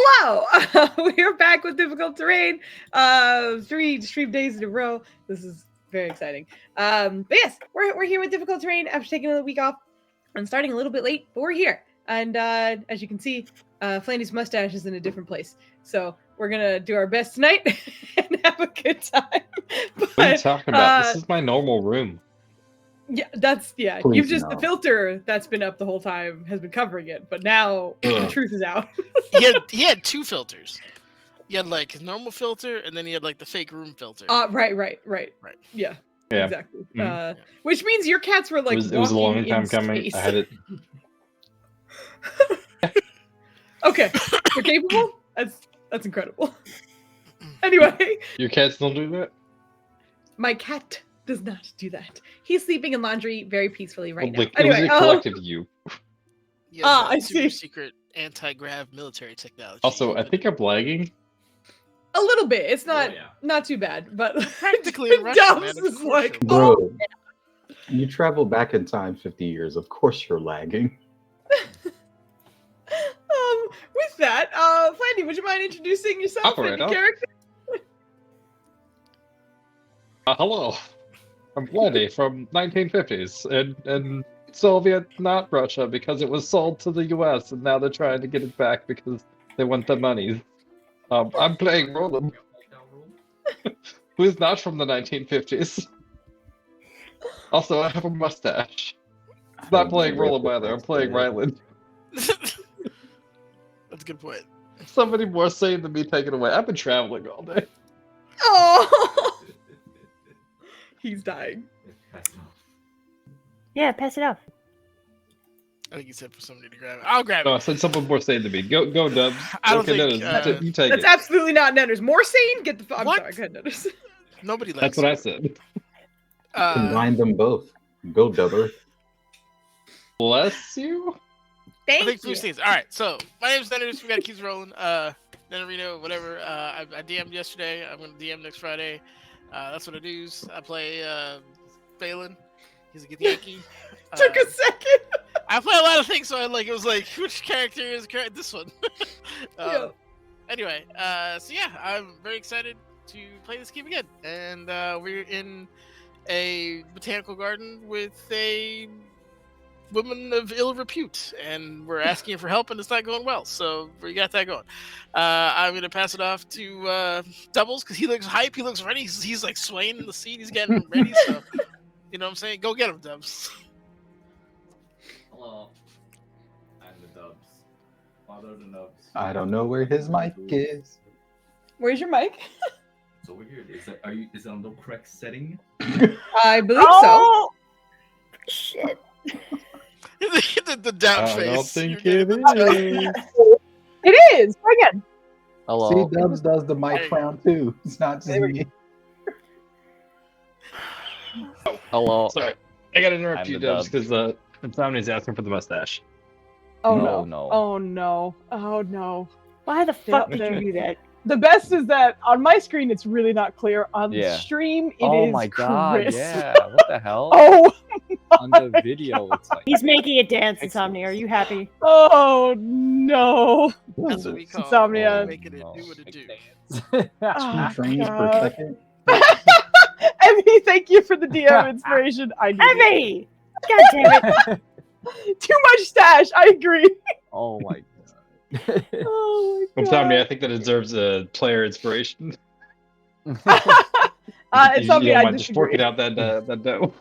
Hello! We're back with Difficult Terrain. 3 stream days in a row. This is very exciting. But yes, we're here with Difficult Terrain after taking a week off and starting a little bit late, but we're here. And as you can see, Flandy's mustache is in a different place. So we're gonna do our best tonight and have a good time. But, what are you talking about? This is my normal room. Yeah, Please you've just the filter that's been up the whole time has been covering it, but now the truth is out. he had two filters. He had like his normal filter, and then he had like the fake room filter. Right. Yeah. Exactly. Mm-hmm. Which means your cats were like. It was a long time coming. I had it. Okay, you're capable. That's incredible. Anyway, your cats don't do that. My cat does not do that. He's sleeping in laundry very peacefully right now. Anyway, it was a collective you. I see. Secret anti-grav military technology. Also, I think I'm lagging. A little bit. It's not too bad, but practically in Russia, man, is like, bro. You travel back in time 50 years. Of course, you're lagging. With that, Flandy, would you mind introducing yourself and your character? Hello. I'm Flandy from 1950s and Soviet, not Russia, because it was sold to the U.S. and now they're trying to get it back because they want the money. I'm playing Roland, who is not from the 1950s. Also, I have a mustache. I'm not playing Roland either. I'm playing Ryland. That's a good point. Somebody more sane than me, take it away. I've been traveling all day. Oh. He's dying. Yeah, pass it off. I think he said for somebody to grab it. I'll grab it. No, I said someone more sane than me. Go, Dubs. I don't think you take that's it. absolutely not Nenners. More sane? Get the. I'm What? sorry. Go ahead, Nenners. Nobody likes. That's what I said. Combine them both. Go, Dubber. Bless you. Thank you. All right, so my name's Nenners. We gotta keep rolling. Nennerino, whatever. I DM'd yesterday. I'm gonna DM next Friday. That's what I do. I play Balin. He's a good Yankee. Took a second. I play a lot of things, so it was like, which character is this one? Yeah. Anyway, so yeah, I'm very excited to play this game again, and we're in a botanical garden with a woman of ill repute, and we're asking her for help, and it's not going well. So we got that going. I'm gonna pass it off to Doubles because he looks hype. He looks ready. He's like swaying in the seat. He's getting ready. So you know what I'm saying? Go get him, Dubs. Hello, I'm the Dubs. Father of the Nubs. I don't know where his mic is. Where's your mic? It's over here. Is it on the correct setting? I believe Oh! Shit. the down I face. don't think You're it getting- is. It is. Try again. See, Dubs does the mic frown too. It's not just me. Hello. Sorry, I gotta interrupt I'm you, the Dubs, Dubs. because Insomnia's asking for the mustache. Oh No, no. no. Oh no. Oh no. Why the fuck Yeah. would you do that? The best is that on my screen it's really not clear. On the Yeah. stream it is Oh my god, crisp. yeah. What the hell? Oh. On the video, it's like. He's making it dance, Insomnia. Are you happy? Oh no. That's what we call Insomnia. making it do what it do. Oh, 2 frames per God. second. Emmy, thank you for the DM inspiration. I need it. Emmy! God damn it. Too much stash. I agree. Oh my god. Oh my god. Insomnia, I think that deserves a player inspiration. Insomnia, you don't I mind just disagree. forking out that dough.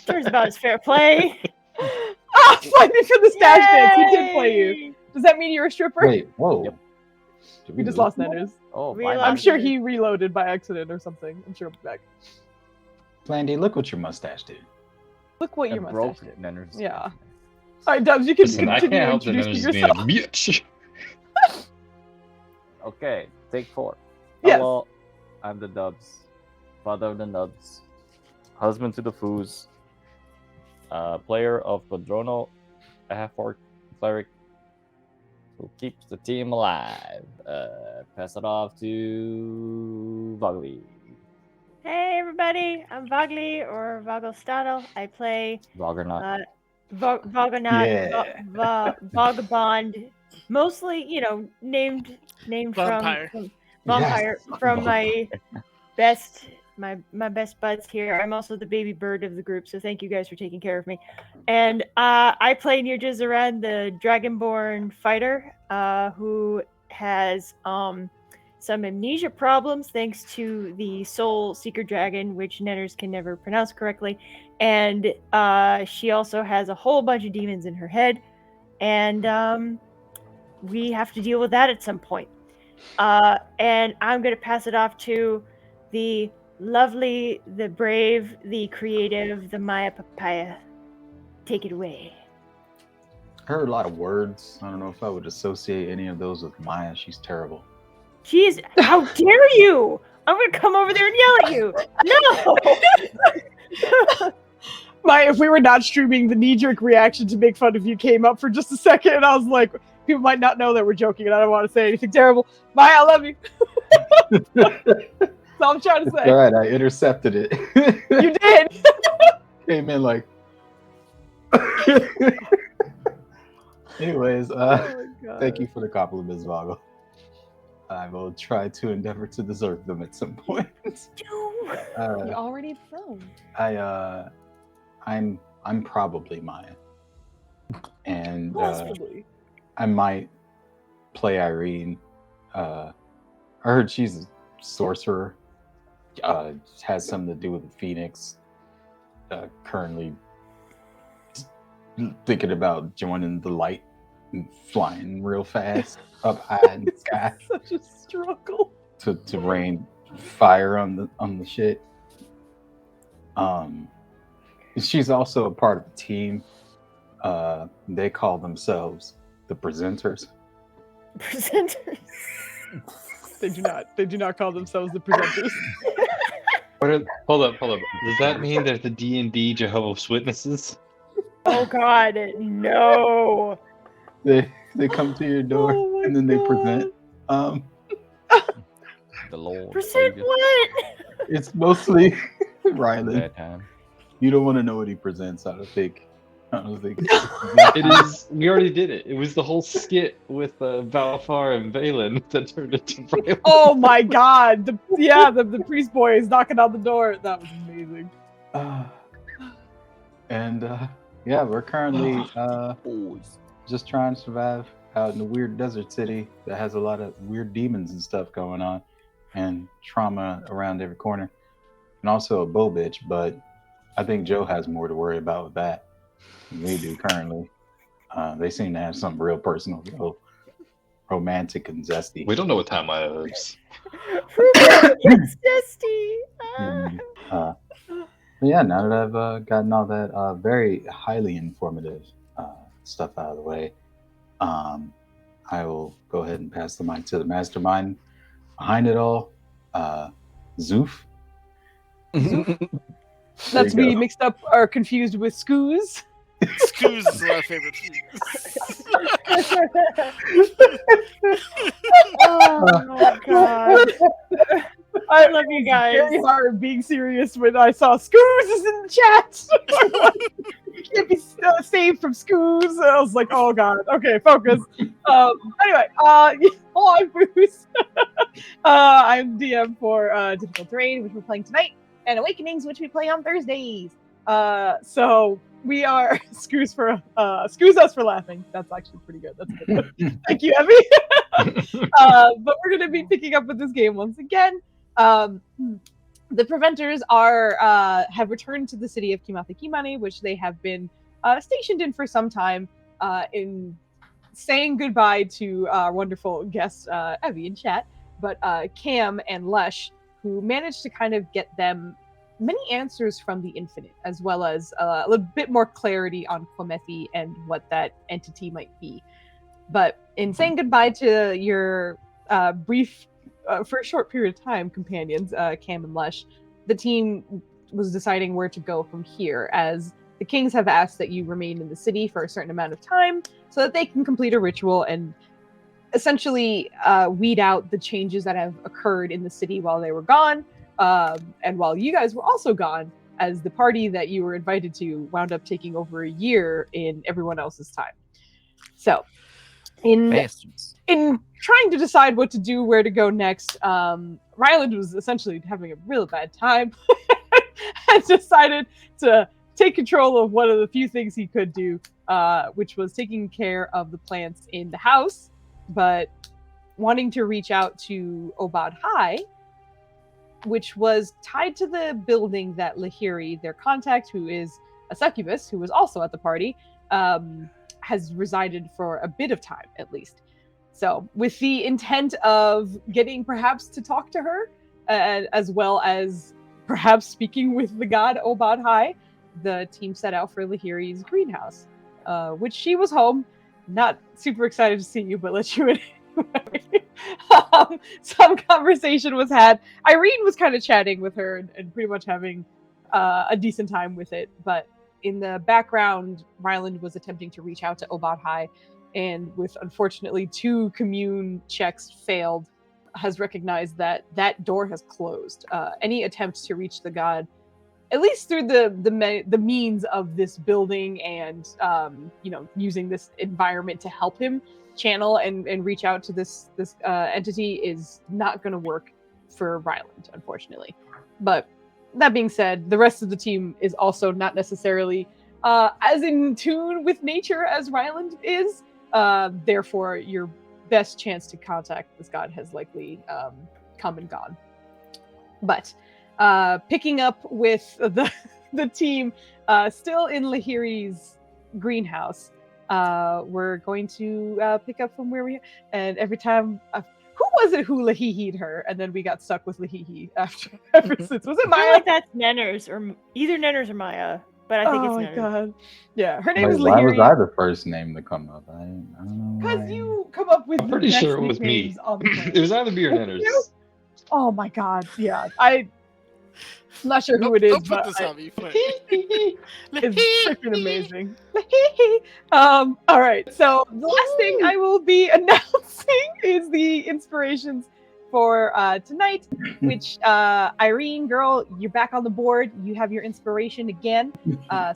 Turns about his fair play. Fight me for the stash dance. He did play you. Does that mean you're a stripper? Wait, whoa. Yep. Did We just lose lost him? Nenners. Oh, We my lost I'm bad. sure he reloaded by accident or something. I'm sure he'll be back. Flandy, look what your mustache did. Look what your I mustache broke did. Nenners. Yeah. All right, Dubs, you can Listen, I continue can't help that introducing Nenners being a yourself. bitch. Okay, take 4. Yes. Hello, I'm the Dubs. Father of the Nubs. Husband to the Foos. Player of Padrono. A half-orc cleric who keeps the team alive. Pass it off to Vogly. Hey everybody, I'm Vogli or Vogostado. I play Voggernaut. Vagabond, Yeah. Vagabond mostly, named Vampire. from vampire Yes. from my best buds here. I'm also the baby bird of the group, so thank you guys for taking care of me. And I play Nirja Zaran, the Dragonborn fighter, who has some amnesia problems thanks to the Soul Seeker Dragon, which netters can never pronounce correctly. And she also has a whole bunch of demons in her head. And we have to deal with that at some point. And I'm going to pass it off to the lovely, the brave, the creative, the Maya Papaya. Take it away. I heard a lot of words. I don't know if I would associate any of those with Maya. She's terrible. Jeez, how dare you! I'm going to come over there and yell at you. No! If we were not streaming, the knee-jerk reaction to make fun of you came up for just a second, and I was like, people might not know that we're joking, and I don't want to say anything terrible. Maya, I love you. That's all I'm trying to say. All right, I intercepted it. You did. Came in like. Anyways, Oh my God. thank you for the compliments, Vago. I will try to endeavor to deserve them at some point. You already filmed. I'm probably Maya, and Possibly. I might play Irene. I heard she's a sorcerer. Has something to do with the Phoenix. Currently thinking about joining the light and flying real fast up high in the sky Such a struggle. to rain fire on the shit. She's also a part of the team. They call themselves the presenters. Presenters. They do not call themselves the presenters. Hold up. Does that mean they're the D&D Jehovah's Witnesses? Oh God, no! They come to your door Oh my and then they God. present. The Lord. Present Savior. what? It's mostly Rylan. Bad time. You don't want to know what he presents. I don't think. It is. We already did it. It was the whole skit with Valfar and Valen that turned into Rylan. Oh my God. The priest boy is knocking on the door. That was amazing. Yeah, we're currently Boys. just trying to survive out in the weird desert city that has a lot of weird demons and stuff going on, and trauma around every corner, and also a bull bitch. But I think Joe has more to worry about with that than we do currently. They seem to have something real personal, real romantic and zesty. We don't know what time Maya lives. It's Dusty. And, yeah, now that I've gotten all that very highly informative stuff out of the way, I will go ahead and pass the mic to the mastermind behind it all, Zoof. That's you me go. mixed up or confused with Scoos. Scooz is my favorite food. Oh my God! I love you guys. Very hard being serious when I saw Scoos is in the chat. You can't be saved from Scoos. And I was like, oh God. Okay, focus. Anyway, hello, I'm Foos. I'm DM for Difficult Terrain, which we're playing tonight, and Awakenings, which we play on Thursdays. So we are excuse us for laughing. That's actually pretty good. That's good. Thank you, Evie. But we're gonna be picking up with this game once again. The Preventers have returned to the city of Kimatha Kimane, which they have been stationed in for some time, in saying goodbye to our wonderful guest Evie in chat, but Cam and Lush, who managed to kind of get them many answers from the Infinite, as well as a little bit more clarity on Clemethi and what that entity might be. But in saying goodbye to your brief, for a short period of time, companions, Cam and Lush, the team was deciding where to go from here, as the kings have asked that you remain in the city for a certain amount of time so that they can complete a ritual and essentially weed out the changes that have occurred in the city while they were gone. And while you guys were also gone, as the party that you were invited to wound up taking over a year in everyone else's time. So, In Bastards. in trying to decide what to do, where to go next, Ryland was essentially having a real bad time and decided to take control of one of the few things he could do, which was taking care of the plants in the house, but wanting to reach out to Obad High, which was tied to the building that Lahiri, their contact, who is a succubus, who was also at the party, has resided for a bit of time at least. So, with the intent of getting perhaps to talk to her, as well as perhaps speaking with the god Obad High, the team set out for Lahiri's greenhouse, which she was home, not super excited to see you, but let you in. Some conversation was had. Irene was kind of chatting with her and pretty much having a decent time with it, but in the background, Ryland was attempting to reach out to Obad High, and with unfortunately 2 commune checks failed, has recognized that that door has closed. Any attempts to reach the god, at least through the means of this building and using this environment to help him channel and reach out to this entity, is not going to work for Ryland, unfortunately. But that being said, the rest of the team is also not necessarily as in tune with nature as Ryland is. Therefore, your best chance to contact this god has likely come and gone. But picking up with the team still in Lahiri's greenhouse, we're going to pick up from where we. And every time, who was it who Lahihi'd her, and then we got stuck with Lahihi ever since? Was it I Maya? feel like that's Nenners, or either Nenners or Maya, but I think it's Oh my Nenners. god! Yeah, her name Wait, is why was Lahiri. I the first name to come up? I don't know. Because why. you come up with I'm the pretty best sure it was me. nicknames on the planet. It was either me or Was it Ninners. you? Oh my god! Yeah, I'm not sure who it is, Don't put but this on me, Flint. it's freaking amazing. All right, so the last thing I will be announcing is the inspirations for tonight, which Irene, girl, you're back on the board. You have your inspiration again.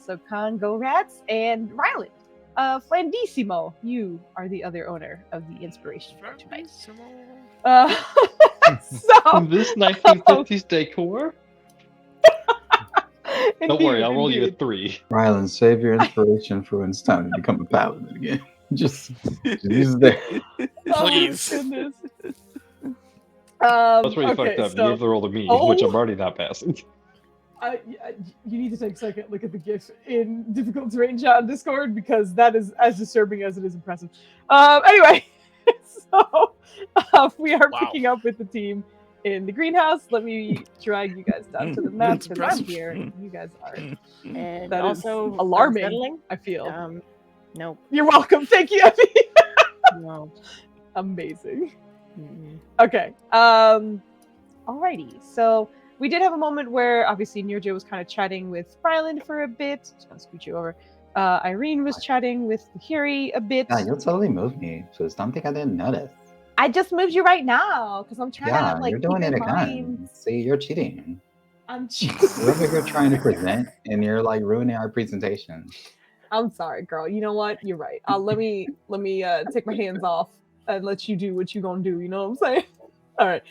So congrats. And Ryland, Flandissimo, you are the other owner of the inspiration for tonight. So This 1950s decor? Don't worry, indeed, I'll roll you a indeed. 3. Ryland, save your inspiration for when it's time to become a paladin again. Just use there. Please. Oh, goodness. That's where you Okay, fucked up. so You gave the roll to me, Oh. which I'm already not passing. you need to take a second look at the GIF in difficult terrain chat on Discord, because that is as disturbing as it is impressive. Anyway, so we are Wow. picking up with the team in the greenhouse. Let me drag you guys down to the map That's because I'm impressive. here. You guys aren't. And That is also alarming. unsettling. I feel. Nope. You're welcome. Thank you, Effie. No. Amazing. Mm-mm. Okay. Alrighty. So we did have a moment where obviously Nirja was kind of chatting with Ryland for a bit. Just gonna scoot you over. Irene was chatting with Hiri a bit. Yeah, you totally moved me, so don't think I didn't notice. I just moved you right now because I'm trying Yeah, to like you're doing keep it in again. mind. See, you're cheating. I'm We're over here trying to present, and you're like ruining our presentation. I'm sorry, girl. You know what? You're right. Let me take my hands off and let you do what you gonna do. You know what I'm saying? All right.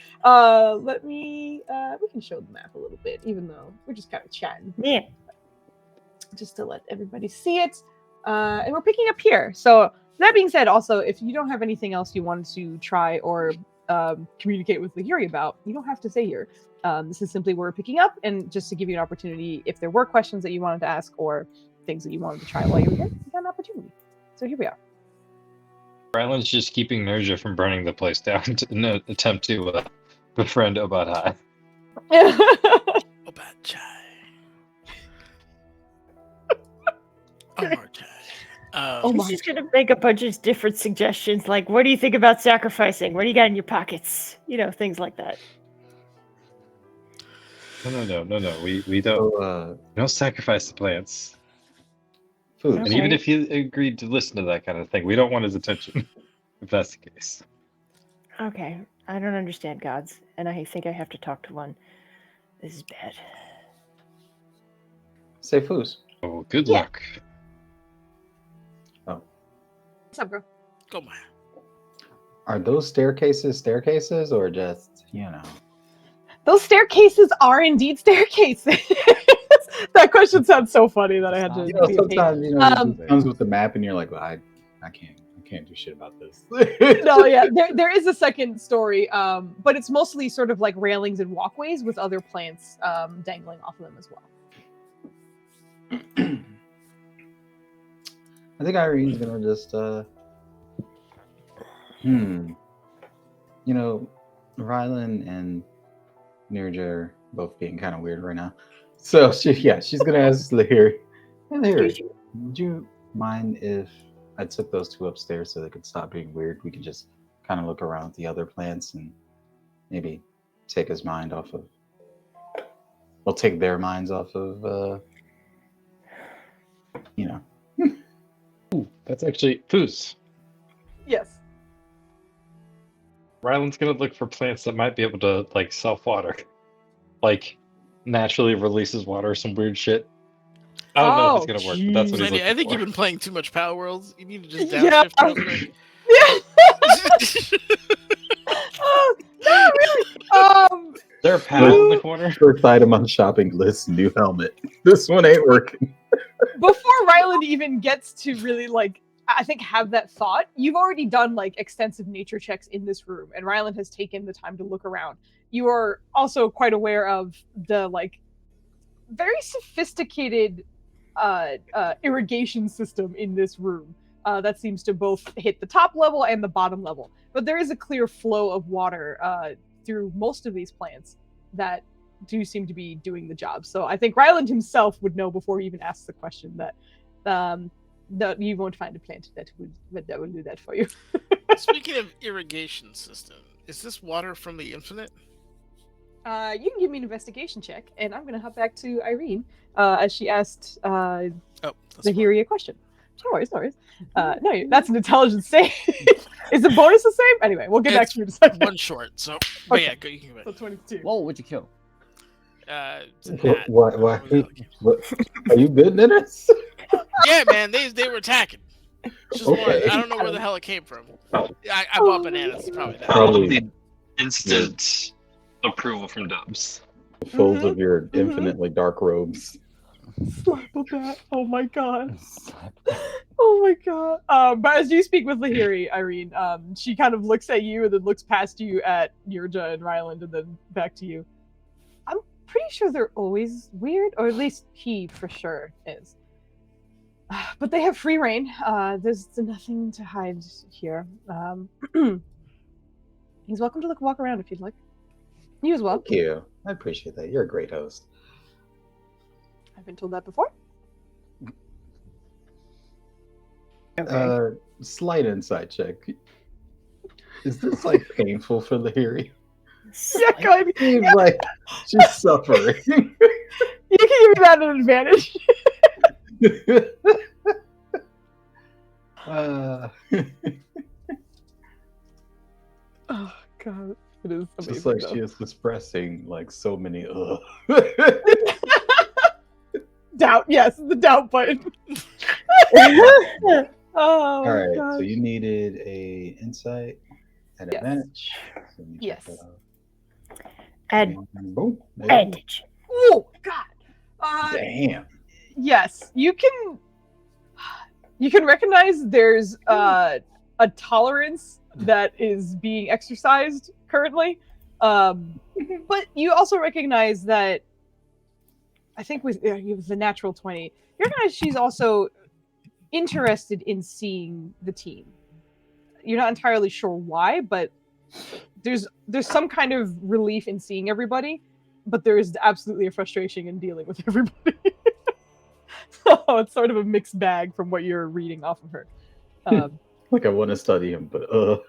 Let me. We can show the map a little bit, even though we're just kind of chatting, Yeah. just to let everybody see it. And we're picking up here. So that being said, also, if you don't have anything else you wanted to try or communicate with Lahiri about, you don't have to stay here. This is simply where we're picking up, and just to give you an opportunity, if there were questions that you wanted to ask or things that you wanted to try while you were here, you got an opportunity. So here we are. Ryland's just keeping Nerja from burning the place down in an attempt to befriend Obad High. Oh, bad chai. Oh, my chai. Oh my He's just gonna make a bunch of different suggestions, like, "What do you think about sacrificing? What do you got in your pockets?" You know, things like that. No. We don't. So, We don't sacrifice the plants. food. And Okay. even if he agreed to listen to that kind of thing, we don't want his attention. If that's the case. Okay, I don't understand gods, and I think I have to talk to one. This is bad. Say foos. Oh, good Yeah. luck. What's up, bro? Go, man. Are those staircases or just, you know? Those staircases are indeed staircases. That question sounds so funny that I had to. You know, be a pain. sometimes it just comes with the map, and you're like, well, I can't do shit about this. No, yeah, there is a second story, but it's mostly sort of like railings and walkways with other plants dangling off of them as well. I think Irene's gonna just, you know, Rylan and Nirja are both being kind of weird right now. So she's gonna ask Lahiri, hey, Lahiri, would you mind if I took those two upstairs so they could stop being weird? We could just kind of look around at the other plants and maybe take his mind off of. We'll take their minds off of, you know. Ooh, that's actually Foos. Yes. Ryland's gonna look for plants that might be able to like self-water, like naturally releases water or some weird shit. I don't know if it's gonna work, but that's what he's Sandy, looking I think for. you've been playing too much Power Worlds. You need to just Yeah. downshift real quick. Oh, not really. Is there a paddle in the corner? First item on shopping list: new helmet. This one ain't working. Before Ryland even gets to really like, I think, have that thought, you've already done like extensive nature checks in this room, and Ryland has taken the time to look around. You are also quite aware of the like very sophisticated irrigation system in this room that seems to both hit the top level and the bottom level. But there is a clear flow of water through most of these plants that do seem to be doing the job. So I think Ryland himself would know before he even asks the question that you won't find a plant that will do that for you. Speaking of irrigation system, is this water from the infinite? You can give me an investigation check, and I'm going to hop back to Irene as she asked Lahiri a question. No worries. No, that's an intelligence save. Is the bonus the same? Anyway, we'll get back to you in a second. One short, so but Okay. yeah, go, you can go So 22. Whoa, what'd you kill? it's a gnat. What? Are you good, Dennis? Yeah, man, they were attacking. It's just Okay. one. I don't know where the hell it came from. I bought bananas. It's probably that. Probably Instant approval from Dubs. the folds of your infinitely dark robes. Slap of that. Oh my god. Oh my god. But as you speak with Lahiri, Irene, she kind of looks at you and then looks past you at Nirja and Ryland and then back to you. I'm pretty sure they're always weird, or at least he for sure is. But they have free reign. There's nothing to hide here. He's welcome to walk around if you'd like. You as well. Thank you. I appreciate that. You're a great host. I've been told that before. Slight insight check. Is this like painful for Lahiri? Yeah, go ahead. Seems like she's suffering. You can give me that an advantage. Oh god, it is It's amazing. just like though. she is expressing like so many Doubt, yes, the doubt button. Oh, All right, God. so you needed a insight at Yes. advantage. So let me check Yes. that out. And And boom. there you go. advantage. Oh God. Damn. Yes, you can recognize there's a tolerance that is being exercised currently, but you also recognize that I think with the natural 20, you recognize she's also interested in seeing the team. You're not entirely sure why, but there's some kind of relief in seeing everybody, but there is absolutely a frustration in dealing with everybody. So it's sort of a mixed bag from what you're reading off of her. Like I want to study him, but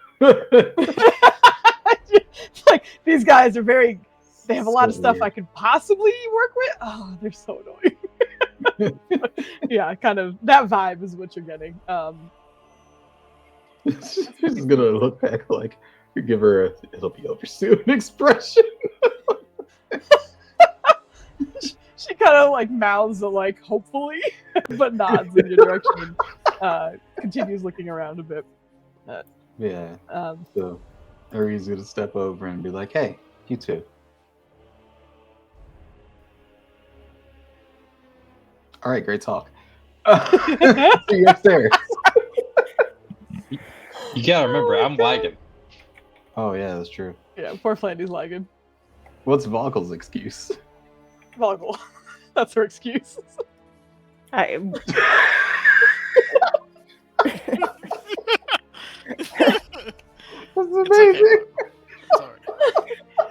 Like these guys are they have a lot of So stuff weird. I could possibly work with. Oh, they're so annoying. Yeah, kind of that vibe is what you're getting. she's just gonna look back like you give her a "it'll be over soon" expression. She kind of like mouths a like hopefully, but nods in your direction and continues looking around a bit. Yeah. Um, So Ari's gonna step over and be like, "Hey, you two. All right, great talk. See you upstairs." You gotta remember, I'm lagging. Oh yeah, that's true. yeah, poor Flandy's lagging. What's Vogel's excuse? Vogel. That's her excuse. I, That's It's okay. amazing. It's all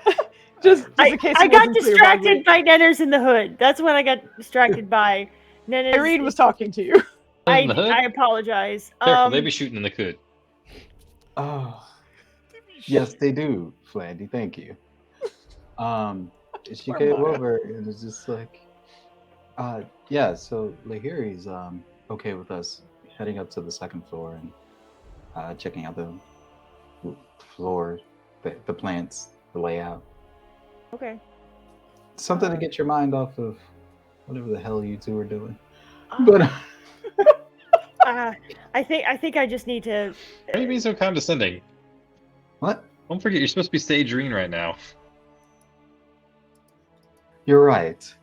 right. just I, in case I it got wasn't clear, distracted by Nenners in the Hood. That's what I got distracted by. Nenners. Irene was talking to you. In the hood? I apologize. Careful, they be shooting in the hood. Oh, yes, they do, Flandy. Thank you. She Poor came Mara. over and was just like, yeah. So Lahiri's okay with us heading up to the second floor and checking out the floor, the plants, the layout. Okay. Something to get your mind off of whatever the hell you two are doing. Uh, But I think I just need to. Why are you being so condescending? what? Don't forget, you're supposed to be Sage Green right now. You're right.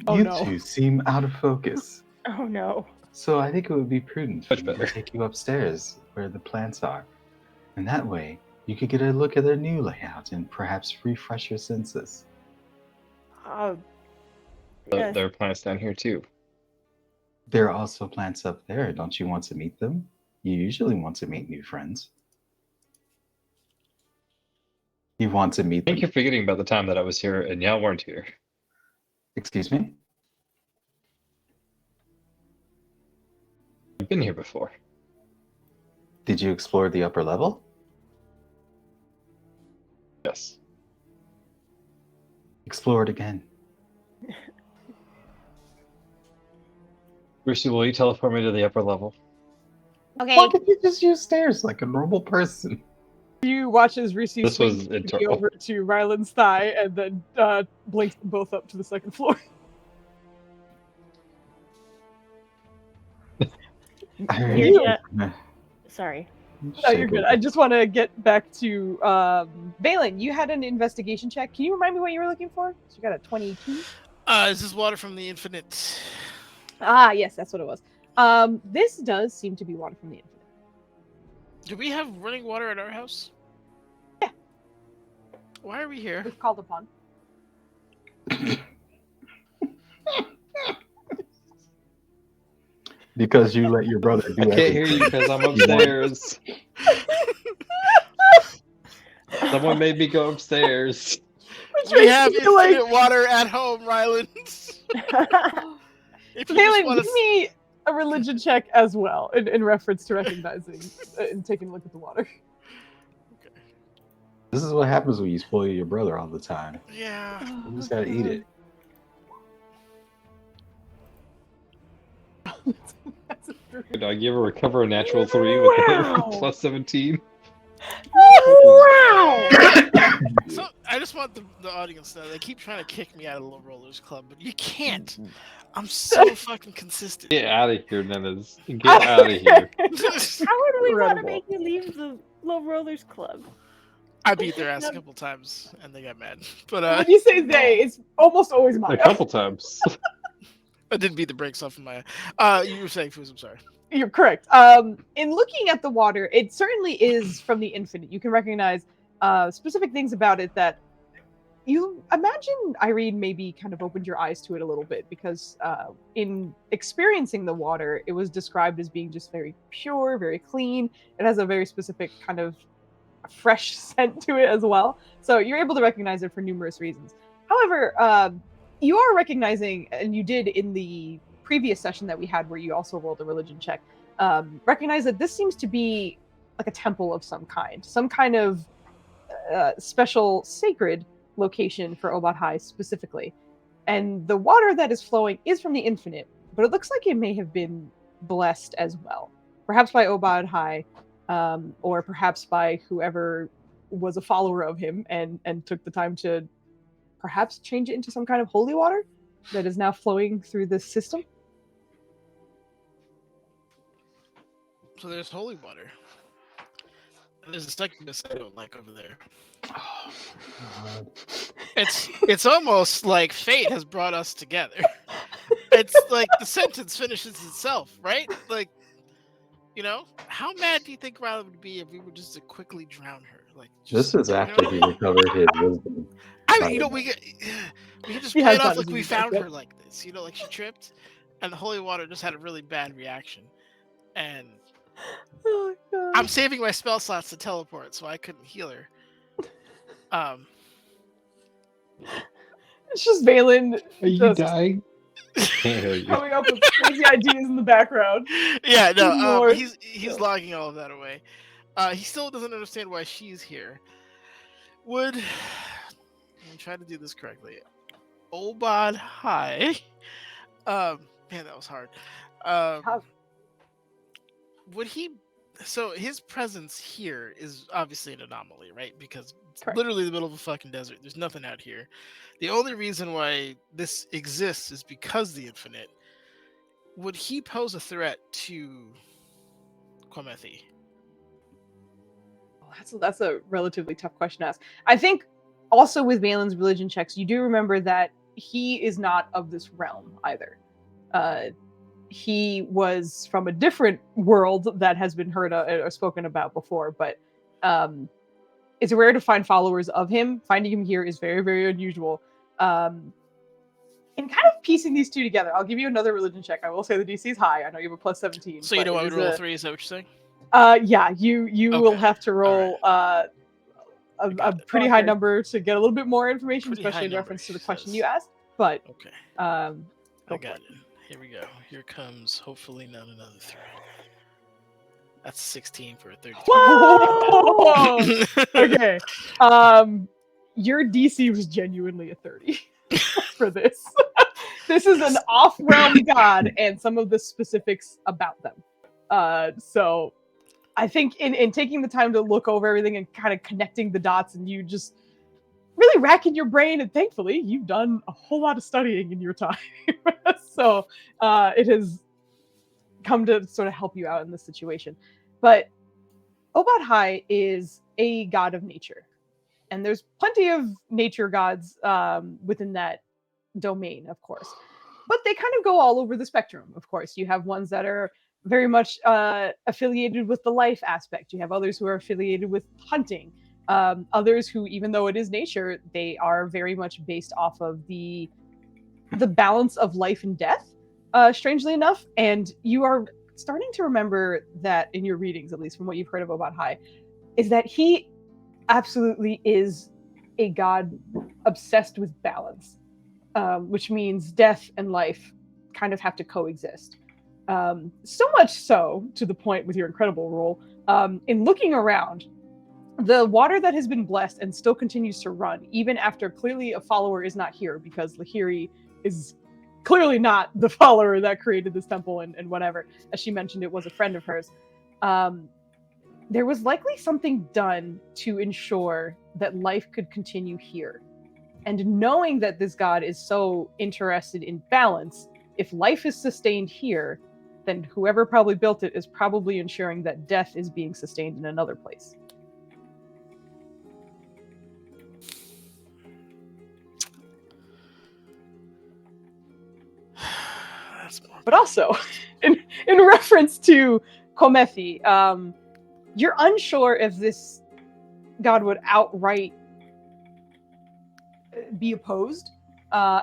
Oh, You no. two seem out of focus. Oh no. So I think it would be prudent for Much me to better. take you upstairs where the plants are. And that way, you could get a look at their new layout and perhaps refresh your senses. Oh. But there are plants down here too. There are also plants up there. Don't you want to meet them? You usually want to meet new friends. You want to meet I think them. you're forgetting about the time that I was here and y'all weren't here. Excuse me? I've been here before. Did you explore the upper level? Yes. Explore it again. Brucey, will you teleport me to the upper level? Okay. Why can't you just use stairs like a normal person? You watch as Reese This was swings internal. over to Ryland's thigh and then blinks them both up to the second floor. You're sorry. No, you're good. I just want to get back to Balin. You had an investigation check. Can you remind me what you were looking for? So you got a 22. Is this water from the infinite? Ah, yes, that's what it was. This does seem to be water from the infinite. Do we have running water at our house? Yeah. Why are we here? We've called upon. Because you let your brother do I can't hear everything. you because I'm upstairs. Someone made me go upstairs. We have makes me infinite water at home, Ryland. If you just Balin, want give me a religion check as well in reference to recognizing and taking a look at the water. This is what happens when you spoil your brother all the time. Yeah. You just gotta eat it. Dog, you ever recover a natural 3 with Wow. a plus 17? Wow! So I just want the audience to know they keep trying to kick me out of the Low Rollers Club, but you can't. I'm so fucking consistent. Get out of here, Nenas. Get out of here. How would we want to Incredible. make you leave the Low Rollers Club? I beat their ass a couple times and they got mad. But When you say they, it's almost always A Maya. couple times. I didn't beat the brakes off of my. You were saying, Foos, I'm sorry. You're correct. In looking at the water, it certainly is from the infinite. You can recognize specific things about it that you imagine Irene maybe kind of opened your eyes to it a little bit because in experiencing the water, it was described as being just very pure, very clean. It has a very specific kind of fresh scent to it as well. So you're able to recognize it for numerous reasons. However, you are recognizing, and you did in the previous session that we had where you also rolled a religion check, recognize that this seems to be like a temple of some kind of special sacred location for Obad High specifically. And the water that is flowing is from the infinite, but it looks like it may have been blessed as well. Perhaps by Obad High, or perhaps by whoever was a follower of him and took the time to perhaps change it into some kind of holy water that is now flowing through this system. So there's holy water. There's a succubus I don't like over there. Oh, God. It's almost like fate has brought us together. It's like the sentence finishes itself, right? Like, how mad do you think Riley would be if we were just to quickly drown her? Like, This is after he recovered his wisdom. I mean, we could just He play has it off done like his we research, found yep. her like this. Like she tripped, and the holy water just had a really bad reaction. And Oh, God. I'm saving my spell slots to teleport, so I couldn't heal her. It's just Valen Are you just dying? Can't hear you. coming up with crazy ideas in the background. Yeah, no, Lord. he's logging all of that away. He still doesn't understand why she's here. Let me try to do this correctly. Obad High. Man, that was hard. Would he? So his presence here is obviously an anomaly, right? Because it's Correct. literally the middle of a fucking desert. There's nothing out here. The only reason why this exists is because of the infinite. Would he pose a threat to Quamethi? That's a relatively tough question to ask. I think also with Valen's religion checks, you do remember that he is not of this realm either. He was from a different world that has been heard or spoken about before, but it's rare to find followers of him. Finding him here is very, very unusual. And kind of piecing these two together, I'll give you another religion check. I will say the DC is high. I know you have a plus 17. So you know I would roll 3, is that what you're saying? Yeah, you will Okay. have to roll a pretty high Okay. number to get a little bit more information, Pretty especially high in number, reference to the she question says. you asked. But Okay. go I for got it. it. Here we go. Here comes hopefully not another 3. That's 16 for a 33. Whoa! Okay. Your DC was genuinely a 30 for this. This is an off-realm god and some of the specifics about them. So I think in taking the time to look over everything and kind of connecting the dots, and you just really racking your brain, and thankfully you've done a whole lot of studying in your time. So it has come to sort of help you out in this situation. But Obad High is a god of nature. And there's plenty of nature gods within that domain, of course. But they kind of go all over the spectrum, of course. You have ones that are very much affiliated with the life aspect. You have others who are affiliated with hunting. Others who, even though it is nature, they are very much based off of the balance of life and death, strangely enough. And you are starting to remember that in your readings, at least from what you've heard of Obad High, is that he absolutely is a god obsessed with balance, which means death and life kind of have to coexist. So much so, to the point with your incredible roll, in looking around, the water that has been blessed and still continues to run, even after clearly a follower is not here, because Lahiri is clearly not the follower that created this temple and whatever. As she mentioned, it was a friend of hers. There was likely something done to ensure that life could continue here. And knowing that this god is so interested in balance, if life is sustained here, then whoever probably built it is probably ensuring that death is being sustained in another place. But also, in reference to Quamethi, you're unsure if this god would outright be opposed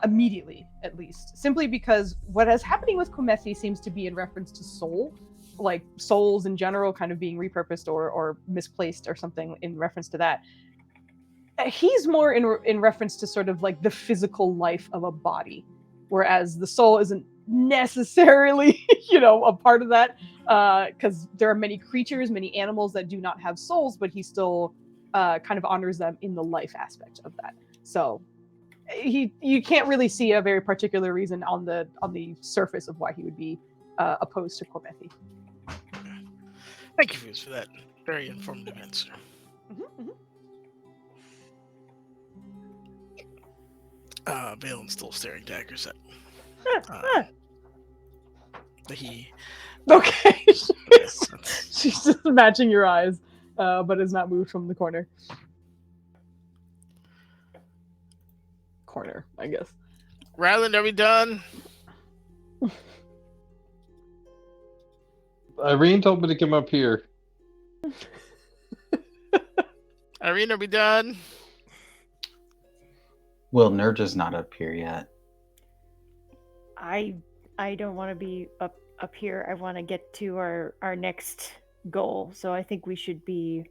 immediately, at least. Simply because what is happening with Quamethi seems to be in reference to soul, like souls in general kind of being repurposed or misplaced or something in reference to that. He's more in reference to sort of like the physical life of a body, whereas the soul isn't necessarily, a part of that, because there are many creatures, many animals that do not have souls, but he still kind of honors them in the life aspect of that. So you can't really see a very particular reason on the surface of why he would be opposed to Quamethi. Thank you, Foos, for that very informative answer. Valen's still staring daggers at Okay. She's just matching your eyes. but has not moved from the corner. Corner, I guess. Ryland, are we done? Irene told me to come up here. Irene, are we done? Well, Nurja's not up here yet. I don't want to be up here. I want to get to our next goal. So I think we should be.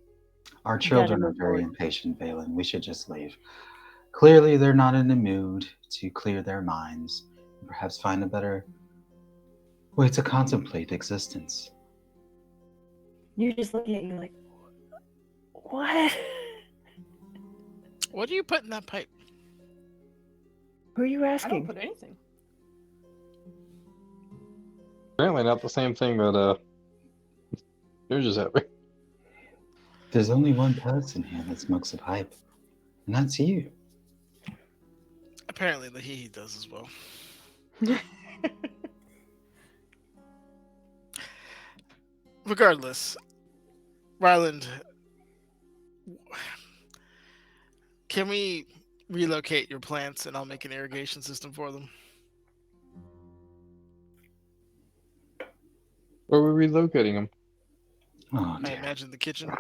Our children Gotta are very move impatient, Valen. We should just leave. Clearly, they're not in the mood to clear their minds and perhaps find a better way to contemplate existence. You're just looking at you like, what? What do you put in that pipe? Who are you I don't asking? put anything. Apparently not the same thing that you're just having. There's only one person here that smokes a pipe, and that's you. Apparently, Lahihi does as well. Regardless, Ryland, can we relocate your plants and I'll make an irrigation system for them? Where are we relocating them? Oh, I dear. imagine the kitchen.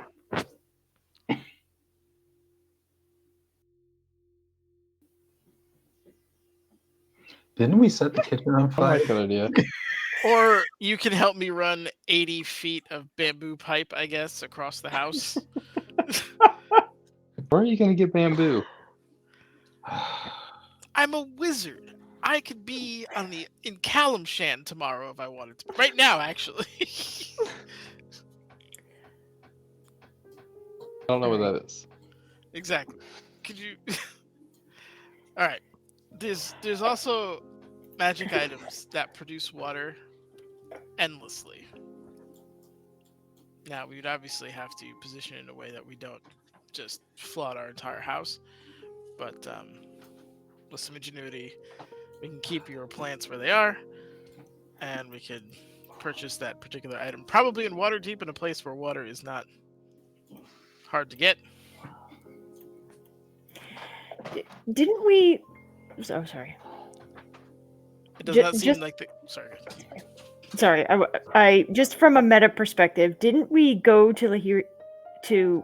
Didn't we set the kitchen on I fire? like that idea. Or you can help me run 80 feet of bamboo pipe, I guess, across the house. Where are you going to get bamboo? I'm a wizard. I could be in Kalimshan tomorrow if I wanted to. Right now, actually. I don't know what that is. Exactly. Could you? All right. There's also magic items that produce water endlessly. Now we would obviously have to position it in a way that we don't just flood our entire house, but with some ingenuity, we can keep your plants where they are, and we could purchase that particular item, probably in Waterdeep, in a place where water is not hard to get. Didn't we? Oh, sorry. It does Ju- not seem just- like the. Sorry. Sorry. I just from a meta perspective, didn't we go to Lahiri to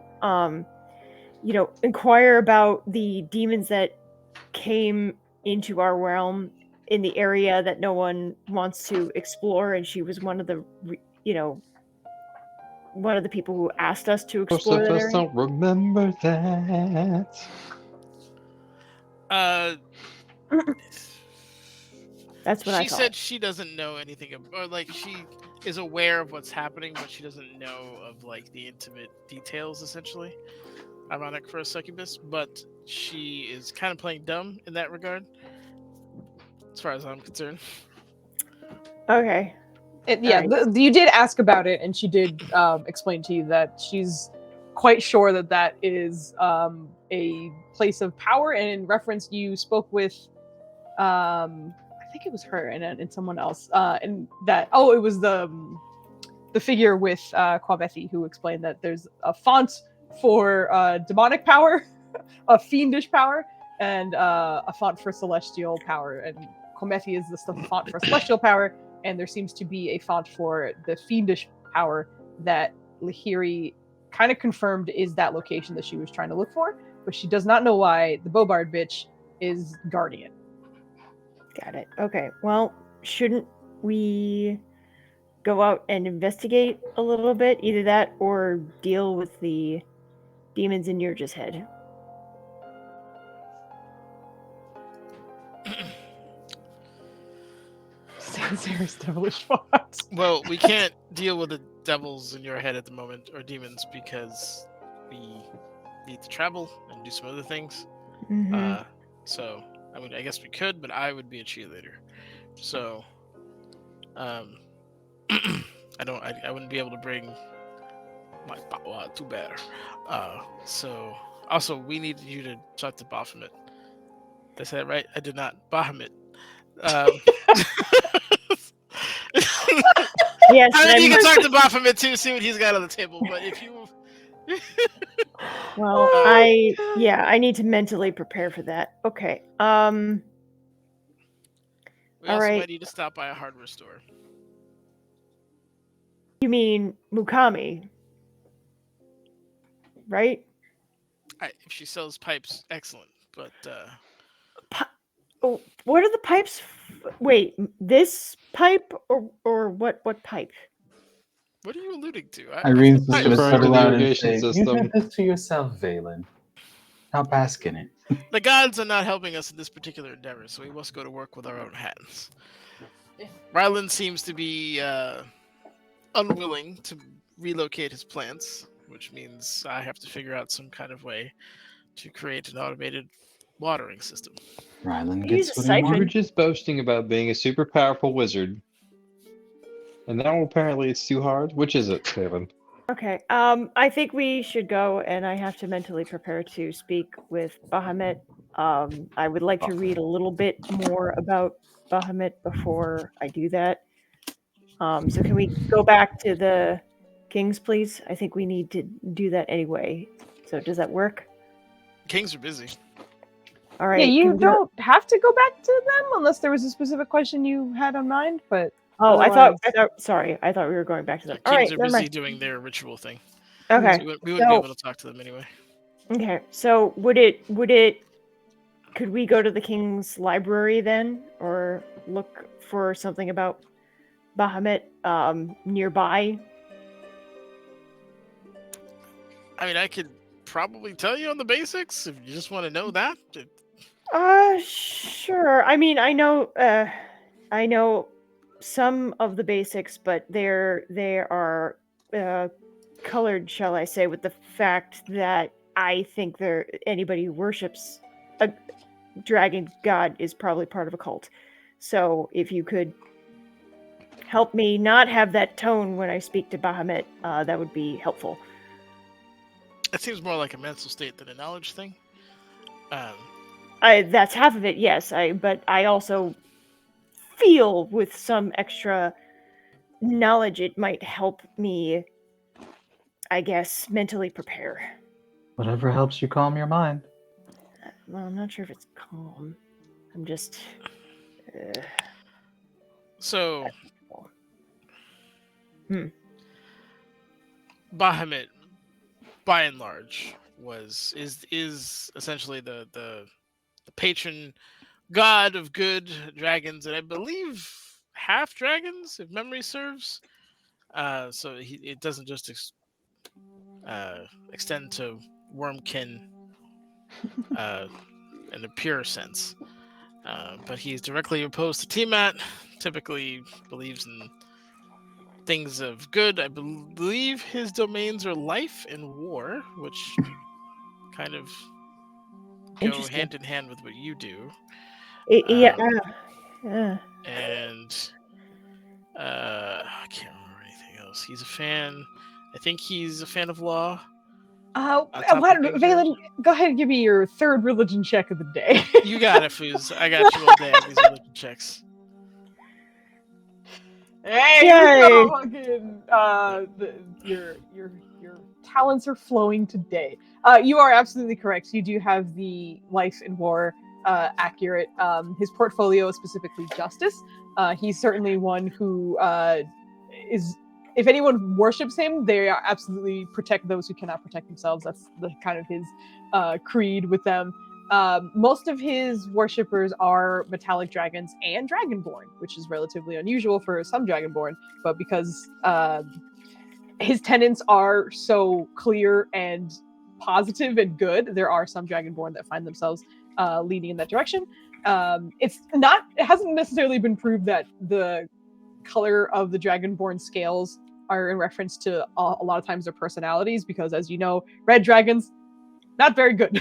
inquire about the demons that came into our realm in the area that no one wants to explore, and she was one of the one of the people who asked us to Most explore of that us area? don't remember that. That's what I She thought. said she doesn't know anything, or like she is aware of what's happening, but she doesn't know of like the intimate details. Essentially, ironic for a succubus, but she is kind of playing dumb in that regard, as far as I'm concerned. Okay. You did ask about it, and she did explain to you that she's quite sure that is a place of power. And in reference, you spoke with, I think it was her and someone else, and that it was the figure with Quabethi who explained that there's a font for demonic power, a fiendish power, and a font for celestial power. And Quabethi is the font for celestial power. And there seems to be a font for the fiendish power that Lahiri kind of confirmed is that location that she was trying to look for, but she does not know why the Bobard bitch is guardian. Got it. Okay. Well, shouldn't we go out and investigate a little bit? Either that or deal with the demons in Yurja's head. Sancerre's devilish font. Well, we can't deal with the devils in your head at the moment, or demons, because we need to travel and do some other things. Mm-hmm. So, I mean, I guess we could, but I would be a cheerleader. So, I wouldn't be able to bring my power to bear. So, also, we need you to talk to Baphomet. Did I say that right? I did not. Baphomet. Yes, I mean, you I'm- can talk to Baphomet too, see what he's got on the table. But if you Well, Oh, I need to mentally prepare for that. Okay. We All also right. might need to stop by a hardware store. You mean Mukami, right? If she sells pipes, excellent. But Oh, what are the pipes? Wait, this pipe or what? What pipe? what are you alluding to? Irene's just Pipes. gonna Referring to settle the down and irrigation say, "You system. kept this to yourself, Valen. Stop asking it." The gods are not helping us in this particular endeavor, so we must go to work with our own hands. Ryland seems to be unwilling to relocate his plants, which means I have to figure out some kind of way to create an automated watering system. Ryland Use gets a what he You were siphon. wants. just boasting about being a super powerful wizard. And now apparently it's too hard. Which is it, Kevin? Okay. I think we should go, and I have to mentally prepare to speak with Bahamut. I would like to read a little bit more about Bahamut before I do that. So can we go back to the kings, please? I think we need to do that anyway. So does that work? Kings are busy. All yeah, right. you can we go- don't have to go back to them unless there was a specific question you had on mind. But Oh, otherwise... Sorry, I thought we were going back to them. All Kings right, are never busy mind. doing their ritual thing. Okay. So we wouldn't be able to talk to them anyway. Okay. So could we go to the king's library then, or look for something about Bahamut nearby? I mean, I could probably tell you on the basics if you just want to know that. Sure. I mean, I know some of the basics, but they are colored, shall I say, with the fact that I think anybody who worships a dragon god is probably part of a cult. So if you could help me not have that tone when I speak to Bahamut, that would be helpful. It seems more like a mental state than a knowledge thing. That's half of it, yes. But I also feel with some extra knowledge it might help me, I guess, mentally prepare. Whatever helps you calm your mind. Well, I'm not sure if it's calm. I'm just. So, Bahamut, by and large, is essentially the patron god of good dragons, and I believe half dragons, if memory serves. So it doesn't just extend to wormkin in a pure sense. But he's directly opposed to Tiamat, typically believes in things of good. I believe his domains are life and war, which kind of go hand in hand with what you do. Yeah. And I can't remember anything else. He's a fan. I think he's a fan of law. Valen, go ahead and give me your third religion check of the day. You got it, Foos. I got you all day on these religion checks. Hey, Yay! fucking, your talents are flowing today. You are absolutely correct. You do have the life and war accurate. His portfolio is specifically justice. He's certainly one who is. If anyone worships him, they are absolutely protect those who cannot protect themselves. That's the kind of his creed with them. Most of his worshippers are metallic dragons and dragonborn, which is relatively unusual for some dragonborn. But because his tenets are so clear and positive and good, there are some dragonborn that find themselves leaning in that direction. It hasn't necessarily been proved that the color of the dragonborn scales are in reference to a lot of times their personalities, because as you know, red dragons, not very good.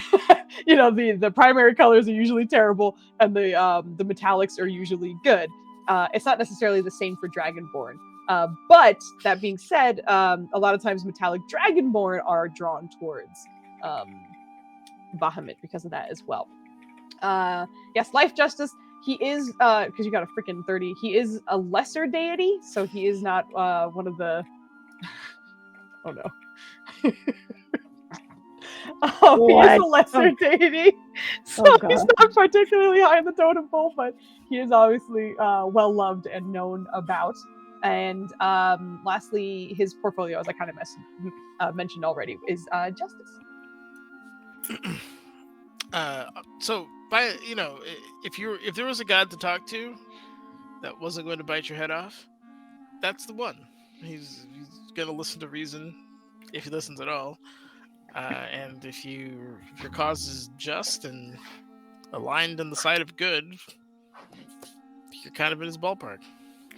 The primary colors are usually terrible, and the metallics are usually good. It's not necessarily the same for dragonborn. But that being said, a lot of times metallic dragonborn are drawn towards Bahamut because of that as well. Yes, life justice. He is, because you got a freaking 30, he is a lesser deity, so he is not one of the... Oh no. What? He is a lesser deity, so Oh, he's God. not particularly high in the totem pole, but he is obviously well loved and known about. And lastly, his portfolio, as I kind of mentioned already, is justice. So if there was a god to talk to that wasn't going to bite your head off, that's the one. He's gonna listen to reason, if he listens at all, and if your cause is just and aligned on the side of good, you're kind of in his ballpark.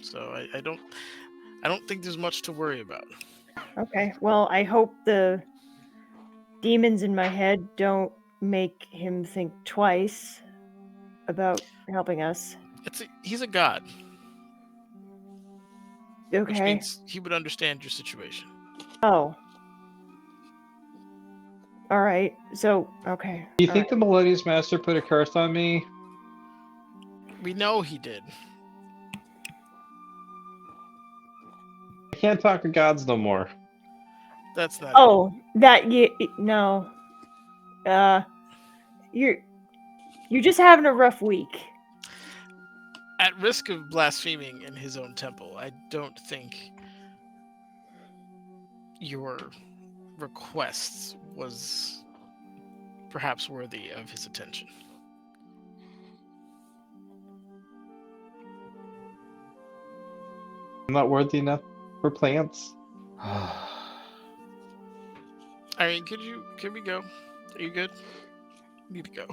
So I don't think there's much to worry about. Okay, well, I hope the demons in my head don't make him think twice about helping us. He's a god, which Okay. means he would understand your situation. Oh. All right. So, okay. Do you all think the Melodious Master put a curse on me? We know he did. I can't talk to gods no more. That's not. Oh, that you no. You're just having a rough week. At risk of blaspheming in his own temple, I don't think your request was perhaps worthy of his attention. I'm not worthy enough for plants. I mean, can we go? Are you good? Need to go.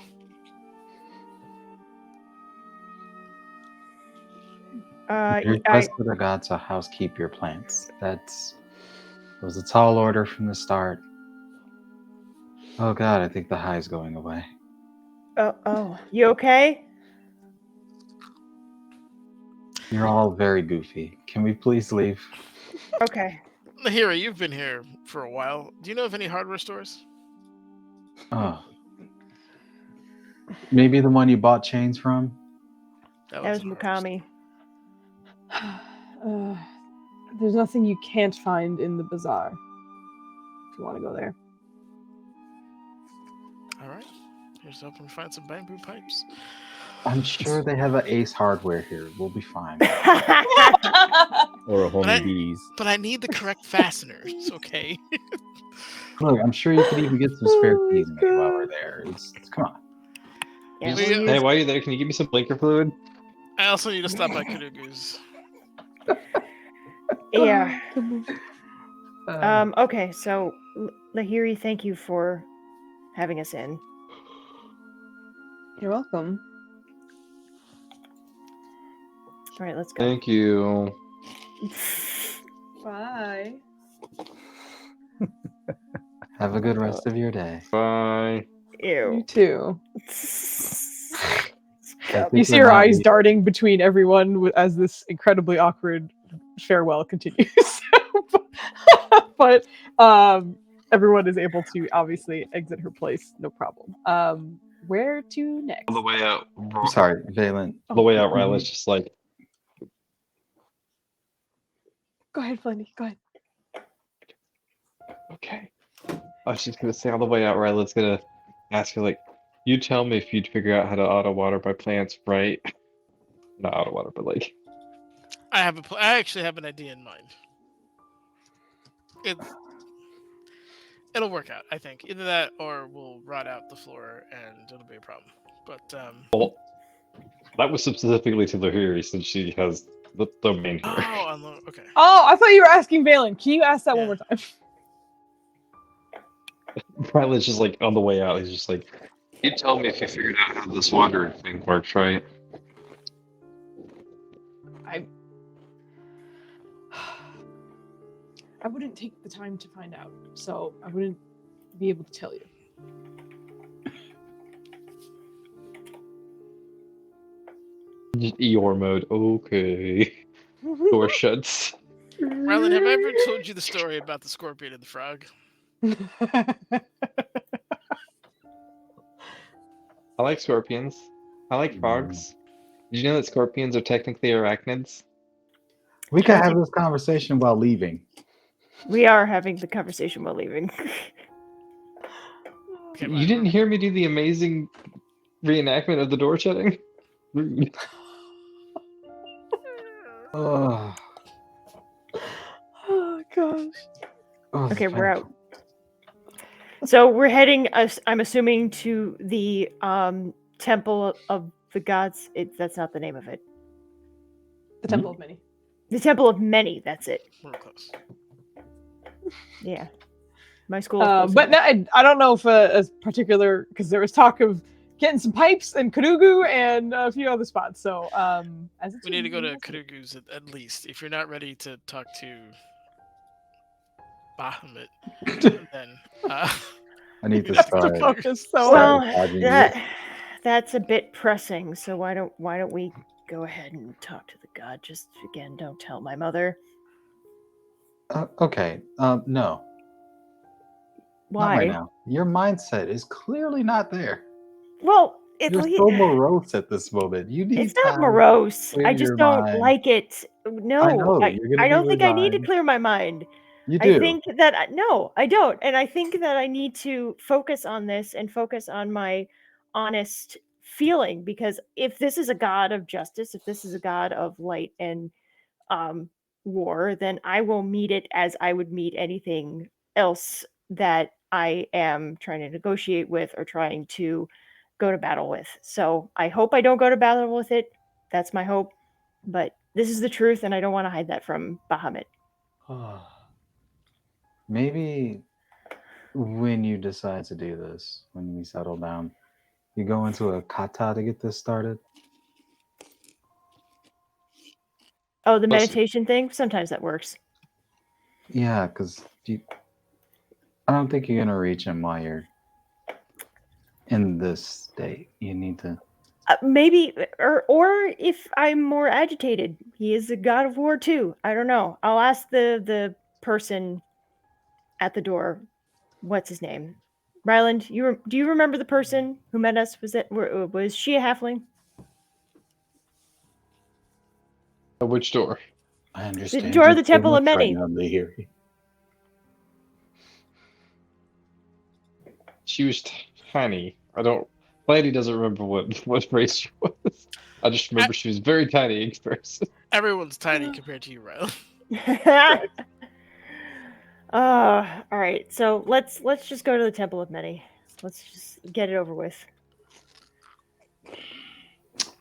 Request for the gods to housekeep your plants. It was a tall order from the start. Oh God, I think the high's going away. Oh, you okay? You're all very goofy. Can we please leave? Okay. Lahira, you've been here for a while. Do you know of any hardware stores? Oh. Maybe the one you bought chains from? That was a hardware Mukami. There's nothing you can't find in the bazaar. If you want to go there. store. All right. Here's hoping to find some bamboo pipes. I'm sure they have an Ace Hardware here. We'll be fine. Or a But I- homie bees. But I need the correct fasteners, okay? Look, I'm sure you could even get some spare keys maybe while we're there. Come on. Yeah, We- we'll Hey, use- while you're there, can you give me some blinker fluid? I also need to stop by Kudugu's. yeah. Oh, Okay, so Lahiri, thank you for having us in. You're welcome. All right, let's go. Thank you. Bye. Have a good rest of your day. Bye. You Ew. too. I think You see we're her not eyes leaving. darting between everyone as this incredibly awkward farewell continues. but everyone is able to obviously exit her place, no problem. Where to next? On the way out, I'm sorry, Valen. on the way out, Ryla's just like, Go ahead, Flindy. Go ahead. okay. I was just gonna say on the way out, Ryla's gonna ask her like, you tell me if you'd figure out how to auto water my plants, right? Not auto water, but like, I actually have an idea in mind. It'll work out, I think. Either that or we'll rot out the floor and it'll be a problem. But well, that was specifically to Lahiri since she has the domain here. okay. Oh, I thought you were asking Valen. Can you ask that one more time? Ryla's just like on the way out. He's just like, you tell me if you figured out how this watering thing works, right? I wouldn't take the time to find out, so I wouldn't be able to tell you. Just Eeyore mode. Okay. Door shuts. Rylan, have I ever told you the story about the scorpion and the frog? I like scorpions. I like frogs. Did you know that scorpions are technically arachnids? We could have this conversation while leaving. We are having the conversation while leaving. Okay, You didn't hear me do the amazing reenactment of the door shutting? Rude. Oh, Oh gosh. Okay, we're out. So we're heading, I'm assuming, to the Temple of the Gods. That's not the name of it. The Temple of Many. The Temple of Many, that's it. We're close. Yeah. My school is close But no, enough. I don't know if a particular, because there was talk of getting some pipes and Kadugu and a few other spots. So as it's We need to go to Kadugu's at least. If you're not ready to talk to Bahamut, then I need to we have start. go to focus so Well, sabotaging you. that's a bit pressing. So why don't we go ahead and talk to the god? Just again, don't tell my mother. Okay. No, not Why? right now. Your mindset is clearly not there. Well, You're so morose at this moment. You need it's not time morose. to clear I just your don't mind. like it. No, I know you're gonna I be don't think I need to resigned. clear my mind. You I do. think that no, I don't, and I think that I need to focus on this and focus on my honest feeling, because if this is a god of justice, if this is a god of light and war, then I will meet it as I would meet anything else that I am trying to negotiate with or trying to go to battle with. So I hope I don't go to battle with it. That's my hope. But this is the truth, and I don't want to hide that from Bahamut. Maybe when you decide to do this, when we settle down, you go into a kata to get this started. Oh, the Listen. meditation thing? Sometimes that works. Yeah, because I don't think you're gonna reach him while you're in this state. You need to. Maybe, or if I'm more agitated, he is a god of war too. I don't know. I'll ask the person at the door. What's his name? Ryland, do you remember the person who met us? Was she a halfling? Which door? I understand. door of you the so Temple of much Many. Right now, Lahiri. She was tiny. I don't. Lady doesn't remember what race she was. I just remember she was very tiny in comparison. Everyone's tiny compared to you, Riley. All right. So let's just go to the Temple of Many. Let's just get it over with.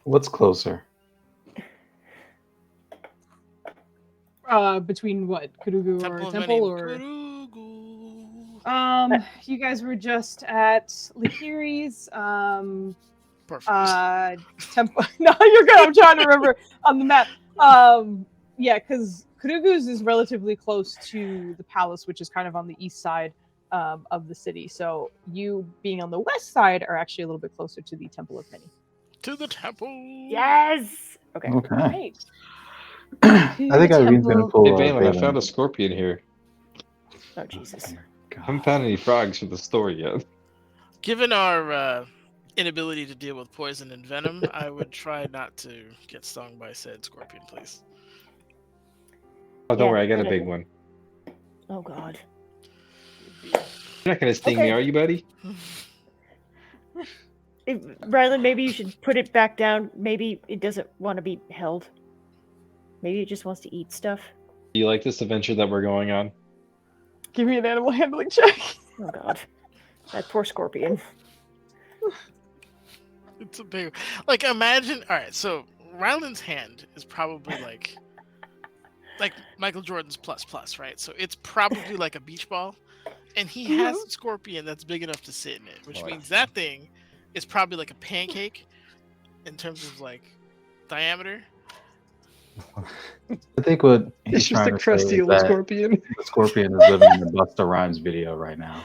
What's closer? Between what Kadugu Temple or of Temple Many. or Kurugu. you guys were just at Lahiri's Perfect. temple. No, you're good. I'm trying to remember on the map. Yeah, because Kadugu's is relatively close to the palace, which is kind of on the east side of the city. So you being on the west side are actually a little bit closer to the Temple of Many. To the temple. Yes. Okay. Okay. Right. I think Irene's gonna pull. Hey, Valen, I found a scorpion here. Oh Jesus. I haven't found any frogs for the story yet. Given our inability to deal with poison and venom, I would try not to get stung by said scorpion, please. Oh, don't Yeah, worry, I got a good big idea. one. Oh God. You're not gonna sting me, Okay. are you, buddy? Rylan, maybe you should put it back down. Maybe it doesn't want to be held. Maybe it just wants to eat stuff. Do you like this adventure that we're going on? Give me an animal handling check. Oh God. That poor scorpion. It's a big. Like, imagine. All right, so Ryland's hand is probably like Michael Jordan's plus, right? So it's probably like a beach ball, and he has a scorpion that's big enough to sit in it, which means that thing is probably like a pancake in terms of like diameter. I think what he's It's just trying a to say crusty is little that scorpion. the scorpion is living in the Busta Rhymes video right now.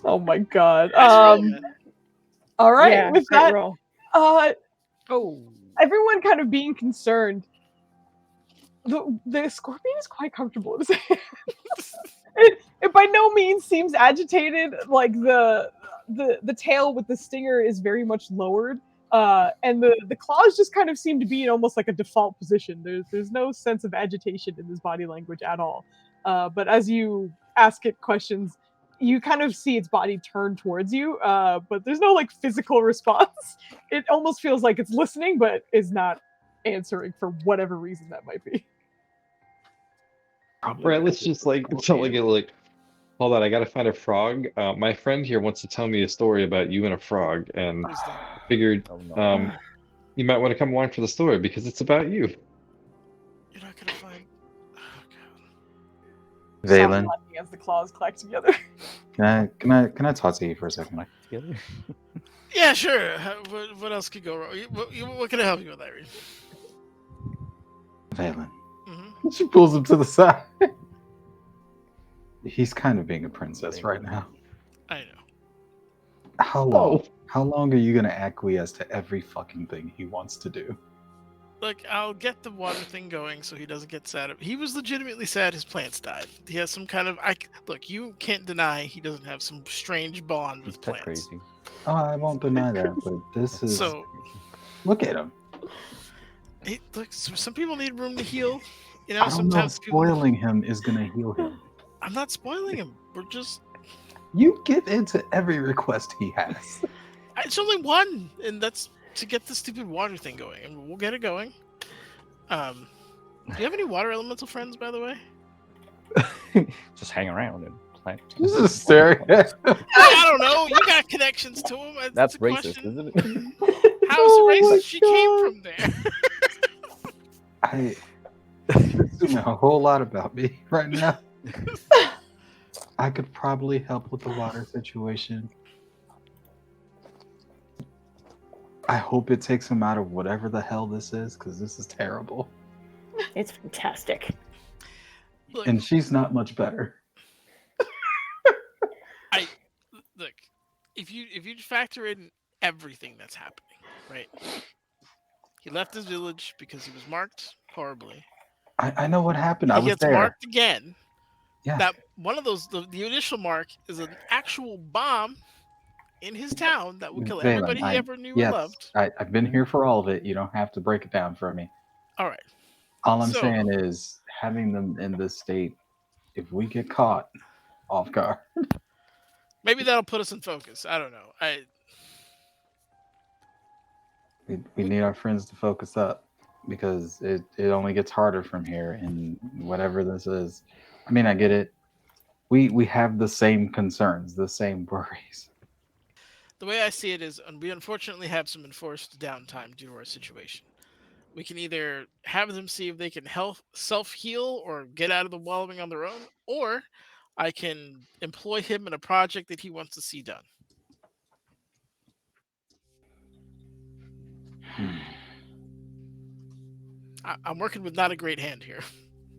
Oh my God. Nice roll, man. All right. Yeah, With great that, roll. everyone kind of being concerned. The scorpion is quite comfortable in his hands. It by no means seems agitated. Like the tail with the stinger is very much lowered. And the claws just kind of seem to be in almost like a default position. There's no sense of agitation in this body language at all. But as you ask it questions. You kind of see its body turn towards you, but there's no like physical response. It almost feels like it's listening, but is not answering for whatever reason that might be. Right, let's just like tell it like, hold on, I gotta find a frog. My friend here wants to tell me a story about you and a frog, and Who's that? I figured Oh, no. you might want to come along for the story because it's about you. You're not gonna find. Oh, God. Valen, As the claws clack together. can I talk to you for a second? Together? Yeah, sure. What else could go wrong? What can I help you with, Irene? Valen. Mm-hmm. She pulls him to the side. He's kind of being a princess right now. I know. How long? How long are you gonna acquiesce to every fucking thing he wants to do? Look, I'll get the water thing going so he doesn't get sad. He was legitimately sad his plants died. He has some kind of... Look, you can't deny he doesn't have some strange bond He's with pet plants. crazy. Oh, I won't deny that, but this is. So, Look at him. look, some people need room to heal. You know, I don't know. sometimes people... Spoiling him is gonna heal him. I'm not spoiling him. We're just... You get into every request he has. It's only one, and that's to get the stupid water thing going, and we'll get it going. Do you have any water elemental friends, by the way? Just hang around and plant. Just staring at him. I don't know. You got connections to him. That's a racist, question. isn't it? How's it racist? She came from there. I assuming a whole lot about me right now. I could probably help with the water situation. I hope it takes him out of whatever the hell this is, because this is terrible. It's fantastic. Look, And she's not much better. look. If you factor in everything that's happening, right? He left his village because he was marked horribly. I know what happened. I He was gets there. marked again. Yeah. That one of those, the initial mark is an actual bomb in his town that will kill Valen, everybody he ever knew yes, and loved. I've been here for all of it. You don't have to break it down for me. All right. All I'm So- saying is having them in this state, if we get caught off guard. Maybe that'll put us in focus. I don't know. We need our friends to focus up because it only gets harder from here and whatever this is. I mean, I get it. We have the same concerns, the same worries. The way I see it is, we unfortunately have some enforced downtime due to our situation. We can either have them see if they can self-heal or get out of the wallowing on their own, or I can employ him in a project that he wants to see done. I'm working with not a great hand here.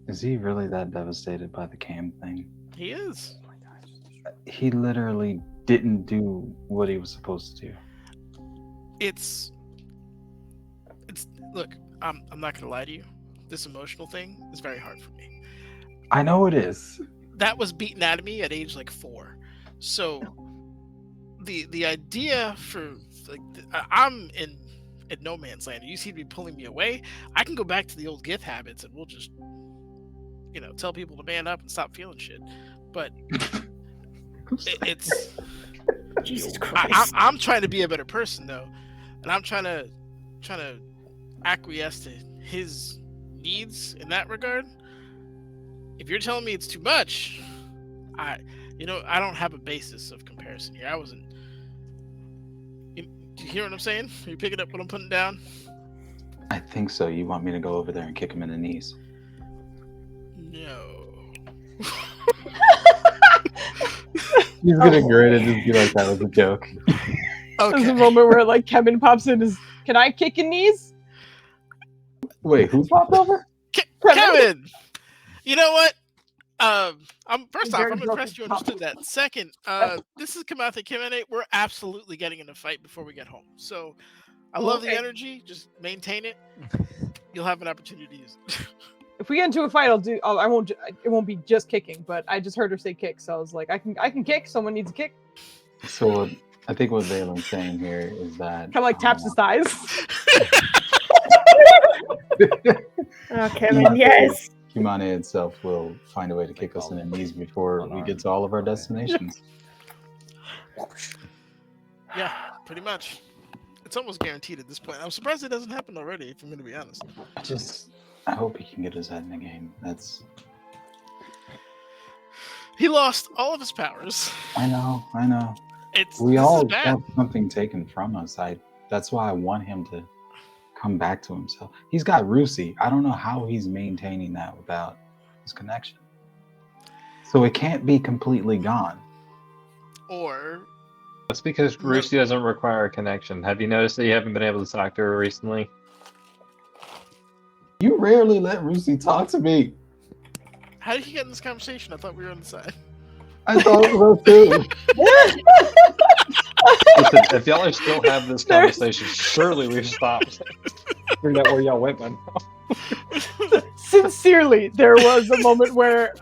Is he really that devastated by the cam thing? He is. He literally didn't do what he was supposed to do. It's look, I'm not gonna lie to you. This emotional thing is very hard for me. I know it is. That was beaten out of me at age like 4. So the idea for like I'm in no man's land. You seem to be pulling me away. I can go back to the old gift habits and we'll just tell people to man up and stop feeling shit. But it's Jesus Christ. I'm trying to be a better person though, and I'm trying to acquiesce to his needs in that regard. If you're telling me it's too much, I don't have a basis of comparison here. I wasn't. Do you hear what I'm saying? Are you picking up what I'm putting down? I think so. You want me to go over there and kick him in the knees? No. He's gonna grin and just be like, "That was a joke." There's a moment where like Kevin pops in. Can I kick in knees? Wait, who popped over? Kevin. You know what? I'm Very impressed you broken understood that. Second, this is Kamatha Kimene. We're absolutely getting in a fight before we get home. So I love the Okay. energy. Just maintain it. You'll have an opportunity to use it. If we get into a fight, I'll do. I won't. It won't be just kicking, but I just heard her say kick, so I was like, I can kick. Someone needs a kick. So I think what Valen's saying here is that Kind of like taps his thighs. Oh, Kevin, yes. Humana itself will find a way to kick us in the knees before we get to all of our destinations. Yeah, pretty much. It's almost guaranteed at this point. I'm surprised it doesn't happen already, if I'm going to be honest. I hope he can get us out in the game. He lost all of his powers. I know. We this all is bad. got something taken from us. That's why I want him to come back to himself. He's got Rusi. I don't know how he's maintaining that without his connection. So it can't be completely gone. Or That's because Rusi doesn't require a connection. Have you noticed that you haven't been able to talk to her recently? You rarely let Rusi talk to me. how did he get in this conversation? I thought we were on the side. I thought it was too. Listen, if y'all are still having this conversation, surely we've stopped. Figured out where y'all went by now. Sincerely, there was a moment where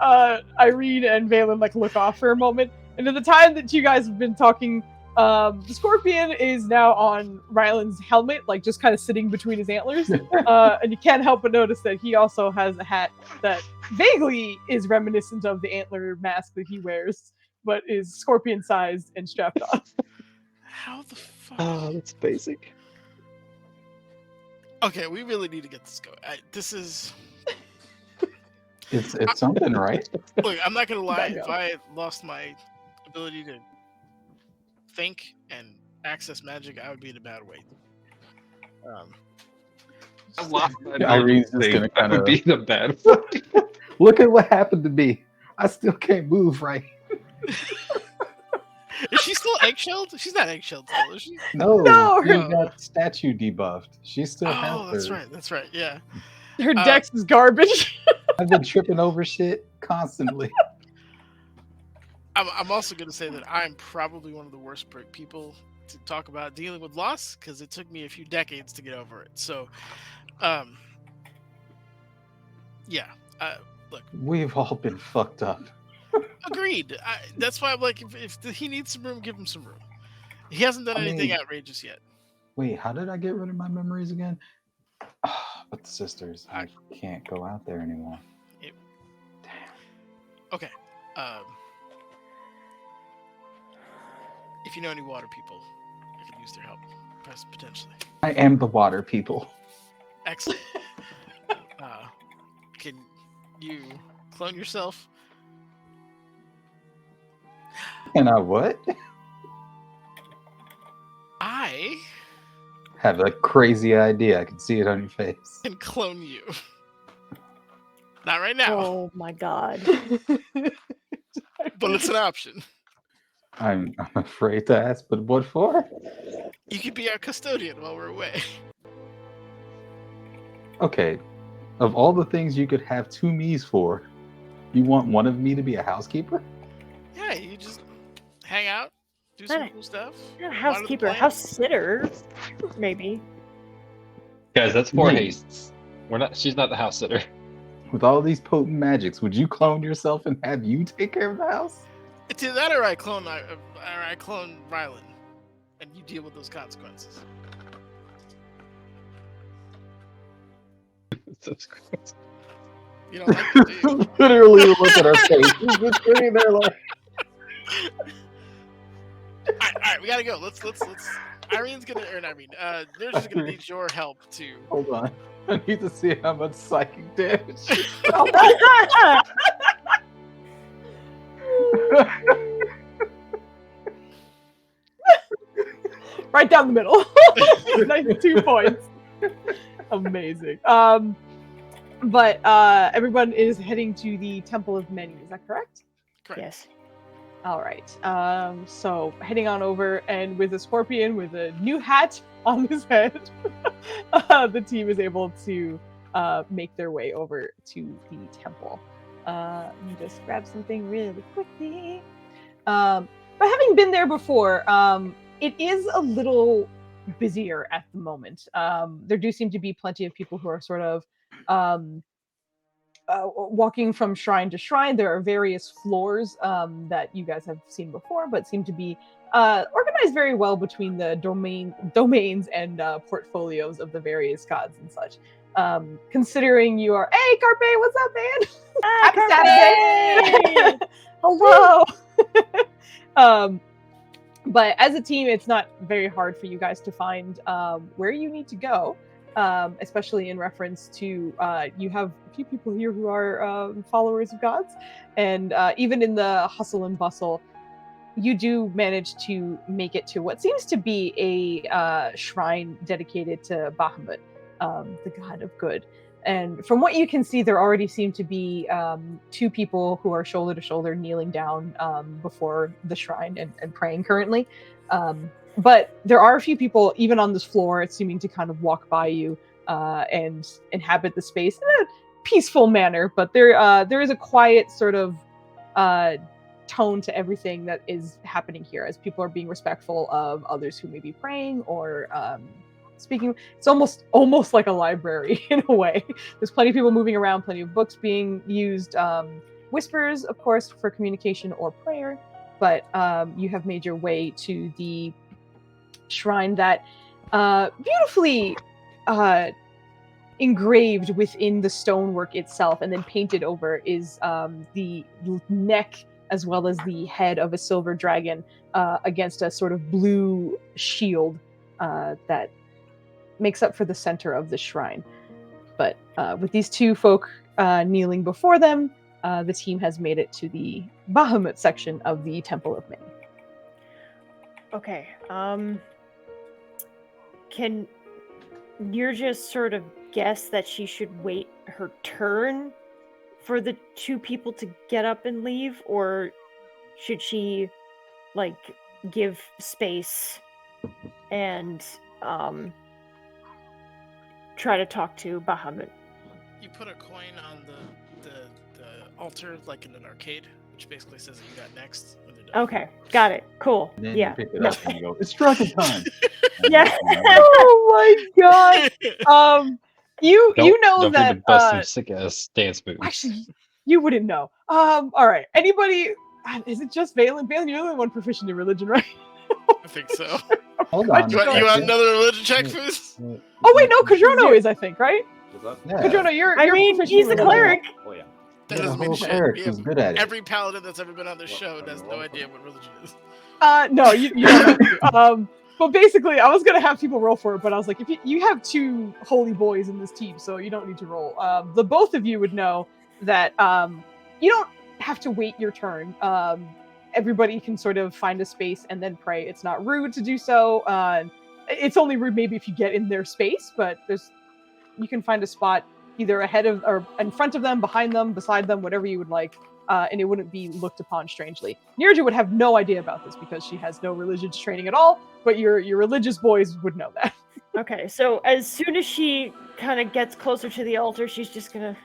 Irene and Valen like look off for a moment, and at the time that you guys have been talking, the scorpion is now on Ryland's helmet, like just kind of sitting between his antlers, and you can't help but notice that he also has a hat that vaguely is reminiscent of the antler mask that he wears, but is scorpion-sized and strapped on. How the fuck? Oh, that's basic. Okay, we really need to get this going. This is... It's something, right? Look, I'm not going to lie. Back If up. I lost my ability to think and access magic, I would be in a bad way. I lost my Irene's just ability. gonna I kinda- would be the bad one. Look at what happened to me. I still can't move right. Is she still eggshelled? She's not eggshelled still, is she? No, she No. got statue debuffed. She still has Oh, that's her. right. That's right. Yeah. Her dex is garbage. I've been tripping over shit constantly. I'm also going to say that I'm probably one of the worst people to talk about dealing with loss because it took me a few decades to get over it. So, yeah. Look, We've all been fucked up. agreed. That's why I'm like, if he needs some room, give him some room. He hasn't done anything outrageous yet. Wait, how did I get rid of my memories again? But the sisters, I can't go out there anymore. Damn. Okay. If you know any water people, I could use their help, potentially. I am the water people. Excellent. Can you clone yourself? And I what? I Have a crazy idea. I can see it on your face. can clone you. Not right now, Oh my god. but it's an option. I'm afraid to ask, but what for? You could be our custodian while we're away. Okay, of all the things you could have two me's for, you want one of me to be a housekeeper? Yeah, you just hang out, do some cool stuff. Not a water the housekeeper, plants. house sitter, maybe. Guys, that's 4 Me. hastes. She's not the house sitter. With all these potent magics, would you clone yourself and have you take care of the house? It's either that or I clone Rylan, and you deal with those consequences. That's gross. You don't like it, do you? Literally, look at her face. She's just sitting there like. All right, we gotta go. Let's. Irene's gonna, or not Irene. They're just gonna need your help to. Hold on. I need to see how much psychic damage. Right down the middle. 92 points. Amazing. But everyone is heading to the Temple of Many. Is that correct? Correct. Yes. All right. So heading on over, and with a scorpion with a new hat on his head, the team is able to make their way over to the temple. Let me just grab something really quickly. But having been there before, it is a little busier at the moment. There do seem to be plenty of people who are sort of walking from shrine to shrine. There are various floors that you guys have seen before, but seem to be organized organized very well between the domains and portfolios of the various gods and such. Considering you are, hey Carpe, what's up, man? Happy Saturday! Hello. But as a team, it's not very hard for you guys to find where you need to go, especially in reference to you have a few people here who are followers of gods, and even in the hustle and bustle, you do manage to make it to what seems to be a shrine dedicated to Bahamut, the god of good. And from what you can see, there already seem to be two people who are shoulder to shoulder kneeling down before the shrine and praying currently. But there are a few people, even on this floor, seeming to kind of walk by you and inhabit the space in a peaceful manner. But there is a quiet sort of tone to everything that is happening here, as people are being respectful of others who may be praying or speaking. It's almost like a library in a way. There's plenty of people moving around, plenty of books being used, whispers, of course, for communication or prayer. But you have made your way to the shrine that beautifully engraved within the stonework itself and then painted over is the neck as well as the head of a silver dragon against a sort of blue shield that makes up for the center of the shrine. But with these two folk kneeling before them, the team has made it to the Bahamut section of the Temple of Many. Okay. Can you just sort of guess that she should wait her turn for the two people to get up and leave, or should she like give space and try to talk to Bahamut? You put a coin on the altar, like in an arcade, which basically says that you got next when they're done. Okay, got it. Cool. And then Yeah. you pick it up and you go, it's dragon time. Yeah. Oh my god! You know don't that forget to bust some sick ass dance moves. actually you wouldn't know. All right. Anybody? Is it just Valen? Valen, you're the only one proficient in religion, right? I think so. Hold I on. You want another religion check, Foos? Oh wait, no, Kadrono is, I think, right? Yeah. Kadrono, you're I mean, proficient he's in a religion. cleric. Oh yeah. That Yeah, the doesn't mean whole shit. cleric We was have good at it. every paladin that's ever been on this show has no idea what religion is. No, you don't have to. But basically, I was gonna have people roll for it, but I was like, if you have two holy boys in this team, so you don't need to roll. The both of you would know that you don't have to wait your turn. Everybody can sort of find a space and then pray. It's not rude to do so. It's only rude maybe if you get in their space, but you can find a spot either ahead of or in front of them, behind them, beside them, whatever you would like. And it wouldn't be looked upon strangely. Nirja would have no idea about this because she has no religious training at all, but your religious boys would know that. Okay, so as soon as she kind of gets closer to the altar, she's just gonna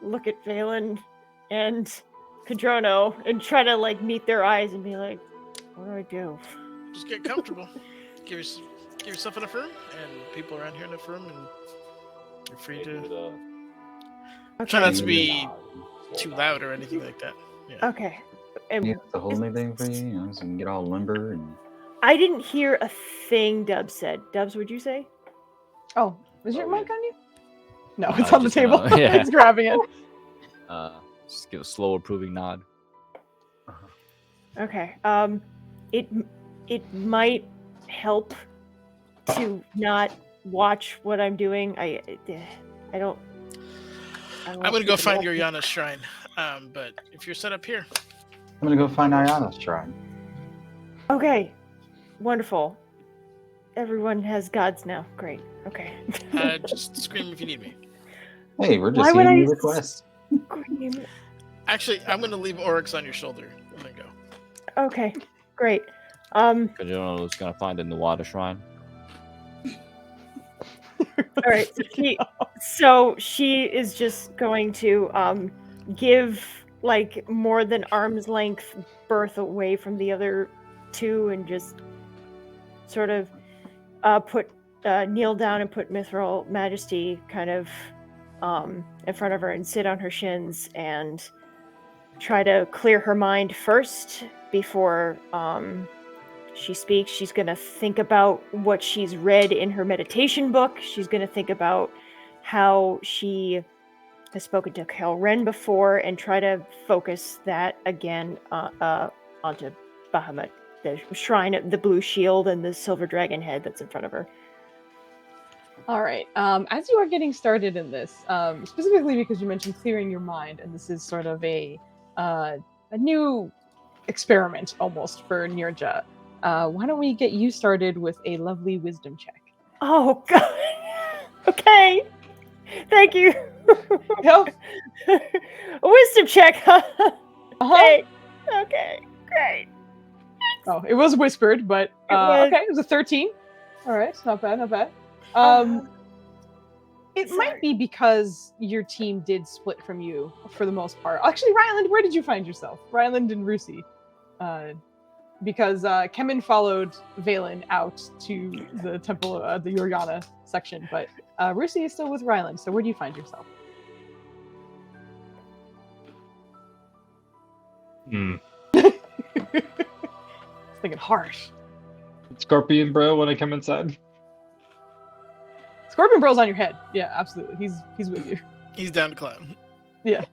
look at Valen and Kadrono and try to like meet their eyes and be like, "What do I do?" Just get comfortable. give yourself an affirm, and people around here in affirm, and you're free to try not to be too loud or anything like that. Yeah. Okay. And Yeah, the whole thing for you, so you can get all limber and I didn't hear a thing Dubs said. Dubs, would you say? Oh, is your mic on you? No, No, it's on the just table. gonna- yeah. It's grabbing it. Just give a slow approving nod. Okay. It might help to not watch what I'm doing. I don't. I'm gonna go find Yoriana's shrine. But if you're set up here, I'm gonna go find Ayana's shrine. Okay. Wonderful. Everyone has gods now. Great. Okay. just scream if you need me. Hey, we're just Why would seeing I your requests. Scream. Actually, I'm gonna leave Oryx on your shoulder and then go. Okay. Great. Kadrono's gonna find the Nuada shrine. All right. So she is just going to give like more than arm's length berth away from the other two and just sort of kneel down and put Mithril Majesty kind of in front of her and sit on her shins and try to clear her mind first before she speaks, she's going to think about what she's read in her meditation book. She's going to think about how she has spoken to Kelren before and try to focus that again onto Bahamut, the shrine of the blue shield and the silver dragon head that's in front of her. All right. As you are getting started in this, specifically because you mentioned clearing your mind, and this is sort of a new experiment almost for Nirja. Why don't we get you started with a lovely wisdom check? Oh God. Okay. Thank you. Yep. A wisdom check. Huh? Okay. Okay. Great. Oh, it was whispered, but was. okay, it was a 13. All right, not bad, not bad. It sorry. might be because your team did split from you for the most part. Actually, Ryland, where did you find yourself? Ryland and Rusi. Because Kemen followed Valen out to the temple, the Yorgana section, but Rusi is still with Ryland. So where do you find yourself? Thinking harsh. Scorpion bro, when I come inside. Scorpion Bro's on your head. Yeah, absolutely. He's with you. He's down to climb. Yeah.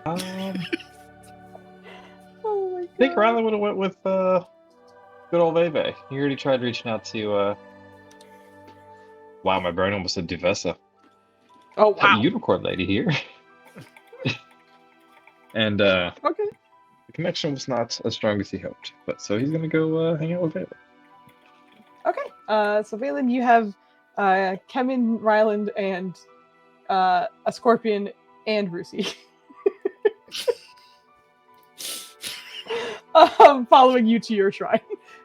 I Oh my god. think Rylan would have went with good old Veve. He already tried reaching out to wow, my brain almost said Duvessa. Oh wow. Unicorn lady here. And Okay. the connection was not as strong as he hoped. But so he's gonna go hang out with Veve. Okay. So Valen, you have Kemen, Ryland, and a Scorpion and Rusi. Following you to your shrine.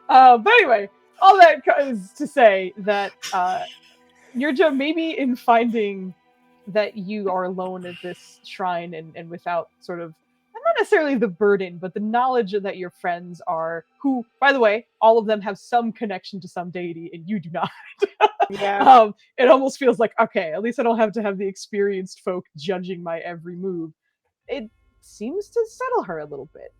But anyway, all that is to say that Nirja, maybe in finding that you are alone at this shrine and without sort of, not necessarily the burden, but the knowledge that your friends are, who, by the way, all of them have some connection to some deity and you do not. Yeah. It almost feels like, okay, at least I don't have to have the experienced folk judging my every move. It seems to settle her a little bit.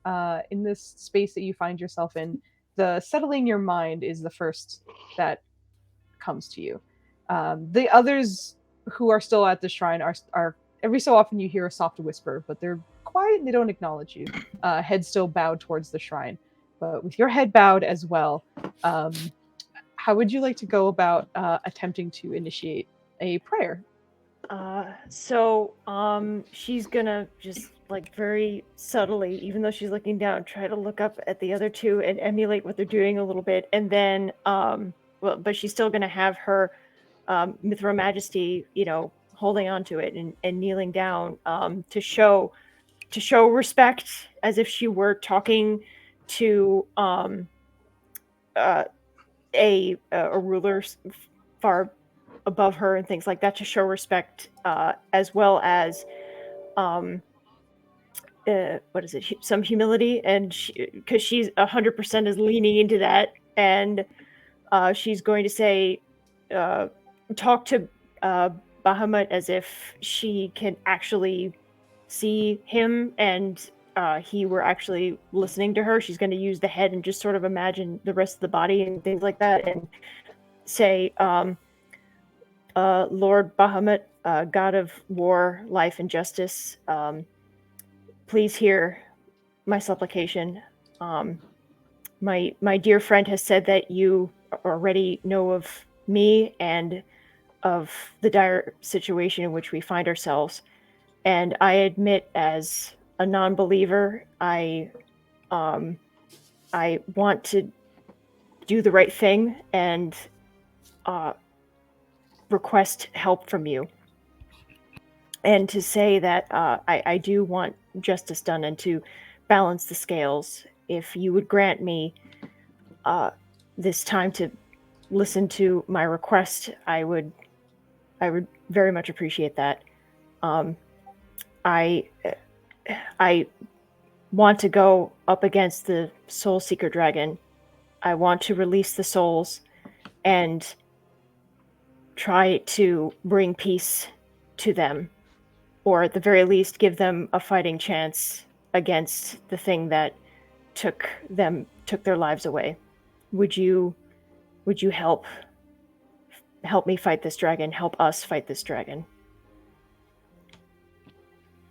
In this space that you find yourself in, the settling your mind is the first that comes to you. The others who are still at the shrine are every so often you hear a soft whisper, but they're quiet and they don't acknowledge you. Head still bowed towards the shrine. But with your head bowed as well, how would you like to go about attempting to initiate a prayer? So she's gonna just like very subtly, even though she's looking down, try to look up at the other two and emulate what they're doing a little bit, and then but she's still gonna have her Mithra Majesty, holding on to it and kneeling down to show respect, as if she were talking to a ruler far above her and things like that, to show respect, as well as some humility, and because she's 100% is leaning into that, and she's going to say, talk to Bahamut as if she can actually see him and he were actually listening to her. She's going to use the head and just sort of imagine the rest of the body and things like that, and say, Lord Bahamut, God of war, life, and justice, please hear my supplication. My dear friend has said that you already know of me and of the dire situation in which we find ourselves. And I admit, as a non-believer, I want to do the right thing and request help from you. And to say that I do want justice done and to balance the scales. If you would grant me this time to listen to my request, I would very much appreciate that. I want to go up against the Soul Seeker Dragon. I want to release the souls and try to bring peace to them, or at the very least give them a fighting chance against the thing that took their lives away. Would you help me fight this dragon? Help us fight this dragon?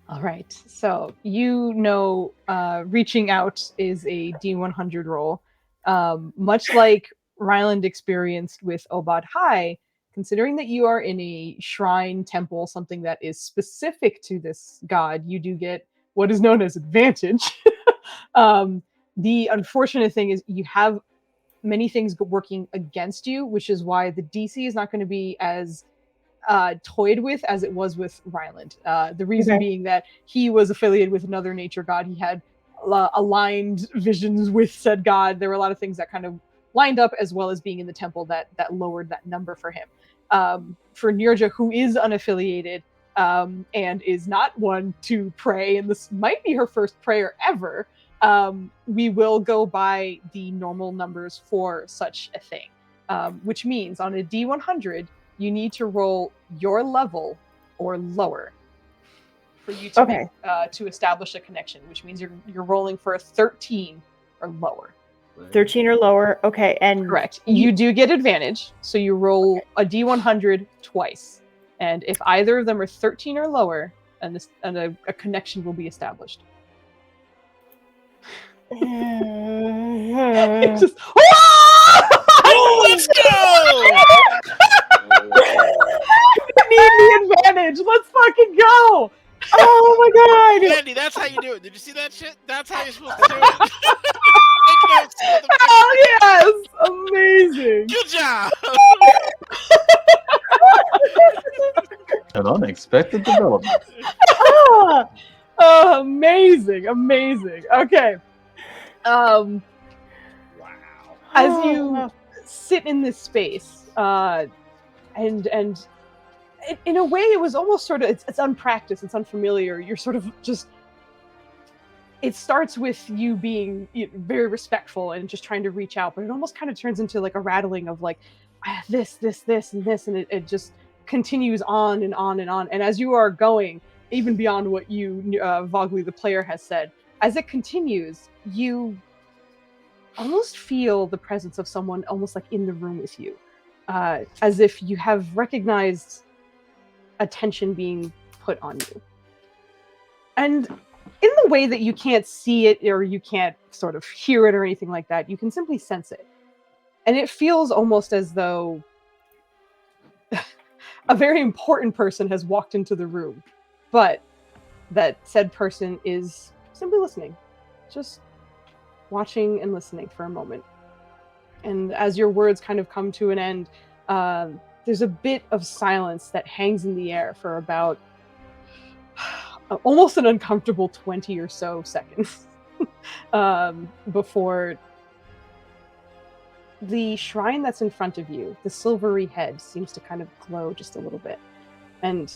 All right. So reaching out is a D100 roll. Much like Ryland experienced with Obad High, considering that you are in a shrine temple, something that is specific to this god, you do get what is known as advantage. The unfortunate thing is you have many things working against you, which is why the DC is not going to be as toyed with as it was with Ryland. The reason being that he was affiliated with another nature god. He had aligned visions with said god. There were a lot of things that kind of lined up, as well as being in the temple that lowered that number for him. For Nirja, who is unaffiliated and is not one to pray, and this might be her first prayer ever, we will go by the normal numbers for such a thing, which means on a D100, you need to roll your level or lower for you to to establish a connection, which means you're rolling for a 13 or lower. 13 or lower. Okay, and correct. You do get advantage, so you roll a D100 twice, and if either of them are 13 or lower, and a connection will be established. It's just, let's go! You need the advantage. Let's fucking go! Oh my god! Andy, that's how you do it. Did you see that shit? That's how you're supposed to do it. Take notes, Oh yes! Amazing! Good job! An unexpected development. Oh, amazing, amazing. Okay. Wow. As you sit in this space, and in a way, it was almost sort of it's unpracticed, it's unfamiliar. You're sort of just. It starts with you being very respectful and just trying to reach out, but it almost kind of turns into like a rattling of like this, and this, and it just continues on and on and on. And as you are going, even beyond what you, Vogly, the player, has said, as it continues, you almost feel the presence of someone almost like in the room with you, as if you have recognized attention being put on you. And in the way that you can't see it or you can't sort of hear it or anything like that, you can simply sense it. And it feels almost as though a very important person has walked into the room, but that said person is simply listening, just watching and listening for a moment. And as your words kind of come to an end, there's a bit of silence that hangs in the air for about almost an uncomfortable 20 or so seconds before the shrine that's in front of you, the silvery head, seems to kind of glow just a little bit. And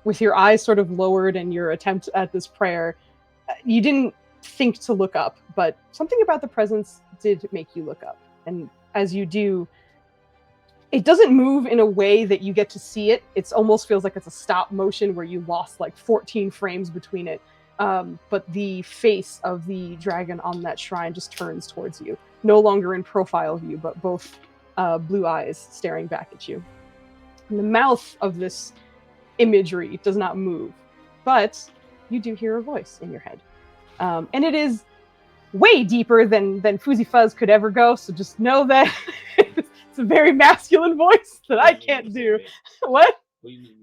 with your eyes sort of lowered and your attempt at this prayer, you didn't think to look up, but something about the presence did make you look up. And as you do, it doesn't move in a way that you get to see it. It almost feels like it's a stop motion where you lost like 14 frames between it. But the face of the dragon on that shrine just turns towards you. No longer in profile view, but both blue eyes staring back at you. And the mouth of this imagery does not move, but you do hear a voice in your head. And it is way deeper than Foozy Fuzz could ever go, so just know that it's a very masculine voice that I can't do. What?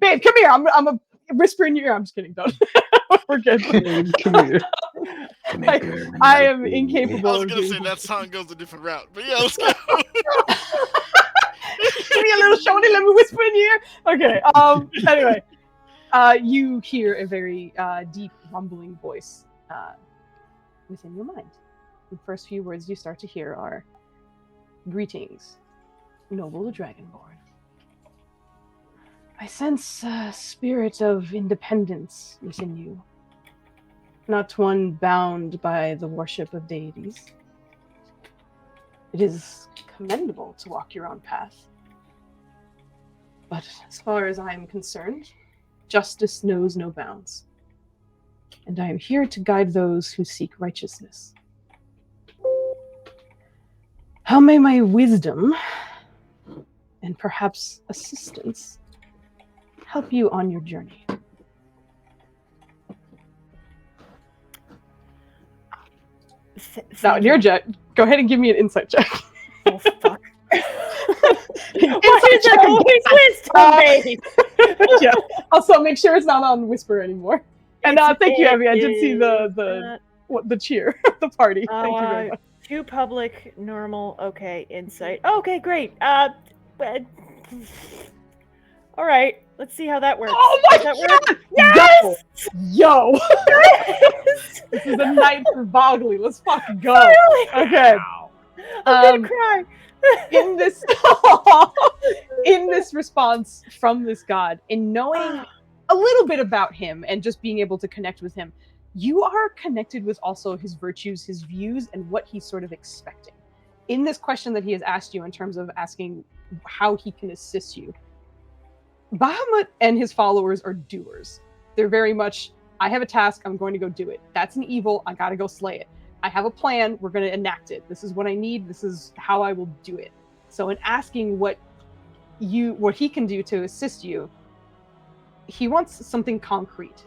Babe, come here. I'm a whisper in your ear. I'm just kidding. Don't. We're good. Come here. I am incapable. I was gonna say that song goes a different route, but yeah, let's go. Give me a little shorty. Let me whisper in your ear. Okay. Anyway, you hear a very deep, rumbling voice within your mind. The first few words you start to hear are, "Greetings, noble Dragonborn. I sense a spirit of independence within you, not one bound by the worship of deities. It is commendable to walk your own path. But as far as I am concerned, justice knows no bounds. And I am here to guide those who seek righteousness. How may my wisdom and perhaps assistance help you on your journey? Now, Nirja, go ahead and give me an insight check. Oh, fuck. Insight Why is check it always wisdom-based? yeah. Also, make sure it's not on Whisper anymore. And thank you, Abby. I did see the cheer, the party. Thank you very much. To public, normal, okay, insight. Okay, great. All right, let's see how that works. Oh my Does that god! work? Yes! Yo! Yes! This is a night for Boggly. Let's fucking go. Finally! Okay. I'm gonna cry. in this response from this god, in knowing a little bit about him and just being able to connect with him, you are connected with also his virtues, his views, and what he's sort of expecting. In this question that he has asked you in terms of asking how he can assist you, Bahamut and his followers are doers. They're very much, I have a task, I'm going to go do it. That's an evil, I gotta go slay it. I have a plan, we're going to enact it. This is what I need, this is how I will do it. So in asking what he can do to assist you, he wants something concrete.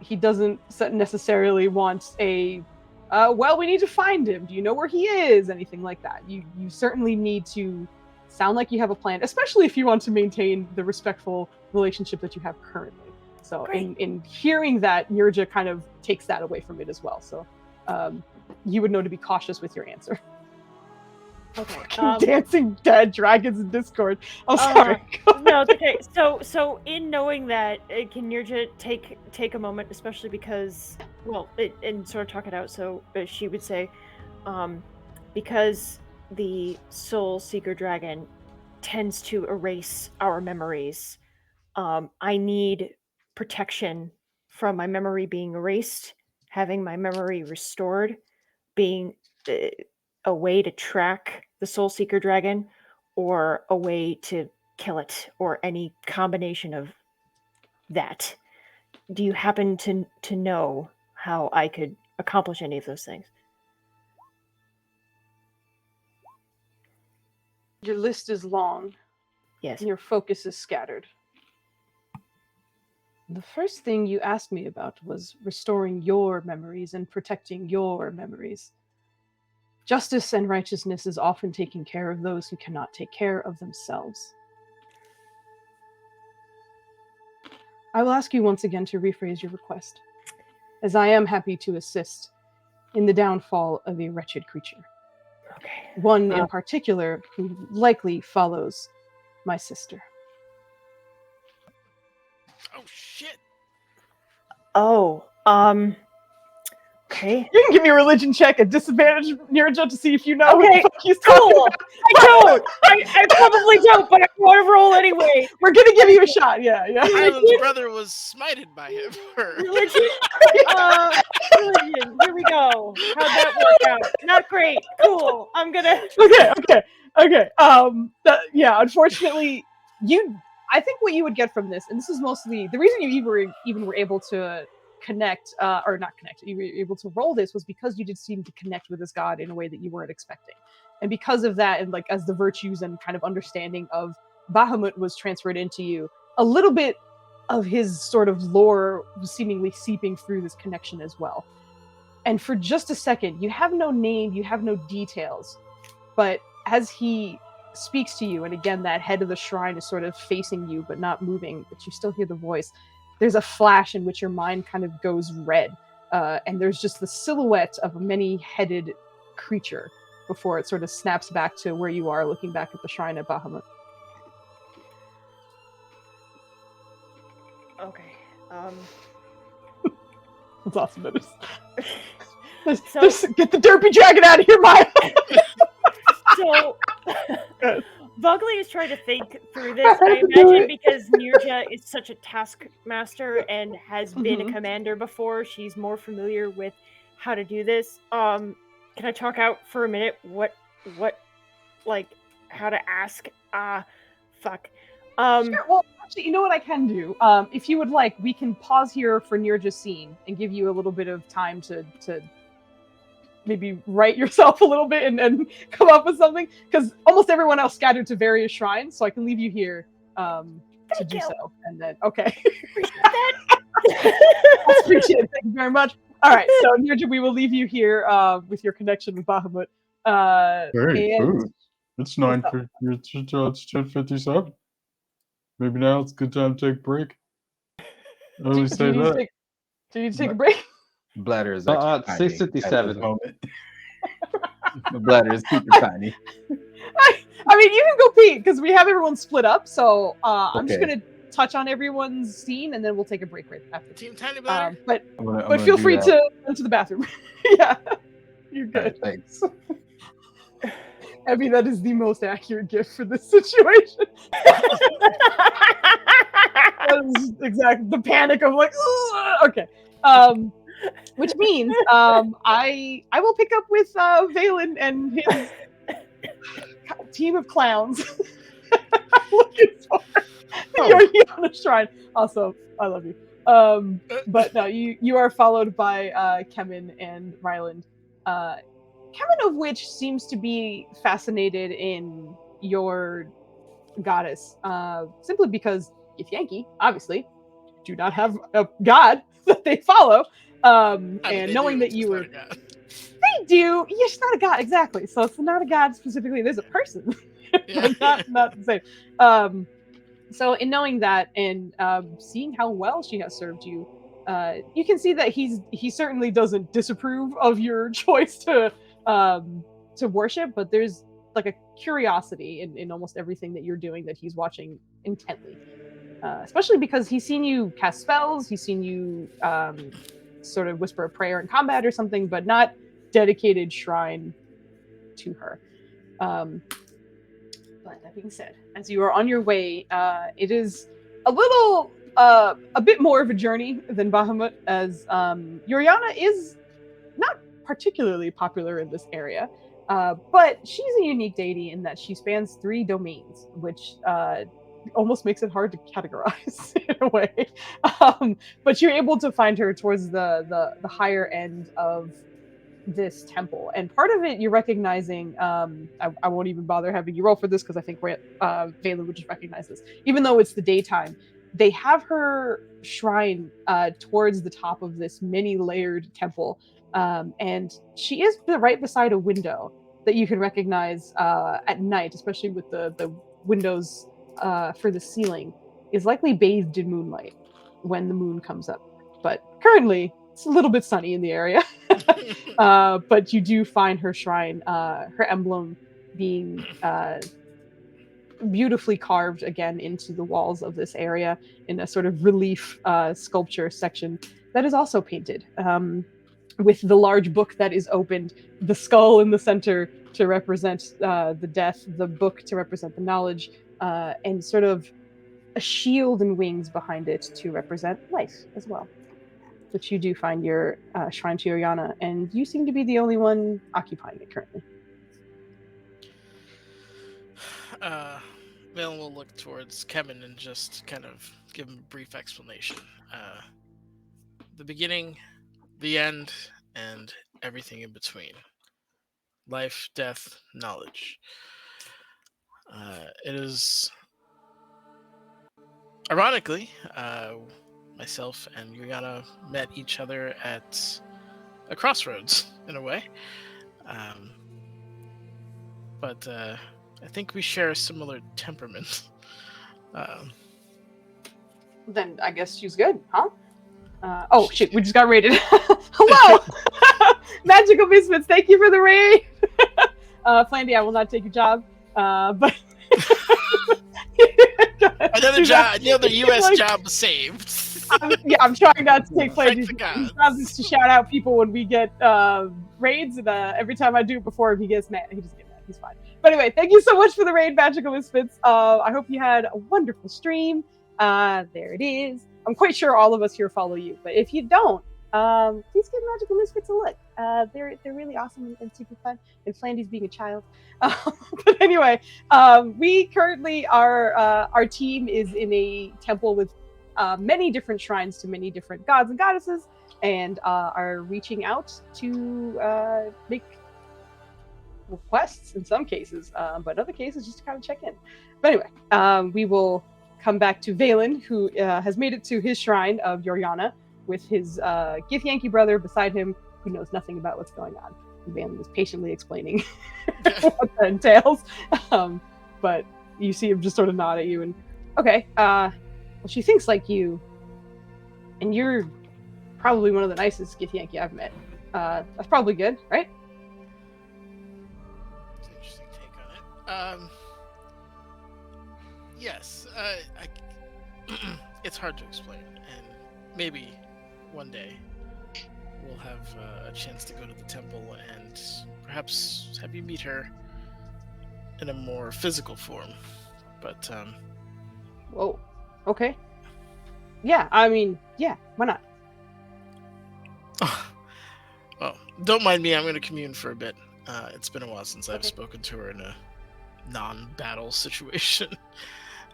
He doesn't necessarily want a, well, we need to find him. Do you know where he is? Anything like that. You certainly need to sound like you have a plan, especially if you want to maintain the respectful relationship that you have currently. So in hearing that, Nirja kind of takes that away from it as well. So you would know to be cautious with your answer. Okay. Dancing dead dragons in Discord. I'm sorry. No, it's okay. So in knowing that, can Nirja take a moment, especially because, well, and sort of talk it out. So she would say, because the Soul Seeker Dragon tends to erase our memories, I need protection from my memory being erased, having my memory restored, being a way to track the Soul Seeker Dragon, or a way to kill it, or any combination of that. Do you happen to know how I could accomplish any of those things? Your list is long. Yes. And your focus is scattered. The first thing you asked me about was restoring your memories and protecting your memories. Justice and righteousness is often taking care of those who cannot take care of themselves. I will ask you once again to rephrase your request, as I am happy to assist in the downfall of a wretched creature. Okay. One in particular who likely follows my sister. Oh shit! Oh, okay. You can give me a religion check at disadvantage, Nirja, to see if you know Okay, what the fuck he's cool. talking about. I don't. I probably don't, but I want to roll anyway. We're gonna give you a shot. Yeah. Hyland's brother was smited by him. Religion. Religion. Here we go. How'd that work out? Not great. Cool. I'm gonna. Okay. Unfortunately, I think what you would get from this, and this is mostly the reason you even were able to connect, or not connect, you were able to roll this, was because you did seem to connect with this god in a way that you weren't expecting. And because of that, and like as the virtues and kind of understanding of Bahamut was transferred into you, a little bit of his sort of lore was seemingly seeping through this connection as well. And for just a second, you have no name, you have no details, but as he speaks to you, and again, that head of the shrine is sort of facing you, but not moving, but you still hear the voice. There's a flash in which your mind kind of goes red, and there's just the silhouette of a many-headed creature before it sort of snaps back to where you are, looking back at the shrine at Bahamut. Okay. That's awesome. Get the derpy dragon out of here, Maya! So, Bugley is trying to think through this. I imagine because Nirja is such a taskmaster and has been a commander before, she's more familiar with how to do this. Can I talk out for a minute? What, like, how to ask? Fuck. Sure, well, actually, you know what I can do? If you would like, we can pause here for Nirja's scene and give you a little bit of time to maybe write yourself a little bit and come up with something, because almost everyone else scattered to various shrines, so I can leave you here to Thank do you. so. And then, okay. That. That's appreciated. Thank you very much. All right, so Nirja, we will leave you here with your connection with Bahamut. Hey, And food. It's 10:57. Maybe now it's a good time to take a break. I do always say you need to that. take, do you need to take a break? Bladder is Uh, extra tiny at 6:57. this moment. My bladder is super tiny. I mean, you can go pee because we have everyone split up. So I'm just Okay. gonna touch on everyone's scene, and then we'll take a break right after. Team Tiny Bladder. But I'm gonna but feel do free that. to go to the bathroom. Yeah, you're All good. right, thanks. Abby, that is the most accurate gift for this situation. That is exactly the panic of like, "Ugh!" Okay. Which means I will pick up with Valen and his team of clowns. Looking for the Oriana Shrine. Also, I love you. But no, you are followed by Kemen and Ryland. Kemen of which seems to be fascinated in your goddess, simply because Yankee, obviously, do not have a god that they follow. I mean, And they knowing do, that it's you just were, not a god. they do. Yeah, she's not a god, exactly. So it's not a god specifically. There's a person, Yeah. but not the same. So in knowing that and seeing how well she has served you, you can see that he certainly doesn't disapprove of your choice to worship, but there's like a curiosity in almost everything that you're doing that he's watching intently. Especially because he's seen you cast spells, he's seen you sort of whisper a prayer in combat or something, but not dedicated shrine to her. But that being said, as you are on your way, it is a little, a bit more of a journey than Bahamut, as Yoriana is not particularly popular in this area, but she's a unique deity in that she spans 3 domains, which almost makes it hard to categorize in a way. But you're able to find her towards the higher end of this temple, and part of it you're recognizing. I won't even bother having you roll for this because I think Valen would just recognize this, even though it's the daytime. They have her shrine towards the top of this many-layered temple, and she is right beside a window that you can recognize at night, especially with the windows for the ceiling, is likely bathed in moonlight when the moon comes up. But currently, it's a little bit sunny in the area. But you do find her shrine, her emblem being beautifully carved again into the walls of this area in a sort of relief sculpture section that is also painted. With the large book that is opened, the skull in the center to represent the death, the book to represent the knowledge, and sort of a shield and wings behind it to represent life as well. Which you do find your shrine to Oriana, and you seem to be the only one occupying it currently. Valen will look towards Kevin and just kind of give him a brief explanation. The beginning, the end, and everything in between. Life, death, knowledge. It is... Ironically, myself and Yuriana met each other at a crossroads, in a way. But I think we share a similar temperament. Then I guess she's good, huh? Oh shit, we just got raided. Hello! Magical Misfits, thank you for the raid! Flandy, I will not take your job, but... Another U.S. job was saved. I'm trying not to take Flandy's Thanks to God. job is to shout out people when we get raids, and every time I do it before him, he gets mad. He doesn't get mad. He's fine. But anyway, thank you so much for the raid, Magical Misfits. I hope you had a wonderful stream. There it is. I'm quite sure all of us here follow you, but if you don't, please give Magical Misfits a look. They're really awesome and super fun. And Flandy's being a child. But anyway, we currently our team is in a temple with many different shrines to many different gods and goddesses. and are reaching out to make requests in some cases, but other cases just to kind of check in. But anyway, we will come back to Valen, who has made it to his shrine of Yoriana with his Githyanki brother beside him, who knows nothing about what's going on. And Valen is patiently explaining what that entails. But you see him just sort of nod at you and, okay, well, she thinks like you, and you're probably one of the nicest Githyanki I've met. That's probably good, right? It's an interesting take on it. Yes, it's hard to explain, and maybe one day we'll have a chance to go to the temple and perhaps have you meet her in a more physical form. But Whoa. Okay. Yeah, I mean, yeah, why not? well, don't mind me. I'm going to commune for a bit. It's been a while since I've Okay. spoken to her in a non-battle situation.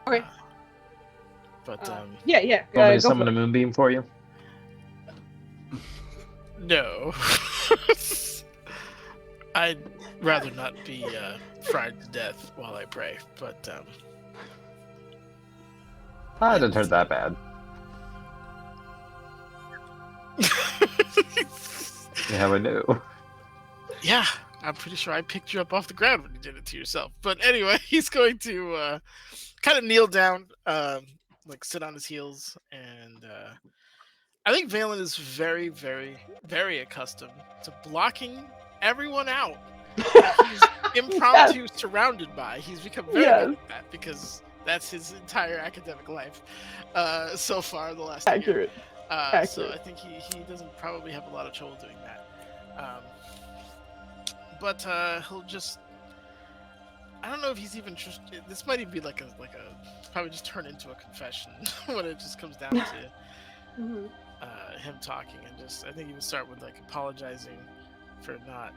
Okay. But Yeah. Want me to Go summon for a it. moonbeam for you? no. I'd rather not be fried to death while I pray. But I didn't hurt that bad. Yeah, I knew. yeah, I'm pretty sure I picked you up off the ground when you did it to yourself. But anyway, he's going to kind of kneel down, like sit on his heels, and I think Valen is very, very, very accustomed to blocking everyone out that he's impromptu surrounded by. He's become very good at that because that's his entire academic life so far the last year. Accurate. So I think he doesn't probably have a lot of trouble doing that. But he'll just, I don't know if he's even just, this might even be like a probably just turn into a confession when it just comes down to Mm-hmm. him talking, and just, I think he would start with like apologizing for not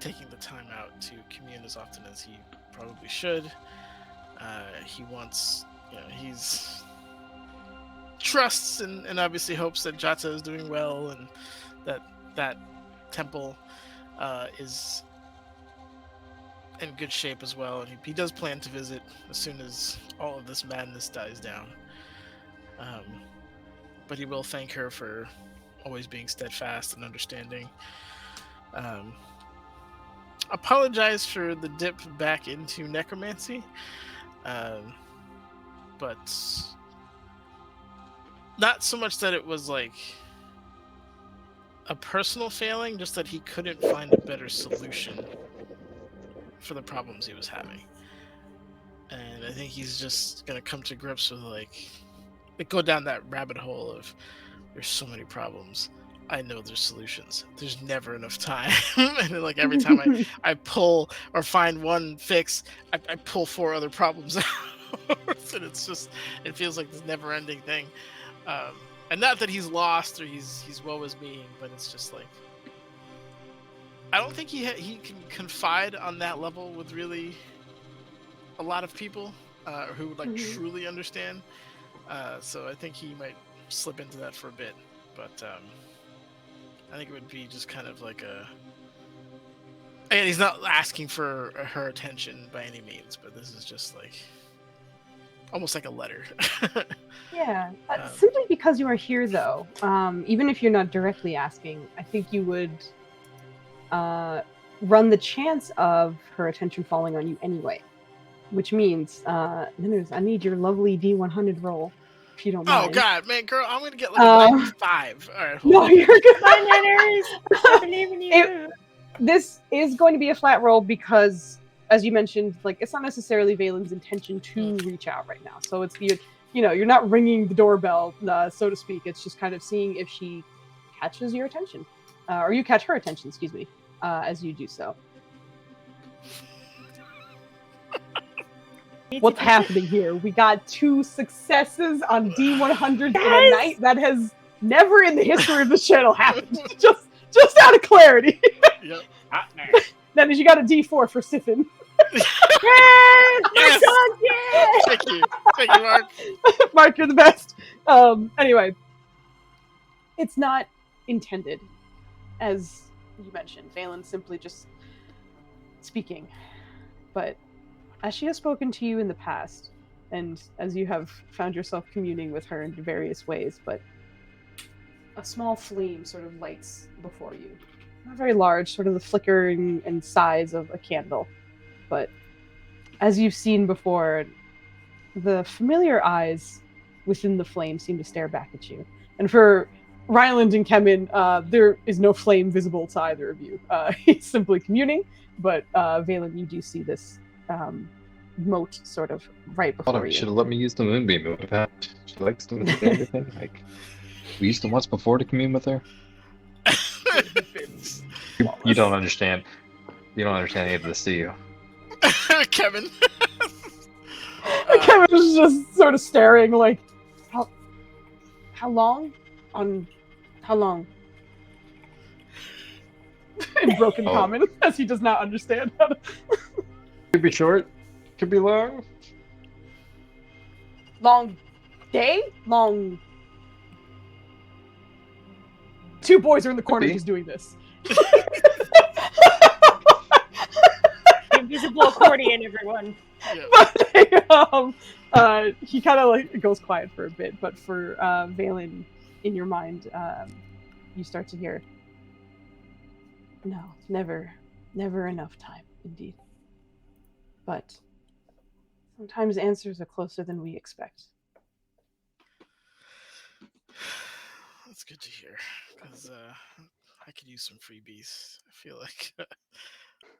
taking the time out to commune as often as he probably should. He wants, he's trusts and obviously hopes that Jata is doing well, and that temple is in good shape as well. And he does plan to visit as soon as all of this madness dies down. But he will thank her for always being steadfast and understanding. Apologize for the dip back into necromancy. But not so much that it was like a personal failing, just that he couldn't find a better solution for the problems he was having. And I think he's just gonna come to grips with like go down that rabbit hole of there's so many problems. I know there's solutions. There's never enough time. And then, like every time I pull or find one fix, I pull 4 other problems out. And it's just, it feels like this never ending thing. And not that he's lost or he's woe is me, but it's just like, I don't think he can confide on that level with really a lot of people who would like truly understand. So I think he might slip into that for a bit, but I think it would be just kind of like and he's not asking for her attention by any means, but this is just like almost like a letter. Yeah, simply because you are here, though, even if you're not directly asking, I think you would run the chance of her attention falling on you anyway. Which means, Tenuous, I need your lovely D100 roll, if you don't mind. Oh God, man, girl, I'm gonna get like a 95. All right, no, you're good. Tenuous, I believe in you. This is going to be a flat roll because, as you mentioned, like it's not necessarily Valen's intention to reach out right now. So it's you're not ringing the doorbell, so to speak. It's just kind of seeing if she catches your attention, or you catch her attention. Excuse me, as you do so. What's happening here? We got 2 successes on D100 in a night. That has never in the history of the channel happened. Just out of clarity. Yep. That is, you got a D4 for Siphon. Yes! Thank you, Mark. Mark, you're the best. Anyway, it's not intended, as you mentioned. Valen simply just speaking. But as she has spoken to you in the past, and as you have found yourself communing with her in various ways, but a small flame sort of lights before you. Not very large, sort of the flickering and size of a candle. But as you've seen before, the familiar eyes within the flame seem to stare back at you. And for Ryland and Kemen, there is no flame visible to either of you. He's simply communing, but Valen, you do see this moat sort of right before you. Should have let me use the moonbeam. It would have helped. She likes to look at everything. Like, we used to once before to commune with her. You don't understand. You don't understand any of this, do you? Kevin. Kevin's just sort of staring like, how long? On how long? In broken common, as he does not understand how to... Could be short, could be long. Long day? Long... Two boys are in the corner just doing this. Invisible accordion, everyone. But, he kind of like goes quiet for a bit, but for Valen, in your mind, you start to hear, no, never enough time, indeed. But sometimes answers are closer than we expect. That's good to hear, because I could use some freebies. I feel like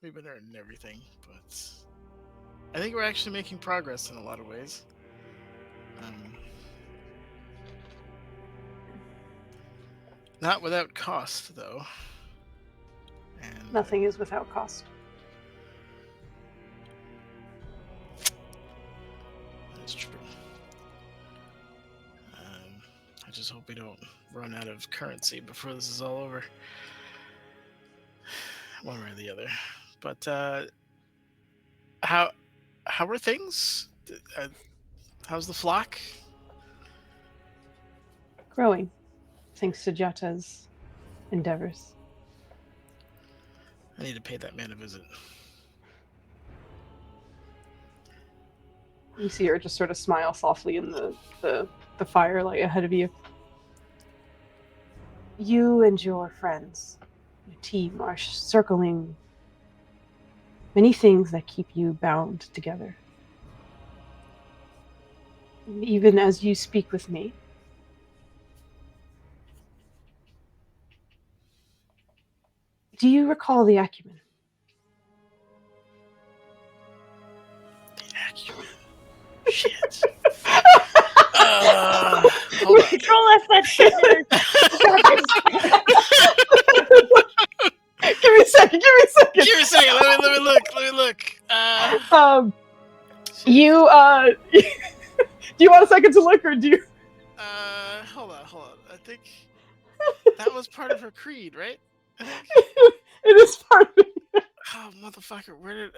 we've been earning everything, but I think we're actually making progress in a lot of ways. Not without cost, though. And Nothing is without cost. that's true. I just hope we don't run out of currency before this is all over. One way or the other. But how are things? How's the flock? Growing, thanks to Jata's endeavors. I need to pay that man a visit. You see her just sort of smile softly in the firelight ahead of you. You and your friends, your team, are circling many things that keep you bound together. And even as you speak with me, do you recall the acumen? The acumen. Shit. Hold on. Control F that shit. Give me a second. Give me a second. Let me look. You do you want a second to look, or do you? Hold on. I think that was part of her creed, right? It is part of it. Oh, motherfucker! Where did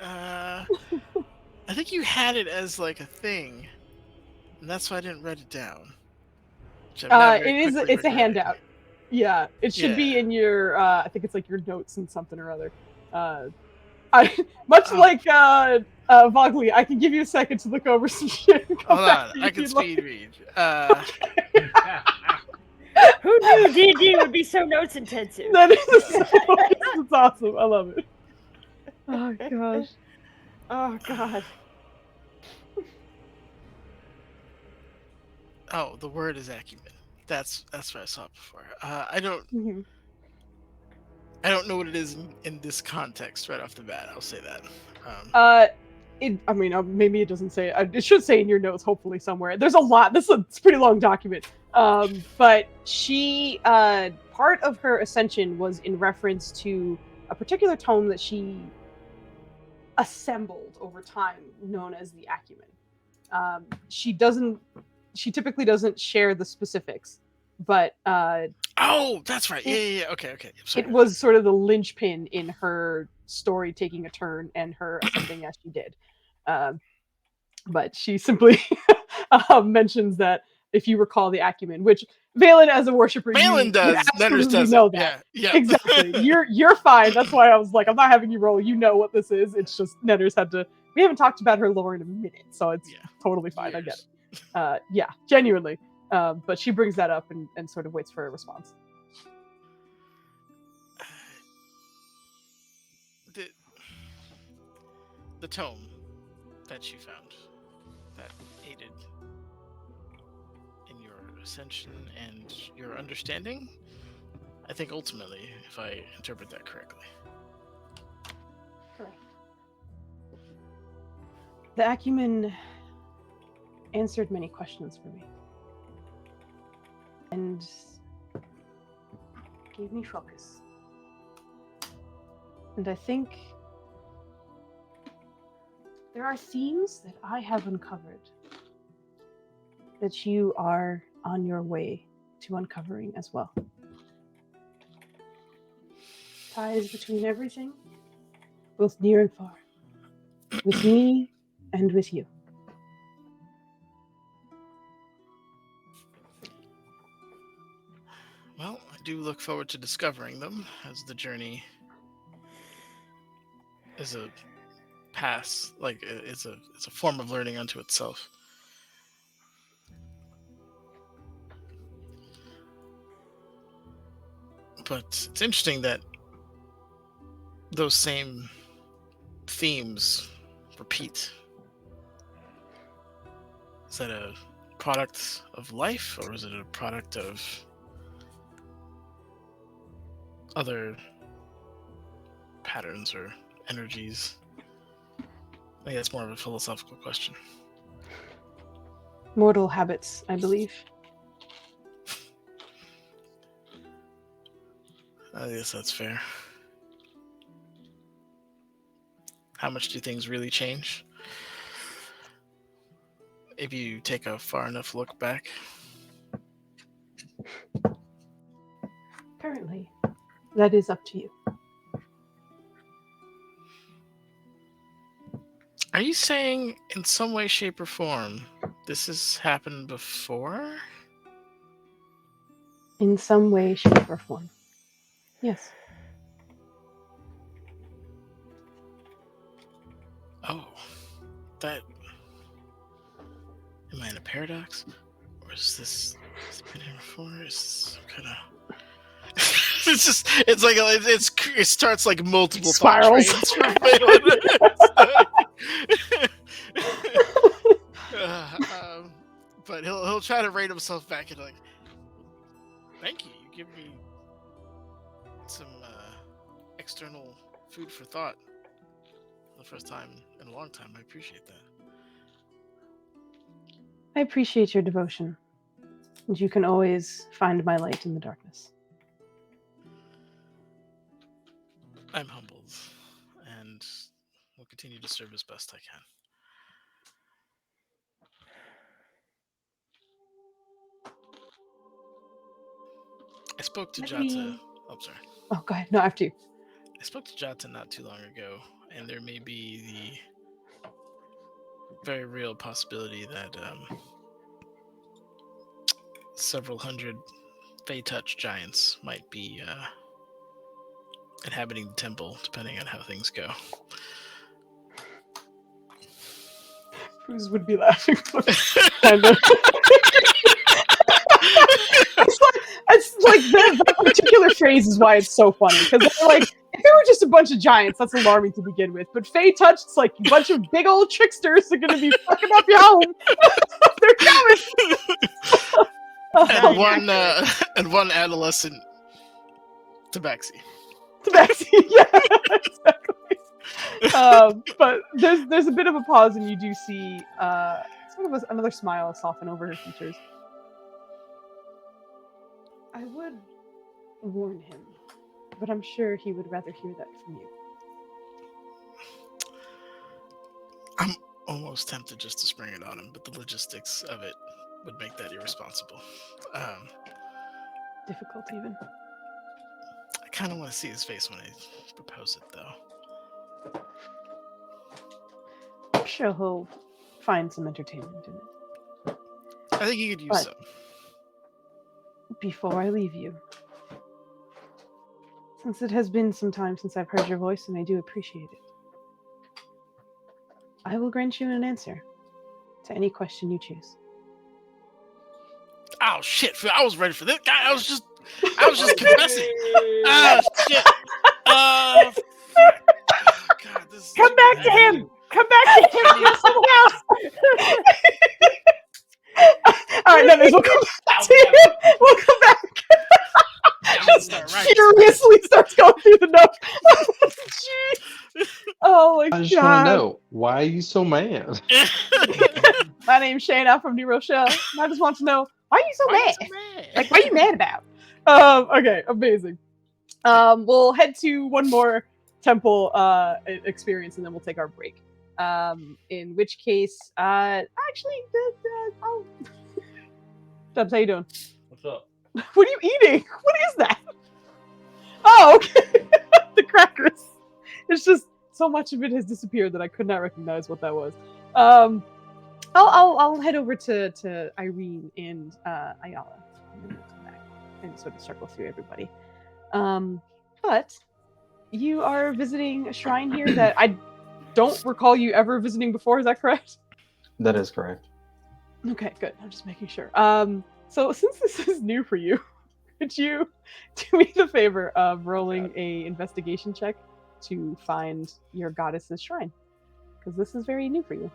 I think you had it as like a thing, and that's why I didn't write it down. It's a handout. Yeah, it should be in your. I think it's like your notes and something or other. Like Vogley, I can give you a second to look over some shit. Hold on, I can speed read. Who knew D&D would be so notes intensive? That is it's awesome. I love it. Oh gosh. Oh god. Oh, the word is acumen. That's what I saw before. I don't know what it is in this context right off the bat. I'll say that. Maybe it doesn't say. It should say in your notes, hopefully somewhere. There's a lot. This is a pretty long document. But she, part of her ascension was in reference to a particular tome that she assembled over time, known as the acumen. She typically doesn't share the specifics, but oh, that's right. Yeah. Okay. It was sort of the linchpin in her story taking a turn and her ascending as she did. But she simply mentions that if you recall the acumen, which Valen as a worshiper, Valen you does. Netters absolutely doesn't. know that. Yeah. Exactly. You're fine. That's why I was like, I'm not having you roll. You know what this is. It's just Netters had to. We haven't talked about her lore in a minute, so it's totally fine. I get it. Yeah, genuinely. But she brings that up and sort of waits for a response. The tome that you found that aided in your ascension and your understanding, I think ultimately, if I interpret that correctly. Correct. The acumen answered many questions for me and gave me focus. And I think there are themes that I have uncovered that you are on your way to uncovering as well. Ties between everything, both near and far, with me and with you. Well, I do look forward to discovering them, as the journey is a pass, like it's a form of learning unto itself. But it's interesting that those same themes repeat. Is that a product of life, or is it a product of other patterns or energies? I think that's more of a philosophical question. Mortal habits, I believe. I guess that's fair. How much do things really change if you take a far enough look back? Currently, that is up to you. Are you saying in some way, shape, or form this has happened before? In some way, shape, or form. Yes. Oh, that... Am I in a paradox? Or is this... Has it been here before? Is this kind of... It's just... It's like... It starts like multiple Spirals. thought trains for Valen. But he'll try to rein himself back and like... Thank you. You give me some external food for thought. For the first time in a long time. I appreciate that. I appreciate your devotion. And you can always find my light in the darkness. I'm humbled, and will continue to serve as best I can. I spoke to Jata. Oh, sorry. Oh, go ahead. No, after you. I spoke to Jata not too long ago, and there may be the very real possibility that several hundred Fey Touch giants might be inhabiting the temple, depending on how things go. Foos would be laughing. Kind of. It's like that particular phrase is why it's so funny, because they're like, if they were just a bunch of giants, that's alarming to begin with. But Fey Touch, it's like a bunch of big old tricksters are going to be fucking up your home. They're coming. And one adolescent tabaxi. Tabaxi, yeah, exactly. But there's a bit of a pause, and you do see sort of another smile soften over her features. I would warn him, but I'm sure he would rather hear that from you. I'm almost tempted just to spring it on him, but the logistics of it would make that irresponsible. Difficult, even. I kind of want to see his face when I propose it, though. I'm sure he'll find some entertainment in it. I think you could use But- some. Before I leave you, since it has been some time since I've heard your voice and I do appreciate it, I will grant you an answer to any question you choose. Oh shit! I was ready for this guy. I was just confessing. Ah shit. Fuck. Oh, God, this is Come back to him. Come back to him from someone else. All right, Dennis, we'll come back to you. We'll come back. Just Start writing. furiously starts going through the notes. Jeez. Oh my I just want to god. know, why are you so mad? My name's Shane. I'm from New Rochelle. And I just want to know, why are you so Why you mad? so mad? Like, what are you mad about? Okay, amazing. We'll head to one more temple experience and then we'll take our break. In which case, actually, oh, Dubs, how you doing? What's up? What are you eating? What is that? Oh, okay. The crackers. It's just so much of it has disappeared that I could not recognize what that was. I'll head over to Irene and Ayala, and then we'll come back and sort of circle through everybody. But you are visiting a shrine here that I don't recall you ever visiting before. Is that correct? That is correct. Okay, good. I'm just making sure. So since this is new for you, could you do me the favor of rolling a investigation check to find your goddess's shrine? Because this is very new for you.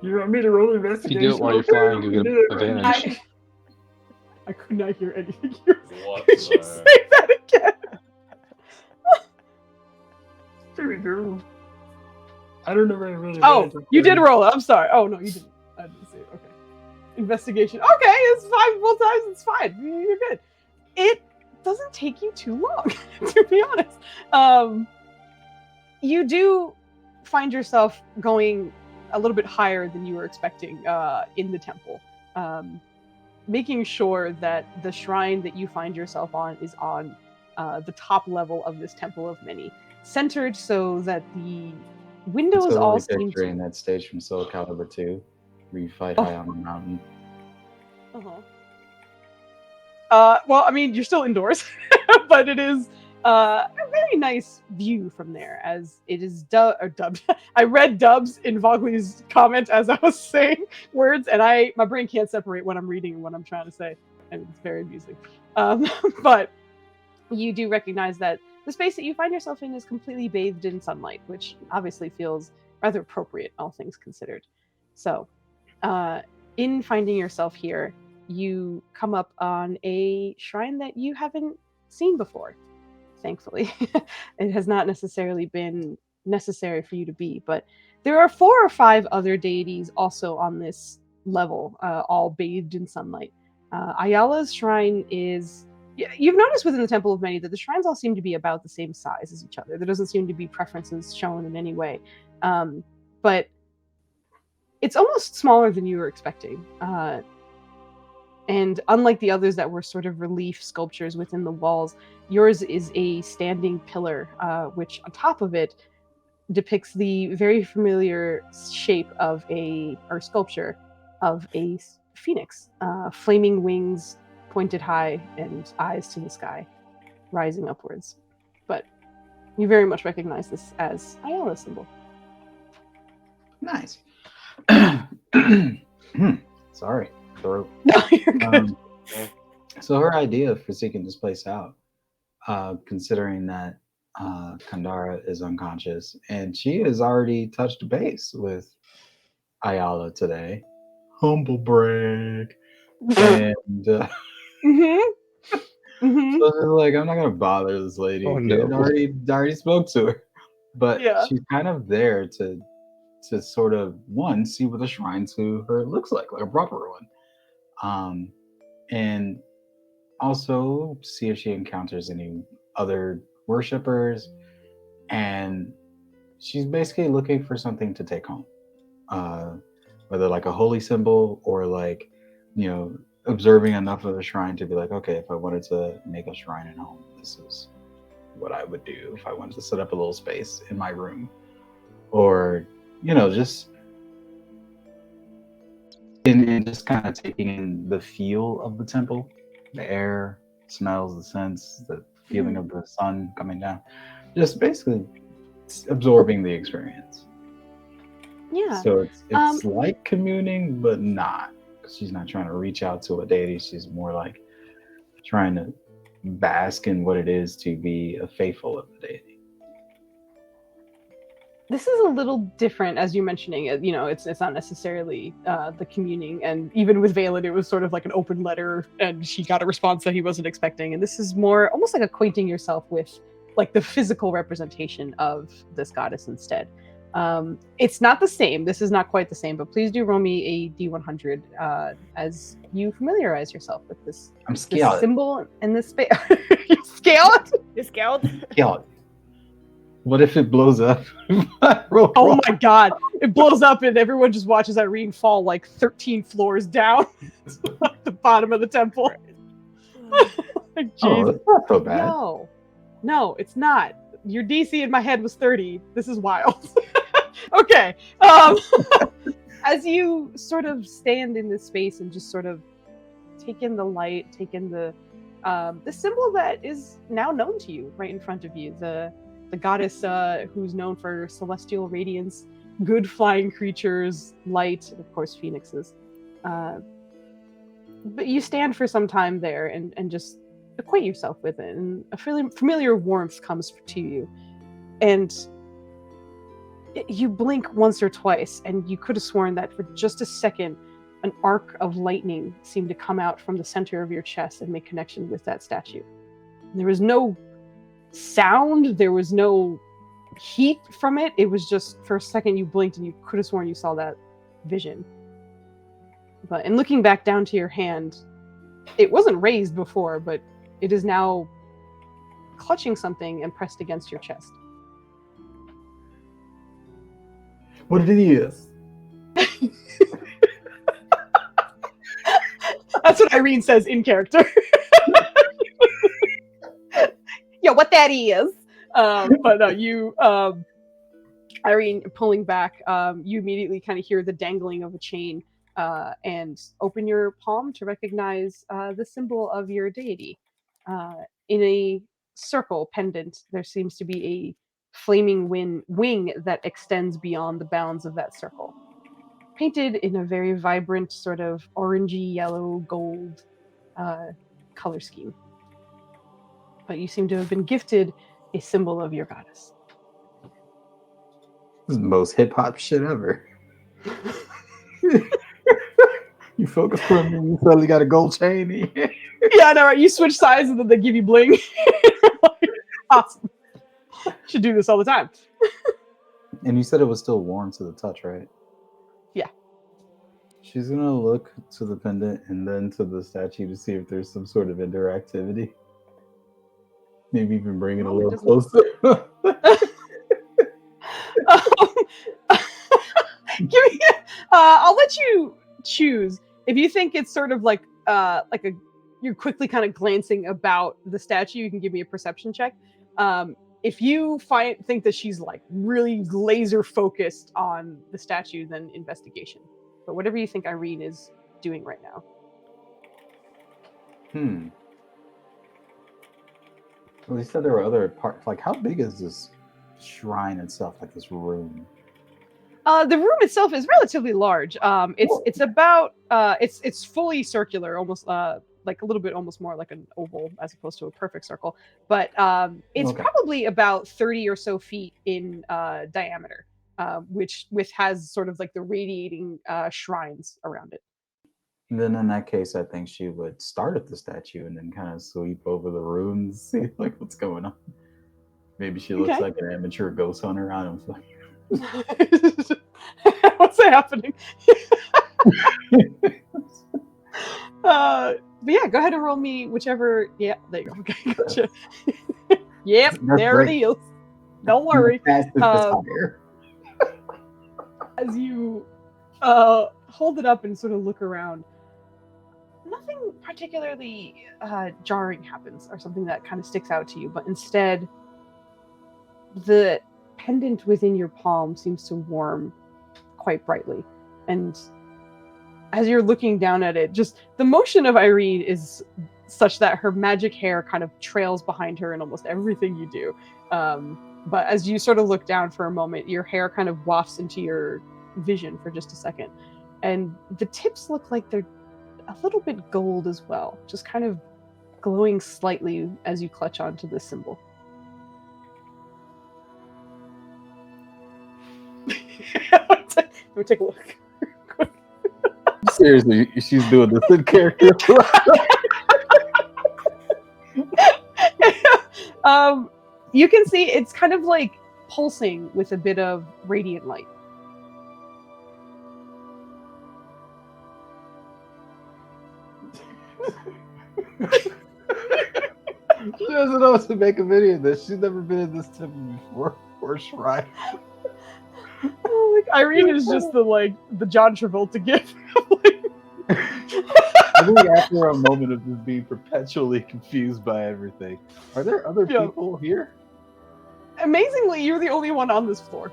You want me to roll If investigation? you do it while you're flying, you get advantage. I could not hear anything. Could What you the- say that again? There we go. I don't know very really. Oh, you did roll it. I'm sorry. Oh no, you didn't. I didn't see it. Okay. Investigation. Okay, it's 5 full times. It's fine. You're good. It doesn't take you too long, to be honest. You do find yourself going a little bit higher than you were expecting in the temple, making sure that the shrine that you find yourself on is on the top level of this temple of many, centered so that the windows So all like seem picturing to. that stage from Soul Calibur 2, where you fight high on the mountain. Well, I mean, you're still indoors, but it is a very nice view from there, as it is dubbed. I read dubs in Vogley's comment as I was saying words, and my brain can't separate what I'm reading and what I'm trying to say, and it's very amusing. But you do recognize that the space that you find yourself in is completely bathed in sunlight, which obviously feels rather appropriate, all things considered. So, in finding yourself here, you come up on a shrine that you haven't seen before, thankfully. It has not necessarily been necessary for you to be, but there are 4 or 5 other deities also on this level, all bathed in sunlight. Ayala's shrine is... You've noticed within the Temple of Many that the shrines all seem to be about the same size as each other. There doesn't seem to be preferences shown in any way. But it's almost smaller than you were expecting. And unlike the others that were sort of relief sculptures within the walls, yours is a standing pillar, which on top of it depicts the very familiar shape of sculpture of a phoenix, flaming wings pointed high and eyes to the sky, rising upwards. But you very much recognize this as Ayala's symbol. Nice. Sorry, throat. No, you're good. So her idea for seeking this place out, considering that Kandara is unconscious, and she has already touched base with Ayala today. Humble brag. And Mm-hmm. Mm-hmm. so they're like, I'm not gonna bother this lady Oh, again. no. Already spoke to her. But Yeah. she's kind of there to sort of see what the shrine to her looks like a proper one. And also see if she encounters any other worshippers, and she's basically looking for something to take home, whether like a holy symbol or like, observing enough of the shrine to be like, okay, if I wanted to make a shrine at home, this is what I would do. If I wanted to set up a little space in my room, or just just kind of taking in the feel of the temple, the air, smells, the scents, the feeling of the sun coming down. Just basically absorbing the experience. Yeah. So it's like communing, but not. She's not trying to reach out to a deity. She's more like trying to bask in what it is to be a faithful of the deity. This is a little different, as you mentioning it. You know, it's not necessarily the communing, and even with Valen, it was sort of like an open letter, and she got a response that he wasn't expecting. And this is more almost like acquainting yourself with like the physical representation of this goddess instead. It's not the same. This is not quite the same, but please do roll me a D100 as you familiarize yourself with this. I'm scared. Symbol and this space. You scared? You scout? Yeah. What if it blows up? Oh my god. It blows up and everyone just watches Irene fall like 13 floors down to the bottom of the temple. Like, Oh, that's not so bad. No, it's not. Your DC in my head was 30. This is wild. Okay. As you sort of stand in this space and just sort of take in the light, take in the symbol that is now known to you right in front of you, the goddess who's known for celestial radiance, good flying creatures, light, and of course phoenixes. But you stand for some time there and just acquaint yourself with it, and a familiar warmth comes to you. And you blink once or twice, and you could have sworn that for just a second, an arc of lightning seemed to come out from the center of your chest and make connection with that statue. And there was no sound, there was no heat from it. It was just, for a second, you blinked and you could have sworn you saw that vision. But in looking back down to your hand, it wasn't raised before, but it is now clutching something and pressed against your chest. What it is? That's what Irene says in character. Yeah, what that is. But no, you, Irene, pulling back, you immediately kind of hear the dangling of a chain and open your palm to recognize the symbol of your deity. In a circle pendant, there seems to be a flaming wing that extends beyond the bounds of that circle. Painted in a very vibrant, sort of orangey, yellow, gold color scheme. But you seem to have been gifted a symbol of your goddess. This is the most hip hop shit ever. You focus for me, you suddenly got a gold chain. Yeah, I know, right? You switch sides and then they give you bling. Awesome. Should do this all the time. And you said it was still warm to the touch, right? Yeah. She's gonna look to the pendant and then to the statue to see if there's some sort of interactivity. Maybe even bring it a little closer. I'll let you choose. If you think it's sort of like you're quickly kind of glancing about the statue, you can give me a perception check. If you think that she's like really laser focused on the statue, then investigation. But whatever you think Irene is doing right now. Well, you said there were other parts. Like, how big is this shrine itself? Like this room? The room itself is relatively large. It's about it's fully circular, almost like a little bit, almost more like an oval as opposed to a perfect circle. But it's probably about 30 or so feet in diameter, which has sort of like the radiating shrines around it. And then in that case, I think she would start at the statue and then kind of sweep over the rooms, see like what's going on. Maybe she looks like an amateur ghost hunter. I don't know. What's happening? But yeah, go ahead and roll me whichever. Yeah, there you go. Okay, gotcha. Yep, there it is. Don't worry. As you hold it up and sort of look around, nothing particularly jarring happens or something that kind of sticks out to you, but instead the pendant within your palm seems to warm quite brightly. And as you're looking down at it, just the motion of Irene is such that her magic hair kind of trails behind her in almost everything you do. But as you sort of look down for a moment, your hair kind of wafts into your vision for just a second. And the tips look like they're a little bit gold as well, just kind of glowing slightly as you clutch onto this symbol. Let me take a look. Seriously, she's doing this in character. You can see it's kind of like pulsing with a bit of radiant light. She doesn't know to make a video of this. She's never been in this temple before or shrine. Irene is just the John Travolta gift. I think after a moment of just being perpetually confused by everything, are there other people here? Amazingly, you're the only one on this floor.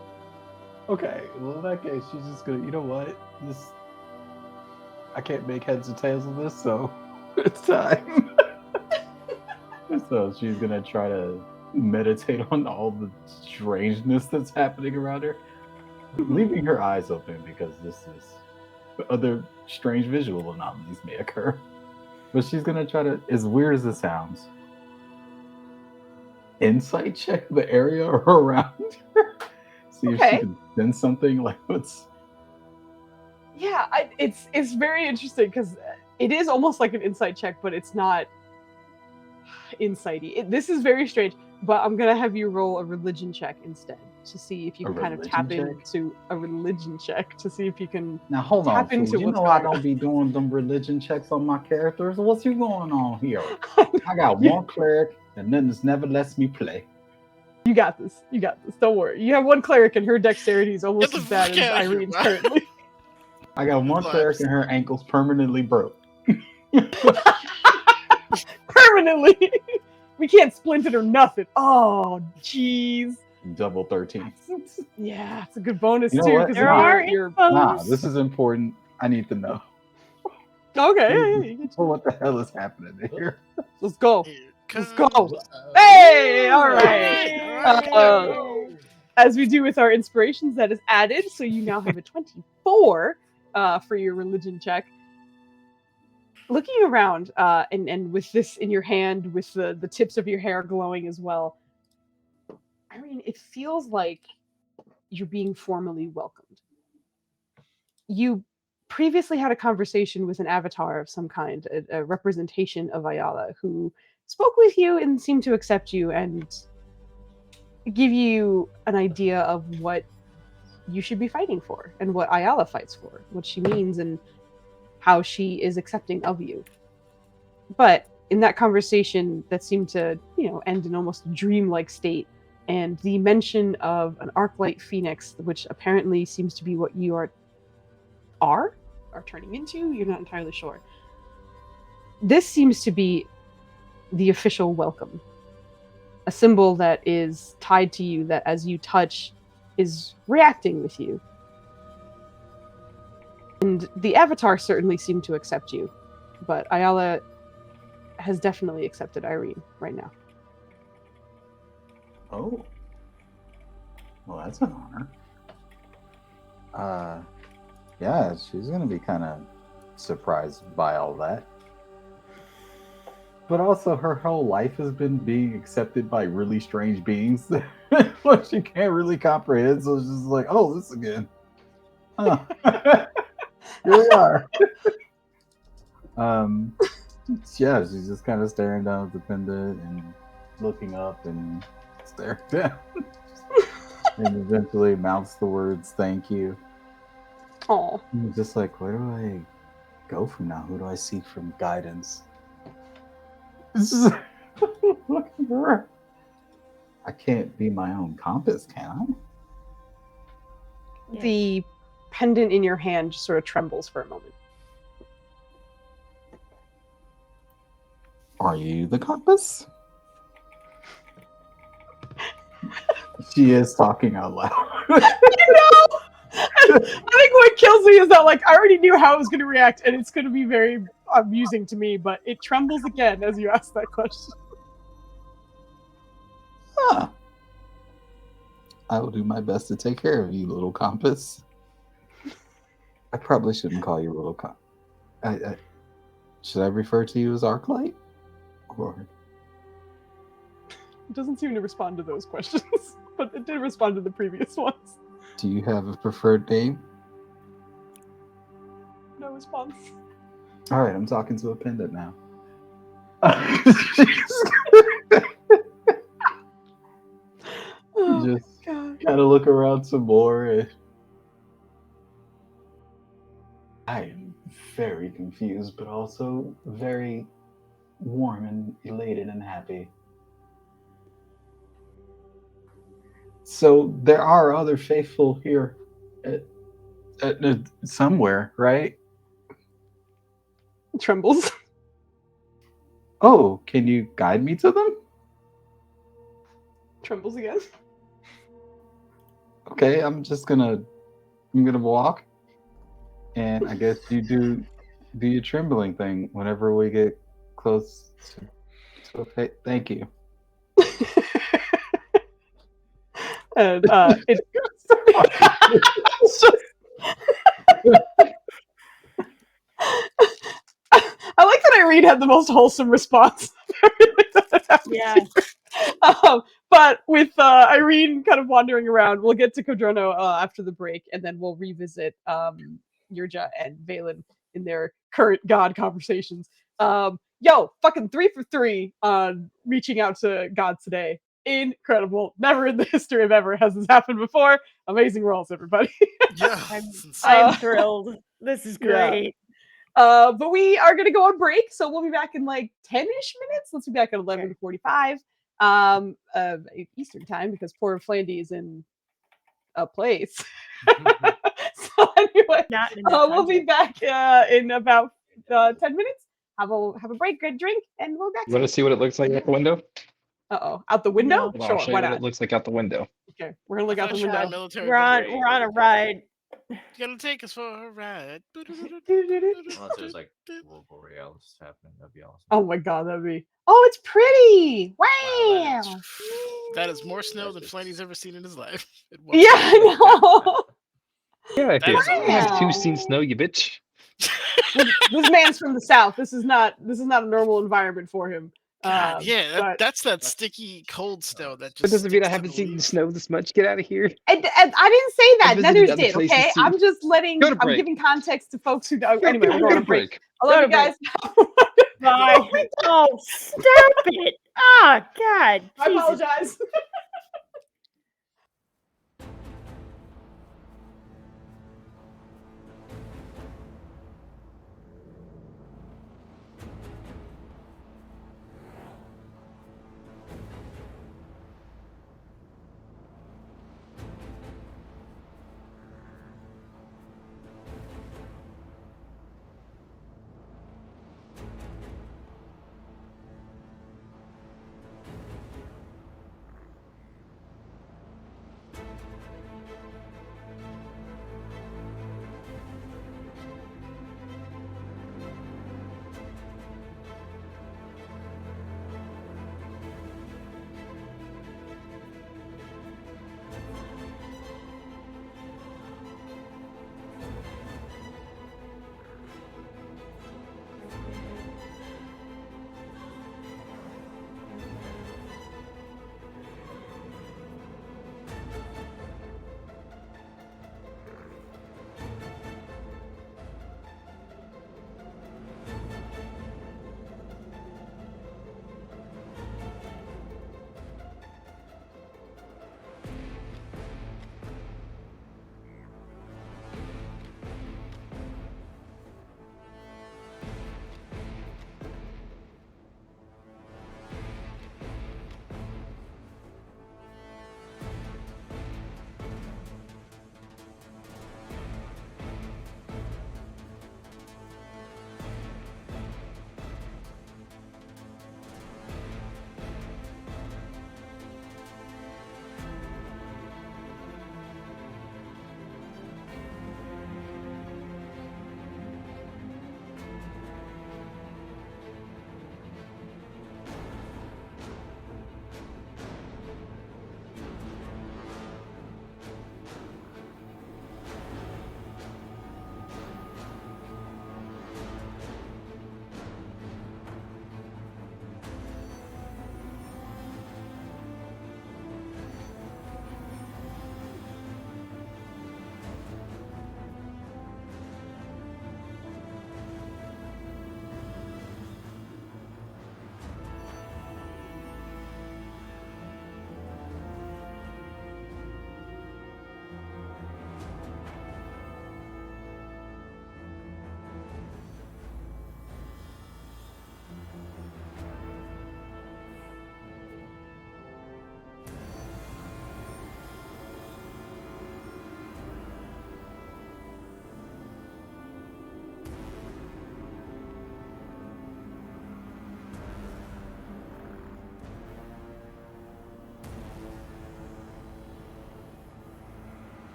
Okay, well in that case, she's just gonna. You know what? I can't make heads or tails of this, so it's time. So she's gonna try to meditate on all the strangeness that's happening around her, leaving her eyes open because other strange visual anomalies may occur. But she's gonna try to, as weird as it sounds, insight check the area around her. See if she can sense something like what's. Yeah, it's very interesting because it is almost like an insight check, but it's not insighty. This is very strange, but I'm gonna have you roll a religion check instead to see if you can kind of tap into a religion check to see if you can. Now hold on, tap into you what's know I going on. don't be doing them religion checks on my characters. What's you going on here? I got one cleric, and then this never lets me play. You got this. You got this. Don't worry. You have one clerik, and her dexterity is almost as bad as Irene's currently. I got one cleric, and her ankle's permanently broke. Permanently. We can't splint it or nothing. Oh, jeez. Double 13. Yeah, it's a good bonus You know too. what? Because Nah, this is important. I need to know. Okay. What the hell is happening here? Let's go. Let's go. Hey, all right. As we do with our inspirations, that is added, so you now have a 24 for your religion check. Looking around, and with this in your hand, with the tips of your hair glowing as well, I mean, it feels like you're being formally welcomed. You previously had a conversation with an avatar of some kind, a representation of Ayala, who spoke with you and seemed to accept you and give you an idea of what you should be fighting for and what Ayala fights for, what she means and how she is accepting of you. But in that conversation that seemed to, end in almost a dreamlike state, and the mention of an arclight phoenix, which apparently seems to be what you are turning into, you're not entirely sure. This seems to be the official welcome. A symbol that is tied to you that as you touch is reacting with you. And the avatar certainly seemed to accept you, but Ayala has definitely accepted Irene right now. Oh. Well, that's an honor. Yeah, she's going to be kind of surprised by all that. But also, her whole life has been being accepted by really strange beings that she can't really comprehend. So it's just like, oh, this again. Huh. Here we are. Yeah, she's just kind of staring down at the pendant and looking up and staring down. And eventually mouths the words, thank you. Oh. Just like, where do I go from now? Who do I seek from guidance? Looking for her. I can't be my own compass, can I? The pendant in your hand just sort of trembles for a moment. Are you the compass? She is talking out loud. I think what kills me is that like I already knew how it was going to react, and it's going to be very amusing to me. But it trembles again as you ask that question. Huh. I will do my best to take care of you, little compass. I probably shouldn't call you little compass. Should I refer to you as Arclight? Or It doesn't seem to respond to those questions, but it did respond to the previous ones. do you have a preferred name? No response. All right, I'm talking to a pendant now. Oh Just God. kind of look around some more. And I am very confused, but also very warm and elated and happy. So there are other faithful here somewhere, right? Trembles. Oh, can you guide me to them? Trembles again. Okay, I'm gonna walk, and I guess you do your trembling thing whenever we get close to a thank you. And it. I like that Irene had the most wholesome response. Yeah. But with Irene kind of wandering around, we'll get to Kodrono after the break, and then we'll revisit Yurja and Valen in their current god conversations. Fucking 3 for 3 on reaching out to gods today. Incredible. Never in the history of ever has this happened before. Amazing rolls, everybody. Yeah. I'm, it's insane. I'm thrilled. This is Yeah. great. But we are going to go on break, so we'll be back in like 10-ish minutes. Let's be back at 11:45 Eastern time, because poor Flandy is in a place. So anyway, Not in that we'll be context. back in about 10 minutes. Have a break, good drink, and we'll be back You want to soon. see what it looks like out the window? Out the window? No. Well, Sure, I'll show why you what not? it looks like out the window. Okay, we're gonna look I out the thought you were window. a military We're on base. we're on a ride. Gonna take us for a ride. Unless there's like Aurora Borealis happening, that'd be awesome. Oh my god, that'd be. Oh, it's pretty! Wow, Wow! that is more snow That's than just- Flanny's ever seen in his life. Yeah, I know. Yeah, That is I have too Wow. seen snow, you bitch. This man's from the south. This is not a normal environment for him. God, yeah, but that's that sticky cold snow that just. That doesn't mean I sticks to haven't the seen leaves. snow this much. Get out of here. I didn't say that. visited Nethers other did. places Okay, too. I'm just letting. Go to I'm break. giving context to folks who don't. Anyway, we're Go going to on break. break. I love Go you to guys. Bye. Oh, stop it. Oh, God. I Jesus. apologize.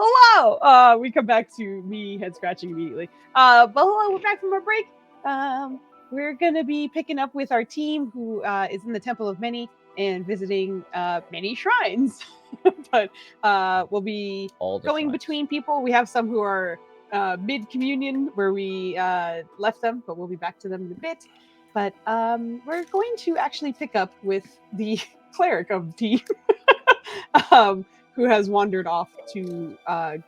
Hello! We come back to me head scratching immediately. But hello, we're back from our break. We're gonna be picking up with our team who is in the Temple of Many and visiting many shrines. But we'll be All the going shrines. between people. We have some who are mid-communion where we left them, but we'll be back to them in a bit. But we're going to actually pick up with the cleric of the team. Who has wandered off to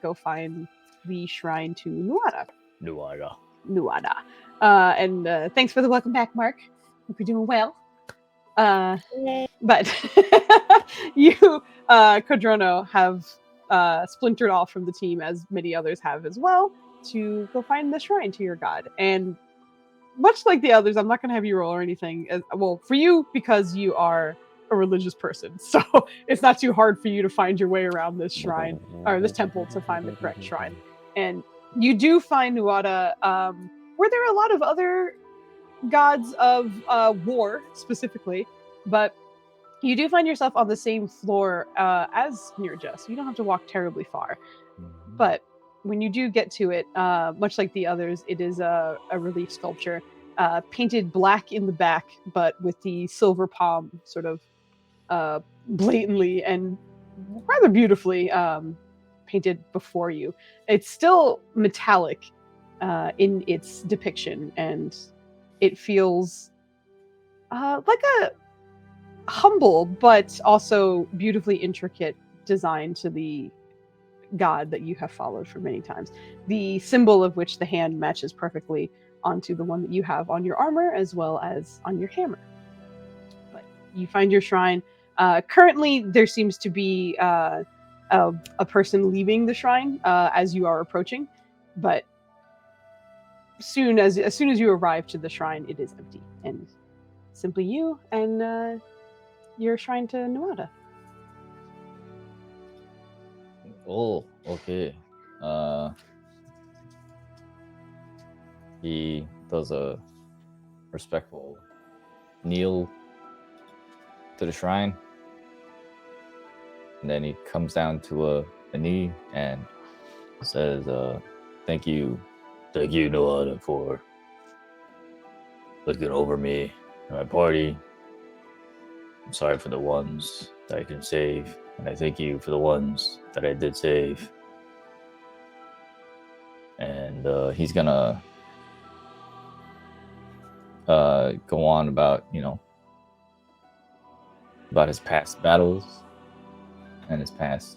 go find the shrine to Nuada. Nuada. And thanks for the welcome back, Mark. Hope you're doing well. But you, Codrono, have splintered off from the team, as many others have as well, to go find the shrine to your god. And much like the others, I'm not going to have you roll or anything. Well, for you, because you are a religious person, so it's not too hard for you to find your way around this shrine or this temple to find the correct shrine. And you do find Nuada, where there are a lot of other gods of war specifically, but you do find yourself on the same floor as Nirja, so you don't have to walk terribly far. But when you do get to it, much like the others, it is a relief sculpture, painted black in the back, but with the silver palm sort of blatantly and rather beautifully painted before you. It's still metallic in its depiction, and it feels like a humble but also beautifully intricate design to the god that you have followed for many times. The symbol of which the hand matches perfectly onto the one that you have on your armor as well as on your hammer. But you find your shrine. Currently, there seems to be a person leaving the shrine as you are approaching, but as soon as you arrive to the shrine, it is empty, and simply you and your shrine to Nuada. Oh, okay. He does a respectful kneel to the shrine, and then he comes down to a knee and says, thank you, Nuada, for looking over me and my party. I'm sorry for the ones that I can save, and I thank you for the ones that I did save. And he's gonna go on about, about his past battles and his past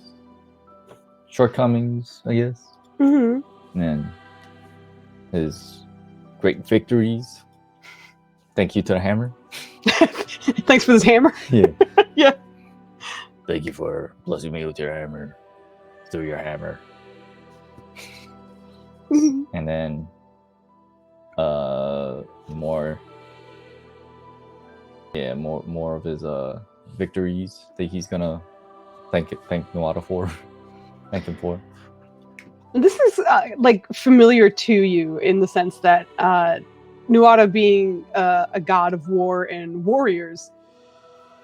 shortcomings, I guess, and his great victories. Thank you to the hammer. Thanks for this hammer. Yeah. Yeah. Thank you for blessing me with your hammer, through your hammer. And then more of his victories that he's gonna thank Nuada for. Thank him for. This is like familiar to you in the sense that Nuada being a god of war and warriors,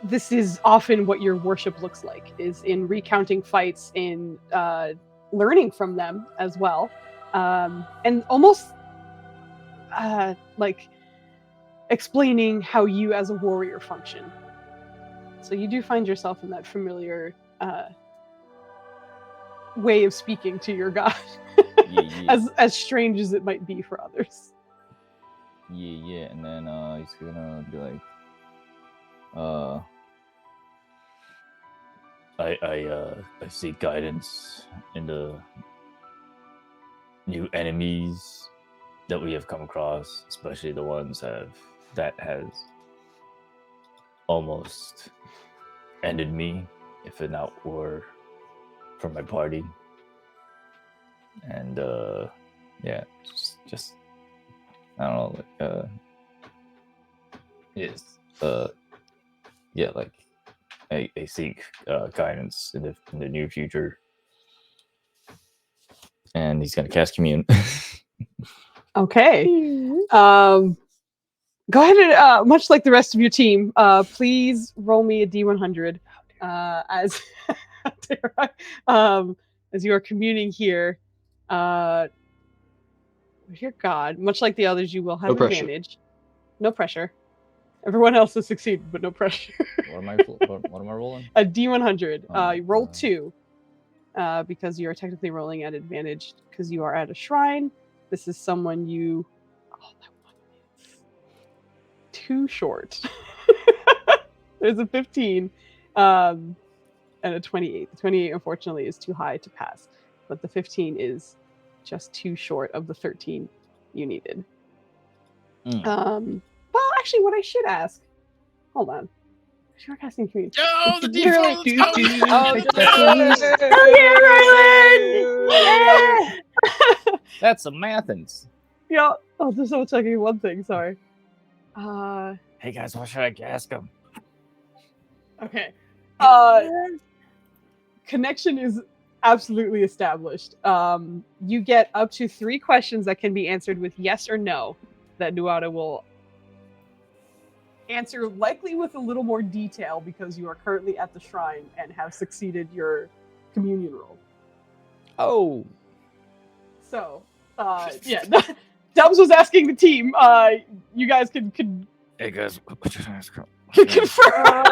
this is often what your worship looks like, is in recounting fights, in learning from them as well, and almost like explaining how you as a warrior function. So you do find yourself in that familiar way of speaking to your god, Yeah. as strange as it might be for others. Yeah, and then he's gonna be like, I seek guidance in the new enemies that we have come across, especially the ones that has almost ended me, if it not were for my party. And yeah, just I don't know, like yes, yeah, like I seek guidance in the near future. And he's gonna cast commune. Okay. Go ahead and, much like the rest of your team, please roll me a D100 as as you are communing here with your god. Much like the others, you will have No pressure. advantage. No pressure. Everyone else has succeeded, but no pressure. What am I rolling? A D100. Oh, You roll 2 because you are technically rolling at advantage because you are at a shrine. This is someone you. Oh, that one is too short. There's a 15 and a 28. The 28, unfortunately, is too high to pass, but the 15 is just too short of the 13 you needed. Well, actually, what I should ask. Hold on. You're casting community. Oh, the Literally- default. Oh, yeah, That's some Athens. yeah. I'll just double checking one thing. Sorry. Hey guys, what should I ask him? Okay. Connection is absolutely established. You get up to 3 questions that can be answered with yes or no that Nuada will answer, likely with a little more detail because you are currently at the shrine and have succeeded your communion roll. Oh. So, yeah. Dubs was asking the team. You guys can Hey guys, what should I ask him? confirm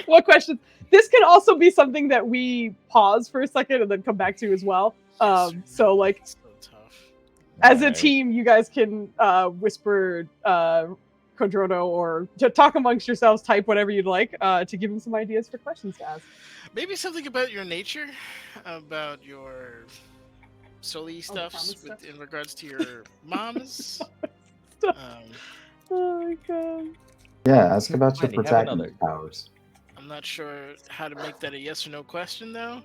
what questions. This can also be something that we pause for a second and then come back to as well. So like So tough. as a Alright. team, you guys can whisper Condrono or to talk amongst yourselves, type whatever you'd like to give him some ideas for questions to ask. Maybe something about your nature, about your soul-y promise stuff stuff? in regards to your moms. Oh my god. Yeah, ask about your Mighty, have protecting another. powers. I'm not sure how to make that a yes or no question though.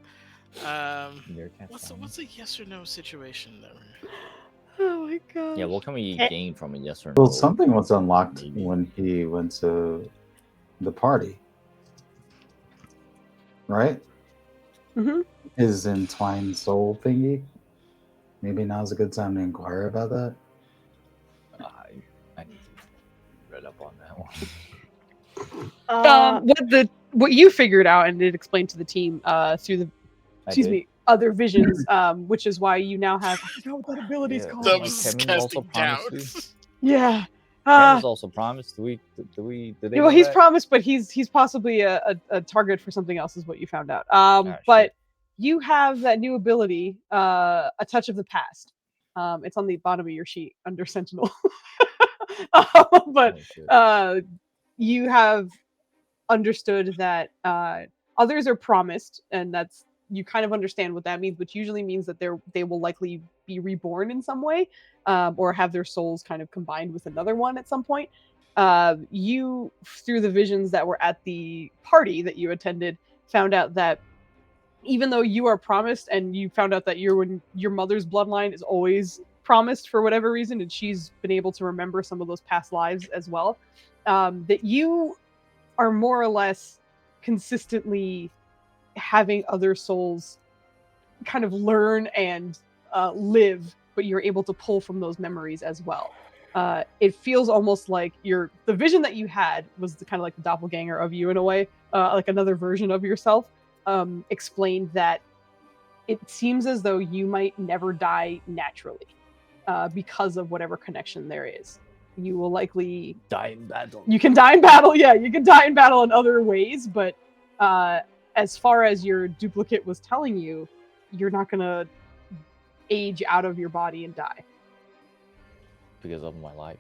What's a yes or no situation though? Oh my god. Yeah, what can we Eh. gain from a yes or no? Well, something was unlocked Maybe. when he went to the party, right? Mhm. His entwined soul thingy. Maybe now's a good time to inquire about that. I need to read up on that one. What you figured out and it explained to the team through the other visions, which is why you now have. I forgot what that ability's Yeah. called. Dubs is Kevin also casting promised doubts. Yeah. Ken was also promised. Did they well, know he's that? promised, but he's possibly a target for something else, is what you found out. But shit. you have that new ability, a touch of the past. It's on the bottom of your sheet under Sentinel. But Oh, shit. you have understood that others are promised, and that's you kind of understand what that means, which usually means that they will likely be reborn in some way, or have their souls kind of combined with another one at some point. You, through the visions that were at the party that you attended, found out that even though you are promised, and you found out that your mother's bloodline is always promised for whatever reason, and she's been able to remember some of those past lives as well, that you are more or less consistently having other souls kind of learn and live, but you're able to pull from those memories as well. It feels almost like the vision that you had was kind of like the doppelganger of you in a way, like another version of yourself. Explained that it seems as though you might never die naturally because of whatever connection there is. You will likely Die in battle. You can die in battle, yeah. You can die in battle in other ways, but as far as your duplicate was telling you, you're not gonna age out of your body and die Because of my life.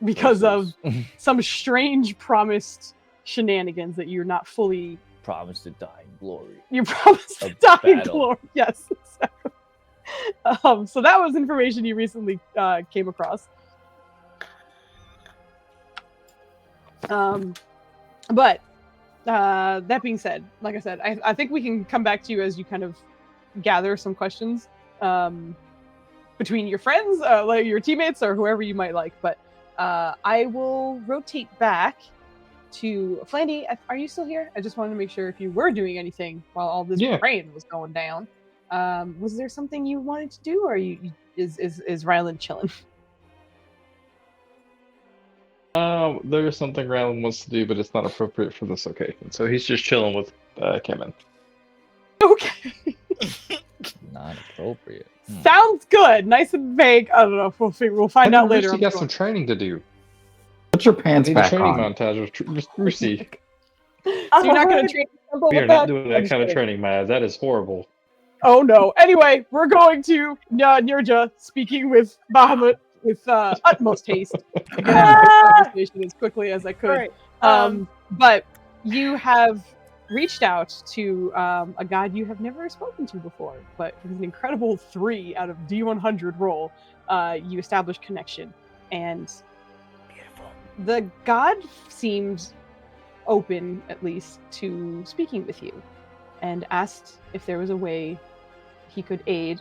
because of Versus some strange promised shenanigans that you're not fully. promise to die in glory. You're promised to Of die in battle. glory. Yes, exactly. So that was information you recently came across. But that being said, like I said, I think we can come back to you as you kind of gather some questions between your friends, like your teammates, or whoever you might like. But I will rotate back to Flandy. Are you still here? I just wanted to make sure if you were doing anything while all this Yeah. rain was going down. Was there something you wanted to do, or is Ryland chilling? There's something Rylan wants to do, but it's not appropriate for this occasion. So he's just chilling with Kemen. Okay. Not appropriate. Sounds good. Nice and vague. I don't know. We'll find out later. Roosty I'm got sure. some training to do. Put your I pants need a back training on. montage of Roosty. So you're not going to train Simple We with are not that? doing I'm that just kind of kidding. training, Maya. That is horrible. Oh no. Anyway, we're going to Nirja speaking with Bahamut with utmost haste to get out of this conversation as quickly as I could. Alright, But you have reached out to a god you have never spoken to before, but with an incredible 3 out of D100 roll, you established connection. And the god seemed open, at least, to speaking with you, and asked if there was a way he could aid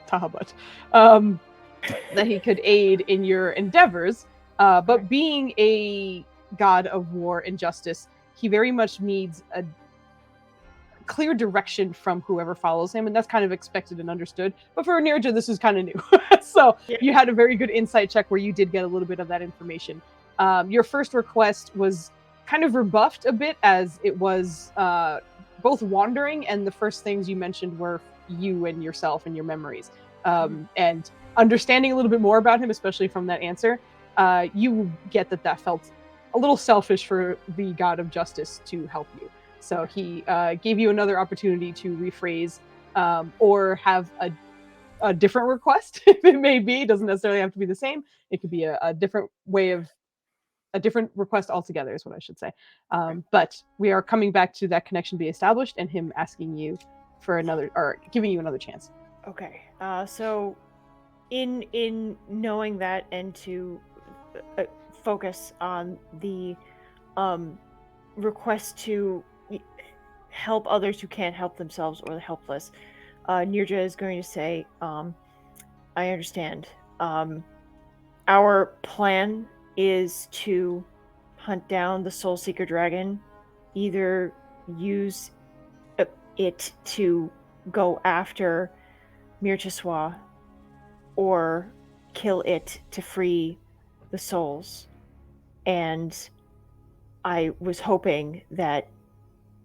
Tahabat, that he could aid in your endeavors. But being a god of war and justice, he very much needs a clear direction from whoever follows him, and that's kind of expected and understood. But for Nirja, this is kind of new. So you had a very good insight check where you did get a little bit of that information. Your first request was kind of rebuffed a bit, as it was both wandering, and the first things you mentioned were you and yourself and your memories. And understanding a little bit more about him, especially from that answer, you get that felt a little selfish for the god of justice to help you. So he gave you another opportunity to rephrase or have a different request, if it may be. It doesn't necessarily have to be the same. It could be a different way of a different request altogether, is what I should say. But we are coming back to that connection be established and him asking you for another, or giving you another chance. Okay. So in knowing that, and to focus on the request to help others who can't help themselves or the helpless, Nirja is going to say, I understand. Our plan is to hunt down the Soul Seeker Dragon, either use it to go after Mirchiswa, or kill it to free the souls. And I was hoping that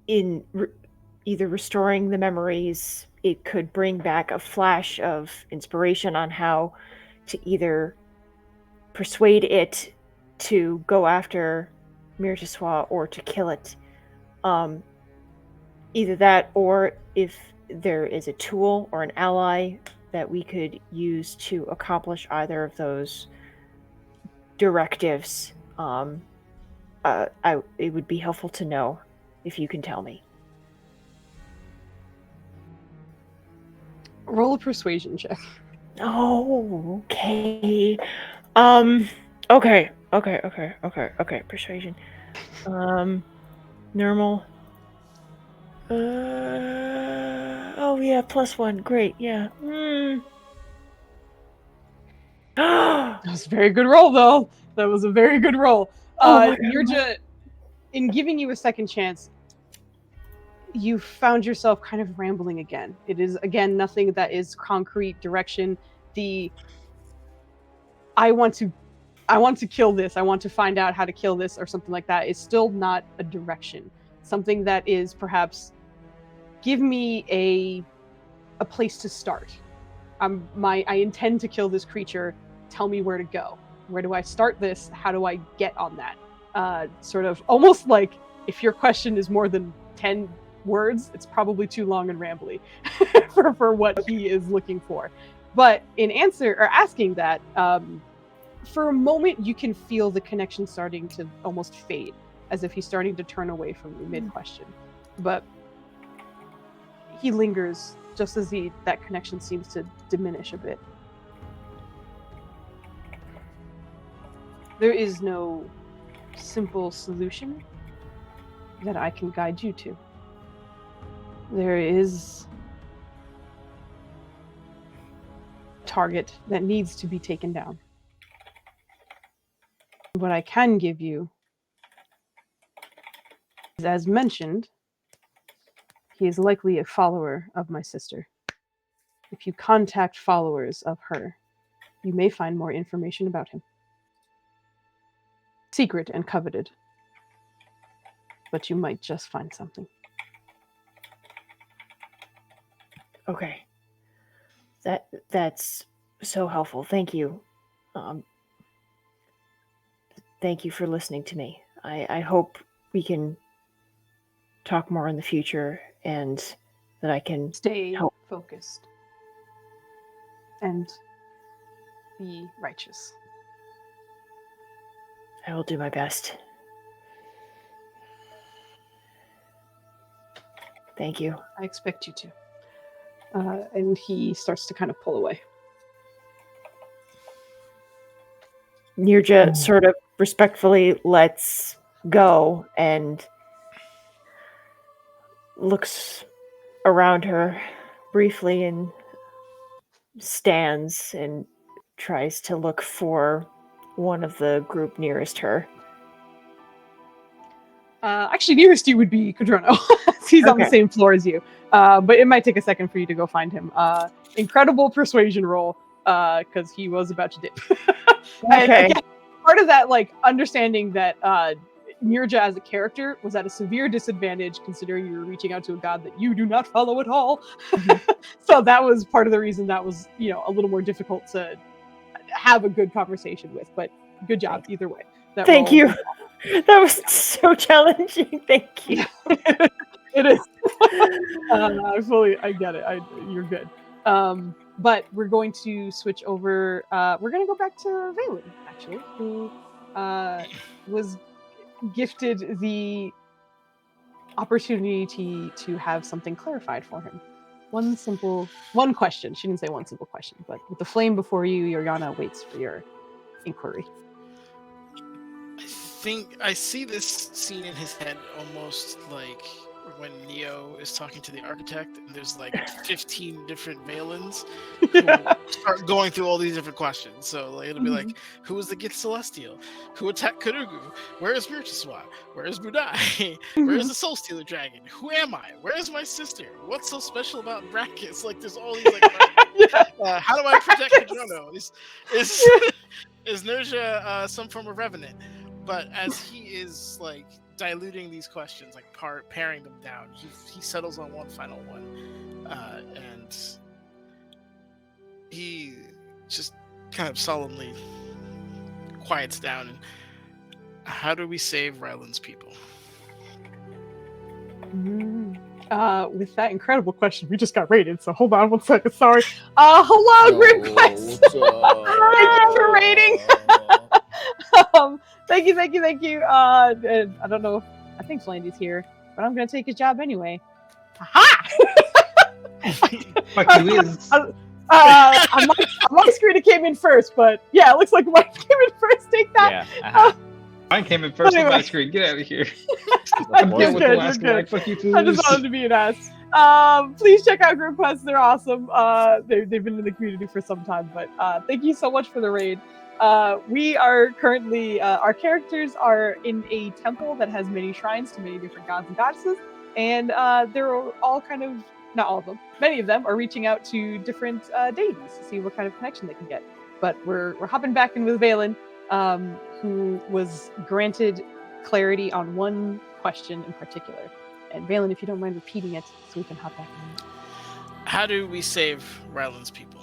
in either restoring the memories, it could bring back a flash of inspiration on how to either persuade it to go after Mirchiswa or to kill it. Either that, or if there is a tool or an ally that we could use to accomplish either of those directives, it would be helpful to know if you can tell me. Roll a persuasion check. Oh, okay. Okay. Persuasion. Normal. Oh yeah, +1. Great. Yeah. That was a very good roll, though. That was a very good roll. Nirja, in giving you a second chance, you found yourself kind of rambling again. It is, again, nothing that is concrete direction. I want to kill this, I want to find out how to kill this, or something like that, is still not a direction. Something that is perhaps, give me a place to start. I intend to kill this creature. Tell me where to go. Where do I start this? How do I get on that? Sort of almost like, if your question is more than 10 words, it's probably too long and rambly for what he is looking for. But in answer, or asking that, for a moment you can feel the connection starting to almost fade, as if he's starting to turn away from you mid-question. But he lingers, just as that connection seems to diminish a bit. There is no simple solution that I can guide you to. There is target that needs to be taken down. What I can give you is, as mentioned, he is likely a follower of my sister. If you contact followers of her, you may find more information about him. Secret and coveted. But you might just find something. Okay. That's so helpful. Thank you. Thank you for listening to me. I hope we can talk more in the future and that I can Stay help. focused. And be righteous. I will do my best. Thank you. I expect you to. And he starts to kind of pull away. Nirja sort of respectfully lets go and looks around her briefly and stands and tries to look for one of the group nearest her. Actually, nearest you would be Cadrono. He's on the Okay. same floor as you. But it might take a second for you to go find him. Incredible persuasion roll, because he was about to dip. And Okay. again, part of that, like, understanding that Nirja as a character was at a severe disadvantage, considering you were reaching out to a god that you do not follow at all. So that was part of the reason that was, a little more difficult to have a good conversation with. But good job either way. That Thank roll- you. That was so challenging. Thank you. It is. I get it. You're good. But we're going to switch over. We're going to go back to Valen, actually, who was gifted the opportunity to have something clarified for him. One question. She didn't say one simple question, but with the flame before you, Yoriana waits for your inquiry. I think I see this scene in his head almost like when Neo is talking to the architect and there's like 15 different Valens who start going through all these different questions. So like, it'll be like, who was the Gith Celestial? Who attacked Karugu? Where is Mirchiswa? Where is Budai? Where is the Soul Stealer Dragon? Who am I? Where is my sister? What's so special about brackets? Like there's all these like how do I protect Kadrono? Is Nerja some form of revenant? But as he is like diluting these questions, like paring them down, he settles on one final one, and he just kind of solemnly quiets down. And how do we save Ryland's people? With that incredible question, we just got rated, so hold on one second. Sorry. Hello, Grim Quest. Thank you for rating. Thank you. And I don't know. I think Flandy's here, but I'm gonna take his job anyway. Aha! Fuck you is. My screen came in first, but yeah, it looks like mine came in first. Take that. Yeah. Mine came in first on my Anyway. screen. Get out of here. I'm I'm done with the good, last you're line. good. Fuck you, I just Foos. wanted to be an ass. Please check out Group Quest. They're awesome. They've been in the community for some time, but thank you so much for the raid. We are currently, our characters are in a temple that has many shrines to many different gods and goddesses, and they're all kind of, not all of them, many of them are reaching out to different deities to see what kind of connection they can get. But we're hopping back in with Valen, who was granted clarity on one question in particular. And Valen, if you don't mind repeating it, so we can hop back in. How do we save Ryland's people?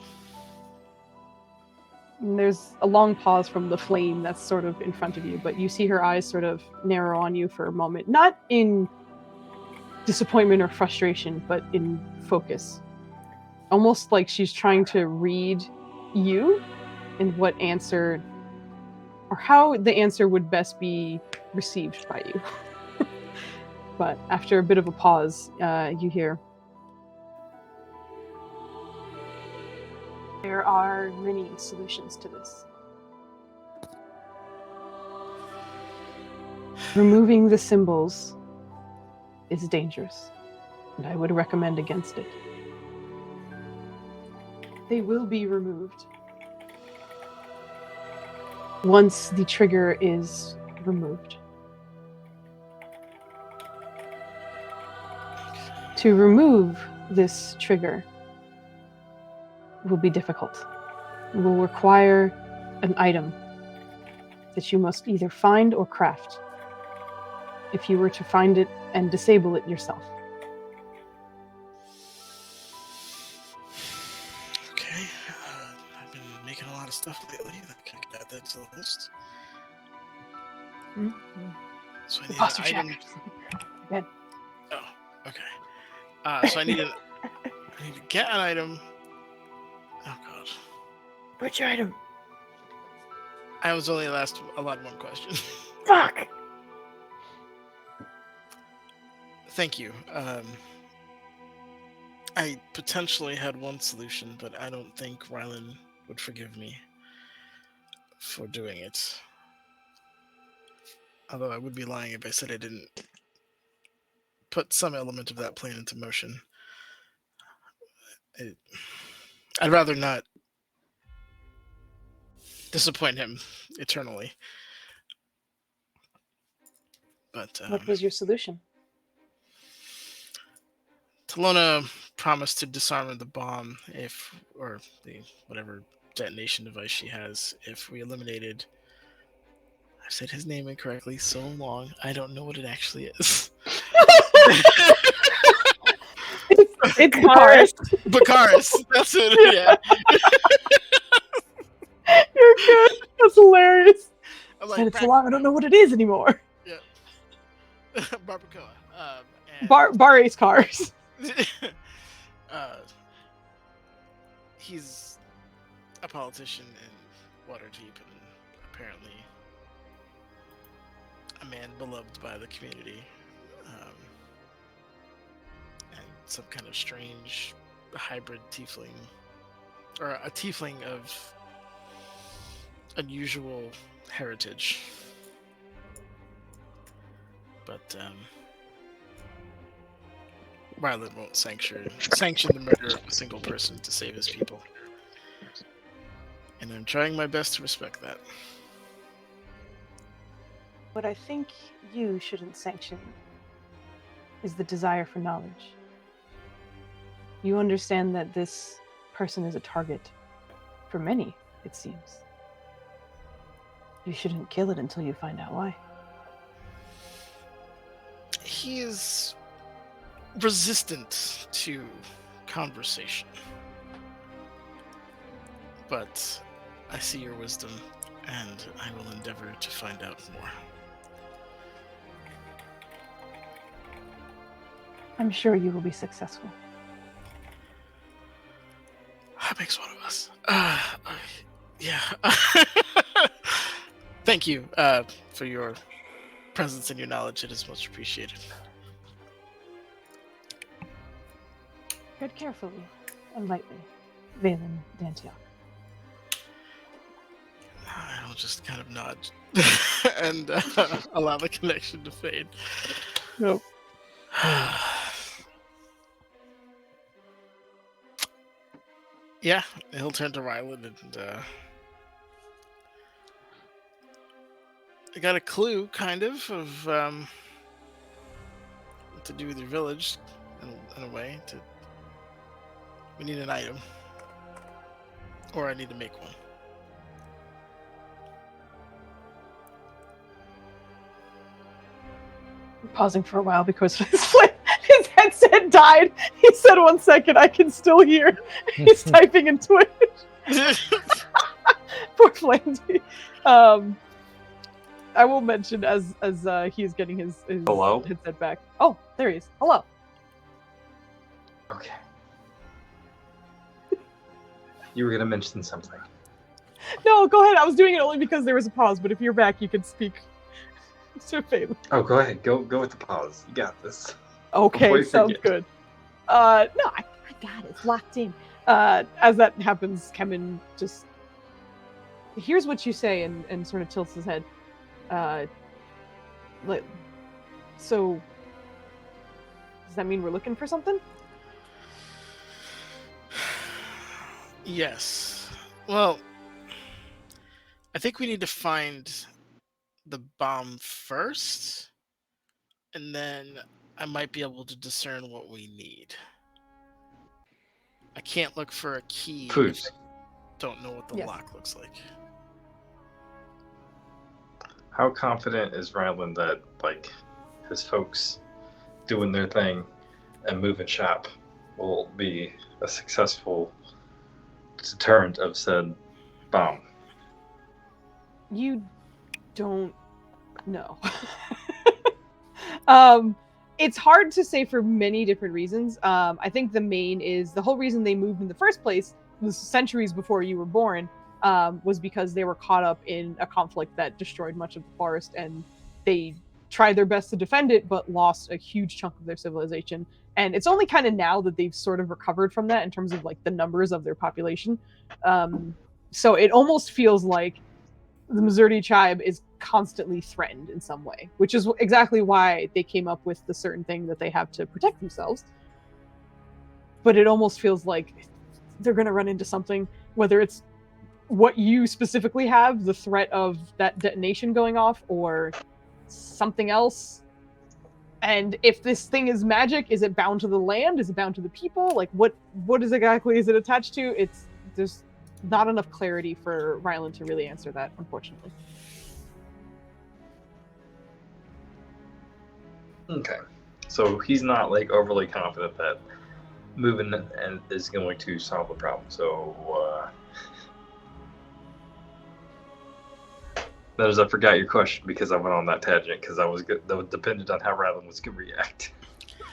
And there's a long pause from the flame that's sort of in front of you, but you see her eyes sort of narrow on you for a moment, not in disappointment or frustration, but in focus. Almost like she's trying to read you and what answer, or how the answer would best be received by you. But after a bit of a pause, you hear, there are many solutions to this. Removing the symbols is dangerous, and I would recommend against it. they will be removed once the trigger is removed. To remove this trigger will be difficult. It will require an item that you must either find or craft if you were to find it and disable it yourself. Okay. I've been making a lot of stuff lately. I can add that to the list. So I need Posture an item. check. Good. Oh, okay. So I need I need to get an item. Oh god. Which item? I was only allowed one question. Fuck! Thank you. I potentially had one solution, but I don't think Rylan would forgive me for doing it. Although I would be lying if I said I didn't put some element of that plan into motion. I'd rather not disappoint him eternally. But What was your solution? Talona promised to disarm the bomb or the whatever detonation device she has, if we eliminated. I said his name incorrectly so long, I don't know what it actually is. It's Bakaris. Bakaris, that's it. Yeah. You're good. That's hilarious. I'm Said it so long, I don't know what it is anymore. Yeah. Barbacoa. Bar Ace Cars. He's a politician in Waterdeep and apparently a man beloved by the community. And some kind of strange hybrid tiefling, or a tiefling of unusual heritage. But Rylan won't sanction the murder of a single person to save his people. And I'm trying my best to respect that. What I think you shouldn't sanction is the desire for knowledge. You understand that this person is a target for many, it seems. You shouldn't kill it until you find out why. He is resistant to conversation. But I see your wisdom, and I will endeavor to find out more. I'm sure you will be successful. That makes one of us. Yeah. Thank you for your presence and your knowledge. It is much appreciated. Tread carefully and lightly, Valen D'Antioch. I'll just kind of nod and allow the connection to fade. Nope. Yeah, he'll turn to Rylan and I got a clue, kind of what to do with your village in a way. We need an item, or I need to make one. Pausing for a while because his headset died. He said 1 second, I can still hear. He's typing in Twitch. Poor Flandy. I will mention as he's getting his Hello? headset back. Oh, there he is. Hello. Okay. You were gonna mention something. No, go ahead. I was doing it only because there was a pause, but if you're back, you can speak. Sir Phelan. Oh, go ahead. Go with the pause. You got this. Okay, Before you sounds forget. good. No, I got it. It's locked in. As that happens, Kemen just hears what you say and sort of tilts his head. So does that mean we're looking for something? Yes. Well, I think we need to find the bomb first, and then I might be able to discern what we need. I can't look for a key if Foos. I don't know what the Yes. lock looks like. How confident is Ryland that, like, his folks doing their thing and moving shop will be a successful deterrent of said bomb? You don't know. It's hard to say for many different reasons. I think the main is the whole reason they moved in the first place was centuries before you were born, was because they were caught up in a conflict that destroyed much of the forest, and they tried their best to defend it, but lost a huge chunk of their civilization. And it's only kind of now that they've sort of recovered from that in terms of like the numbers of their population. So it almost feels like the Missouri tribe is constantly threatened in some way, which is exactly why they came up with the certain thing that they have to protect themselves. But it almost feels like they're going to run into something, whether it's what you specifically have, the threat of that detonation going off, or something else. And if this thing is magic, is it bound to the land? Is it bound to the people? Like, what exactly is it attached to? There's not enough clarity for Ryland to really answer that, unfortunately. Okay. So he's not, like, overly confident that moving and is going to solve the problem. So, that is, I forgot your question because I went on that tangent because that was dependent on how Ryland was going to react.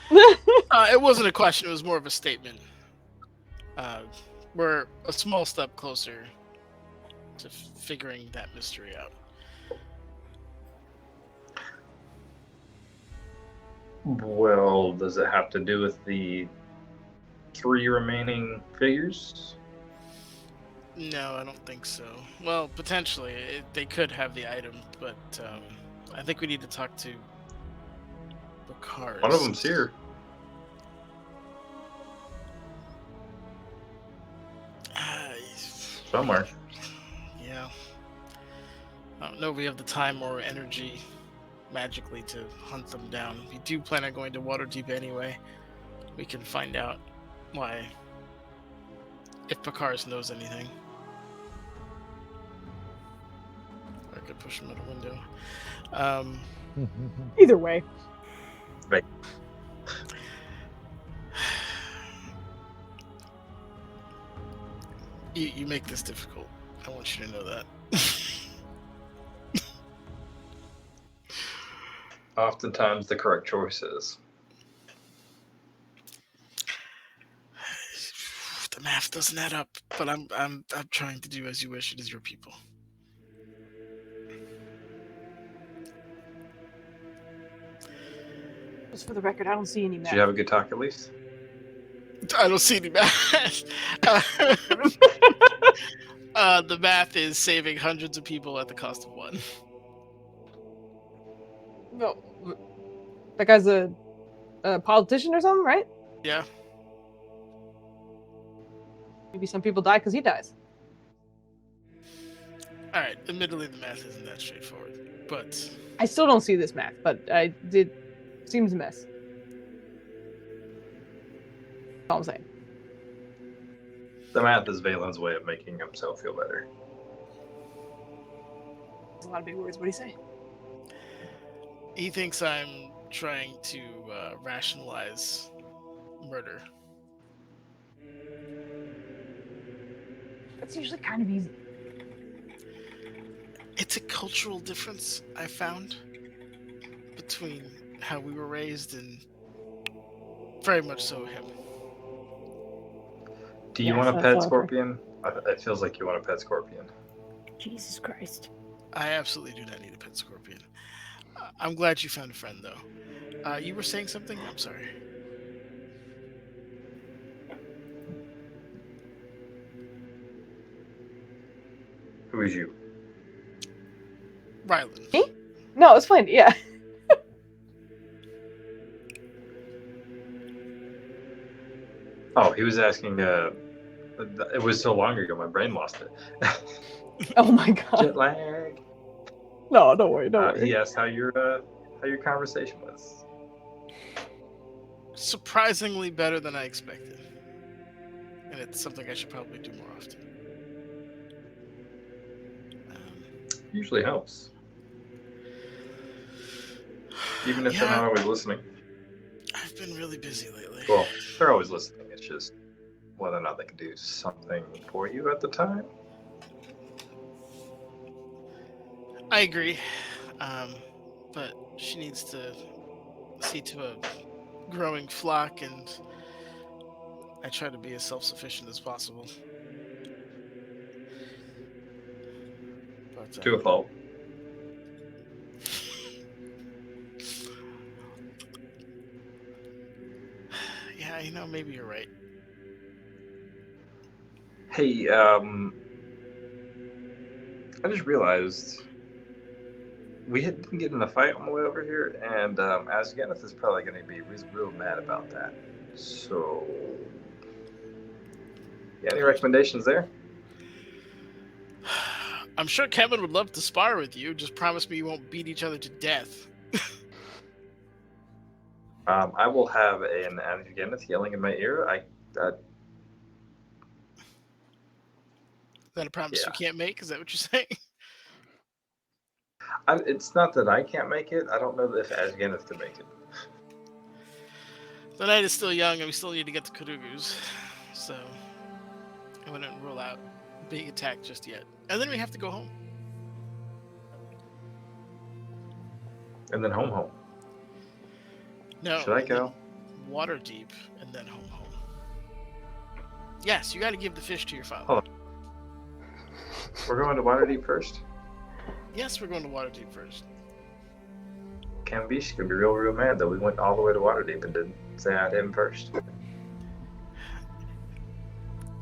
It wasn't a question; it was more of a statement. We're a small step closer to figuring that mystery out. Well, does it have to do with the 3 remaining figures? No, I don't think so. Well, potentially, they could have the item, but I think we need to talk to Bakari. One of them's here. Somewhere. Yeah. I don't know if we have the time or energy magically to hunt them down. We do plan on going to Waterdeep anyway. We can find out why. If Bakars knows anything. I could push him out a window. Either way. Right. You make this difficult. I want you to know that. Oftentimes the correct choice is. The math doesn't add up, but I'm trying to do as you wish. It is your people. Just for the record, I don't see any Did math. you have a good talk at least? I don't see any math. The math is saving hundreds of people at the cost of one. No, that guy's a politician or something, right? Yeah. Maybe some people die because he dies. All right. Admittedly, the math isn't that straightforward, but I still don't see this math, but it seems a mess. That's all I'm saying. The math is Valen's way of making himself feel better. That's a lot of big words. What do you say? he thinks I'm trying to rationalize murder. That's usually kind of easy. It's a cultural difference I found between how we were raised and very much so him. Do you Yes, want a that's pet all. scorpion? It feels like you want a pet scorpion. Jesus Christ. I absolutely do not need a pet scorpion. I'm glad you found a friend, though. You were saying something? I'm sorry. Who is you? Ryland. Me? No, it's fine. Yeah. Oh, he was asking It was so long ago, my brain lost it. Oh my god. Jet lag. No, don't worry, don't worry. He asked how your conversation was. Surprisingly better than I expected. And it's something I should probably do more often. Usually helps. Even if they're not always listening. I've been really busy lately. Well, they're always listening. It's just whether or not they can do something for you at the time. I agree. But she needs to see to a growing flock, and I try to be as self-sufficient as possible. But, To a fault. Yeah, maybe you're right. Hey, I just realized we didn't get in a fight on the way over here, and Asganeth is probably going to be real mad about that. So, any recommendations there? I'm sure Kevin would love to spar with you. Just promise me you won't beat each other to death. I will have an Asganeth yelling in my ear. Is that a promise you can't make? Is that what you're saying? It's not that I can't make it. I don't know if Asganeth can make it. The night is still young, and we still need to get to Kurugus. So, I wouldn't rule out being attacked just yet. And then we have to go home. And then home. No. Should I go? Waterdeep, and then home. Yes, you got to give the fish to your father. Hold on. We're going to Waterdeep first? Yes, we're going to Waterdeep first. Cambish could be real mad that we went all the way to Waterdeep and didn't say hi to him first.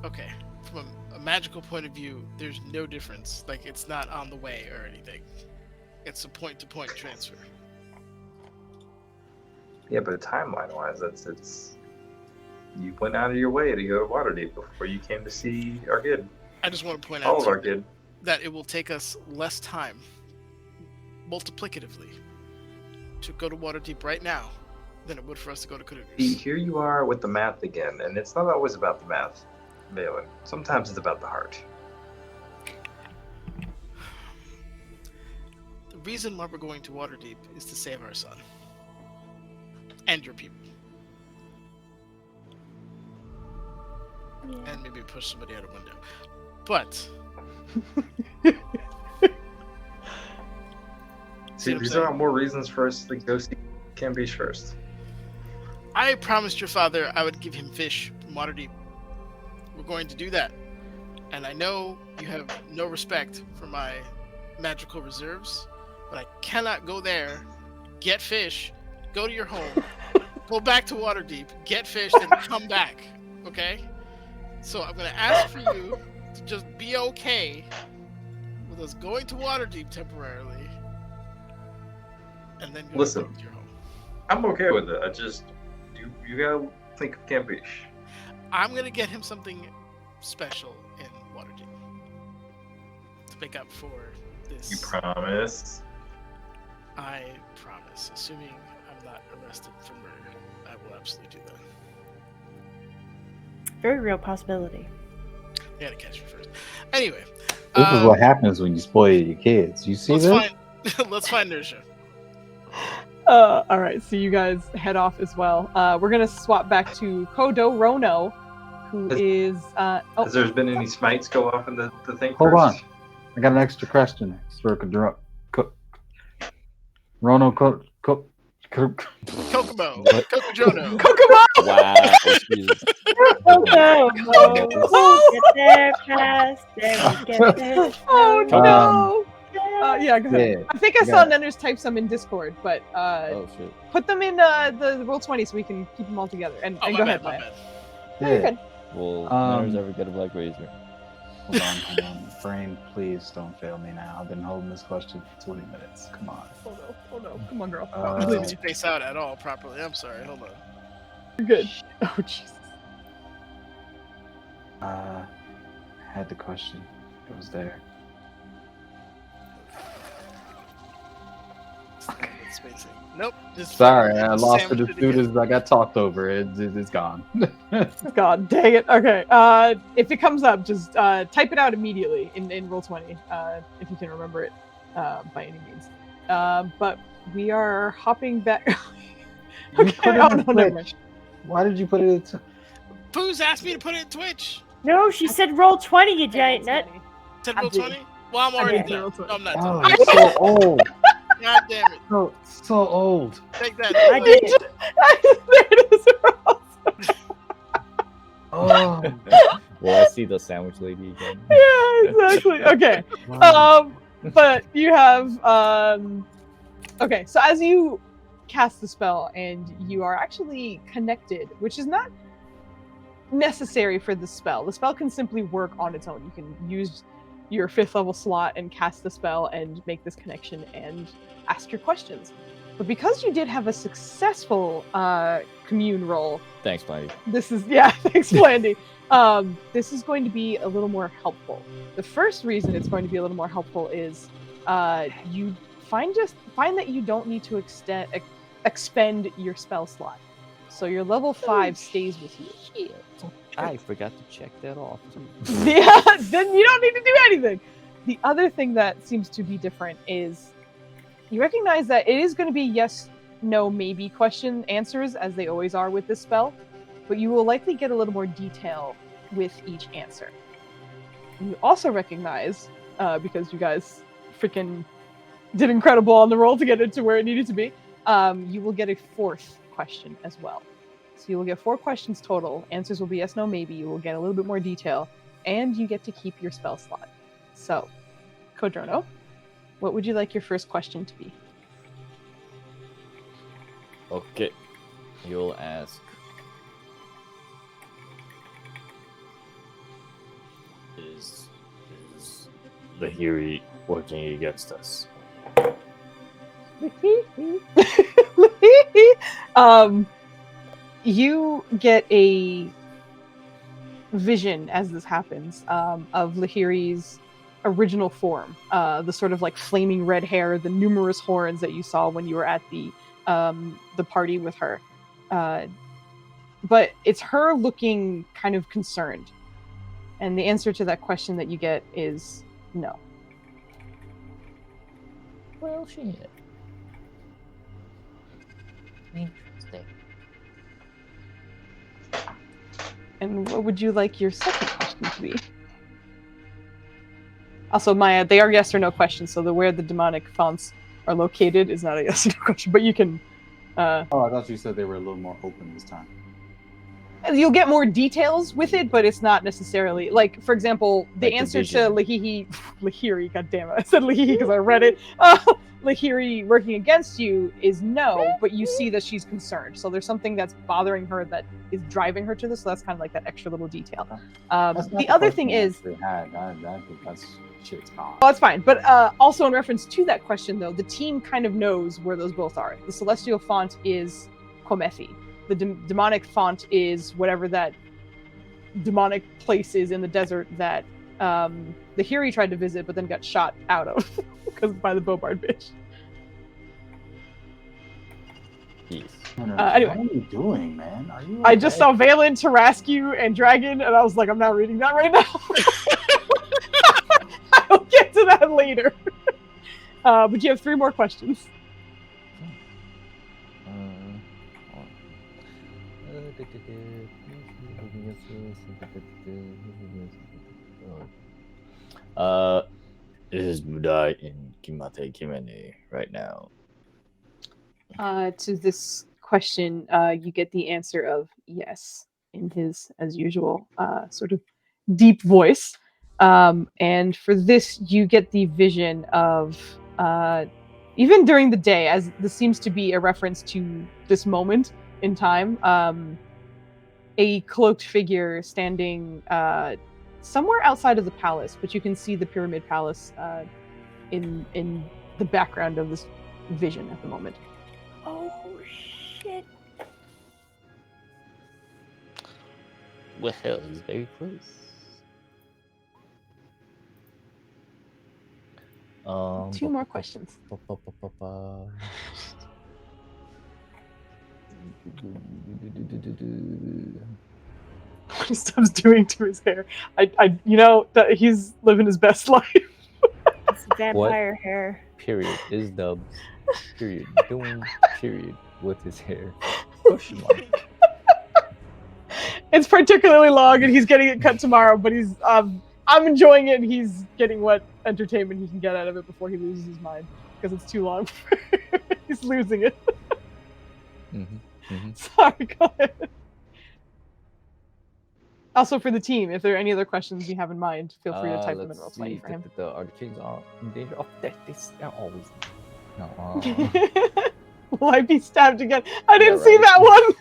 Okay. From a magical point of view, there's no difference. Like, it's not on the way or anything. It's a point-to-point transfer. Yeah, but timeline-wise, it's you went out of your way to go to Waterdeep before you came to see our kid. I just want to point All out of our kid. that it will take us less time, multiplicatively, to go to Waterdeep right now than it would for us to go to Kurugus. Here you are with the math again, and it's not always about the math, Balin. Sometimes it's about the heart. The reason why we're going to Waterdeep is to save our son. And your people. And maybe push somebody out a window. But... See, these are more reasons for us to go see Cambish first. I promised your father I would give him fish from Waterdeep. We're going to do that. And I know you have no respect for my magical reserves, but I cannot go there, get fish, go to your home, go back to Waterdeep, get fish, then come back. Okay? So I'm going to ask for you to just be okay with us going to Waterdeep temporarily. And then go Listen, to your home. I'm okay with it. I just, you gotta think of Cambish. I'm going to get him something special in Waterdeep to make up for this. You promise? I promise. Assuming I'm not arrested for murder, I will absolutely do that. Very real possibility. You gotta catch me first. Anyway. This is what happens when you spoil your kids. You see this? Let's find Nersha. All right, so you guys head off as well. We're gonna swap back to Kodo Rono, who is. Has there been any smites go off in the thing? Hold first? on, I got an extra question. Rono Kokomo. Kokojono. Kokomo! Wow. Jesus. Get there fast. There we get there. Oh no! Yeah, go ahead. Yeah, I think I saw Nenders type some in Discord, but Oh shit. put them in the Roll20 so we can keep them all together. And Oh, go my ahead, bad, Maya. my No, you're good. Will Nars ever get a black razor? Hold on. Brain, please don't fail me now. I've been holding this question for 20 minutes. Come on. Oh no. Come on, girl. I didn't space out at all properly. I'm sorry. Hold on. You're good. Oh, Jesus. I had the question. It was there. It's spacing. Nope. Just Sorry, fucking I lost it sandwiched as soon again. as I got talked over. It's gone. God dang it. Okay. If it comes up, just type it out immediately in Roll20, if you can remember it by any means. But we are hopping back. You Okay. put it Oh in no, never mind. Twitch. Why did you put it in Foos asked me to put it in Twitch. No, she said roll 20, you giant nut. Said I roll did. 20. Well, I'm I already did say there. roll No, 20. I'm not. Oh, done. you're so old. God damn it. So old. Take that. I did it. There it is. Oh. Will I see the sandwich lady again? Yeah, exactly. Okay. Wow. But you have okay, so as you cast the spell and you are actually connected, which is not necessary for the spell. The spell can simply work on its own. You can use your 5th level slot and cast the spell and make this connection and ask your questions. But because you did have a successful commune roll, Thanks, Blandy. this is thanks, Blandy. This is going to be a little more helpful. The first reason it's going to be a little more helpful is you find that you don't need to expend your spell slot. So your level 5 stays with you. I forgot to check that off. Yeah, then you don't need to do anything. The other thing that seems to be different is you recognize that it is going to be yes, no, maybe question answers, as they always are with this spell, but you will likely get a little more detail with each answer. And you also recognize, because you guys freaking did incredible on the roll to get it to where it needed to be, you will get a 4th question as well. So you will get 4 questions total. Answers will be yes, no, maybe. You will get a little bit more detail, and you get to keep your spell slot. So, Kodrono, what would you like your first question to be? Okay. You'll ask. Is Lahiri working against us? You get a vision as this happens of Lahiri's original form, the sort of like flaming red hair, the numerous horns that you saw when you were at the party with her. But it's her looking kind of concerned. And the answer to that question that you get is no. Well, shit. Interesting. And what would you like your second question to be? Also, Maya, they are yes or no questions, so where the demonic fonts are located is not a yes or no question, but you can... Oh, I thought you said they were a little more open this time. You'll get more details with it, but it's not necessarily... Like, for example, the Like the answer vision. to Lahiri, goddammit, I said Lahiri because I read it. Lahiri working against you is no, but you see that she's concerned. So there's something that's bothering her that is driving her to this, so that's kind of like that extra little detail. That's not The other thing question I is... actually had. I think that's shit's gone. Oh, that's fine. But also in reference to that question, though, the team kind of knows where those both are. The celestial font is Komethi. The demonic font is whatever that demonic place is in the desert that the Hiri tried to visit, but then got shot out of because by the Bobard bitch. Yes. Anyway. What are you doing, man? Are you? I just saw Valen, Tarasque, and Dragon, and I was like, I'm not reading that right now. I'll get to that later. But you have 3 more questions. Is Budai in Kimate Kimene right now? To this question, you get the answer of yes in his, as usual, sort of deep voice. And for this, you get the vision of, even during the day, as this seems to be a reference to this moment in time, a cloaked figure standing somewhere outside of the palace, but you can see the Pyramid Palace in the background of this vision at the moment. Oh, shit. Well, it's very close. 2 more questions. What he stops doing to his hair. That he's living his best life. It's vampire hair. Period is Dubs. Period doing period with his hair. Question mark. It's particularly long, and he's getting it cut tomorrow. But I'm enjoying it. And he's getting what entertainment he can get out of it before he loses his mind because it's too long. He's losing it. Sorry, go ahead. Also, for the team, if there are any other questions you have in mind, feel free to type them in roleplay for him. Are the kids are in danger of death? They're always. No. Will I be stabbed again? I didn't Yeah, see right. that one.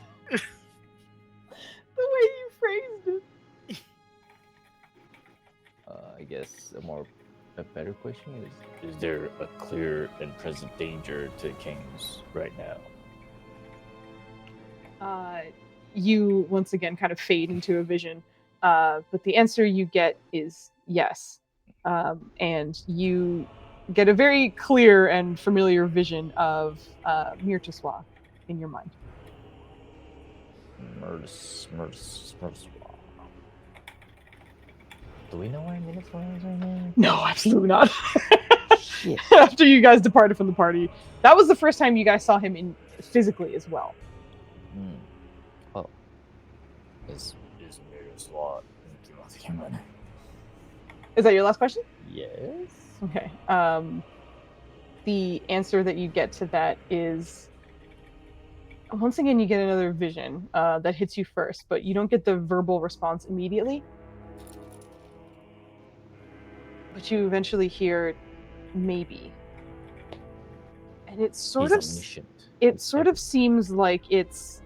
The way you phrased it. I guess a better question is there a clear and present danger to Kings right now? You once again kind of fade into a vision, but the answer you get is yes, and you get a very clear and familiar vision of Myrtaswa in your mind. Myrtaswa. Do we know where Myrtaswa is right now? No, absolutely not. Shit. After you guys departed from the party, that was the first time you guys saw him physically as well. Oh. Is Myrtaswa in? Is that your last question? Yes. Okay. The answer that you get to that is, once again, you get another vision that hits you first, but you don't get the verbal response immediately. But you eventually hear, maybe. And it's sort of seems like it's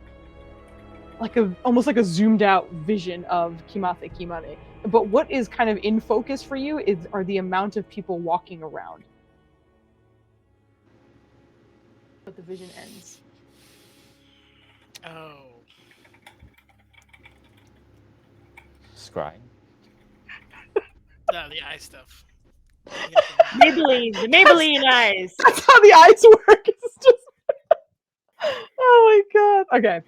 like almost like a zoomed out vision of Kimate Kimane. But what is kind of in focus for you are the amount of people walking around. But the vision ends. Oh. Scrying. No, the eye stuff. Maybelline, the Maybelline eyes. That's how the eyes work. It's just. Oh my god. Okay.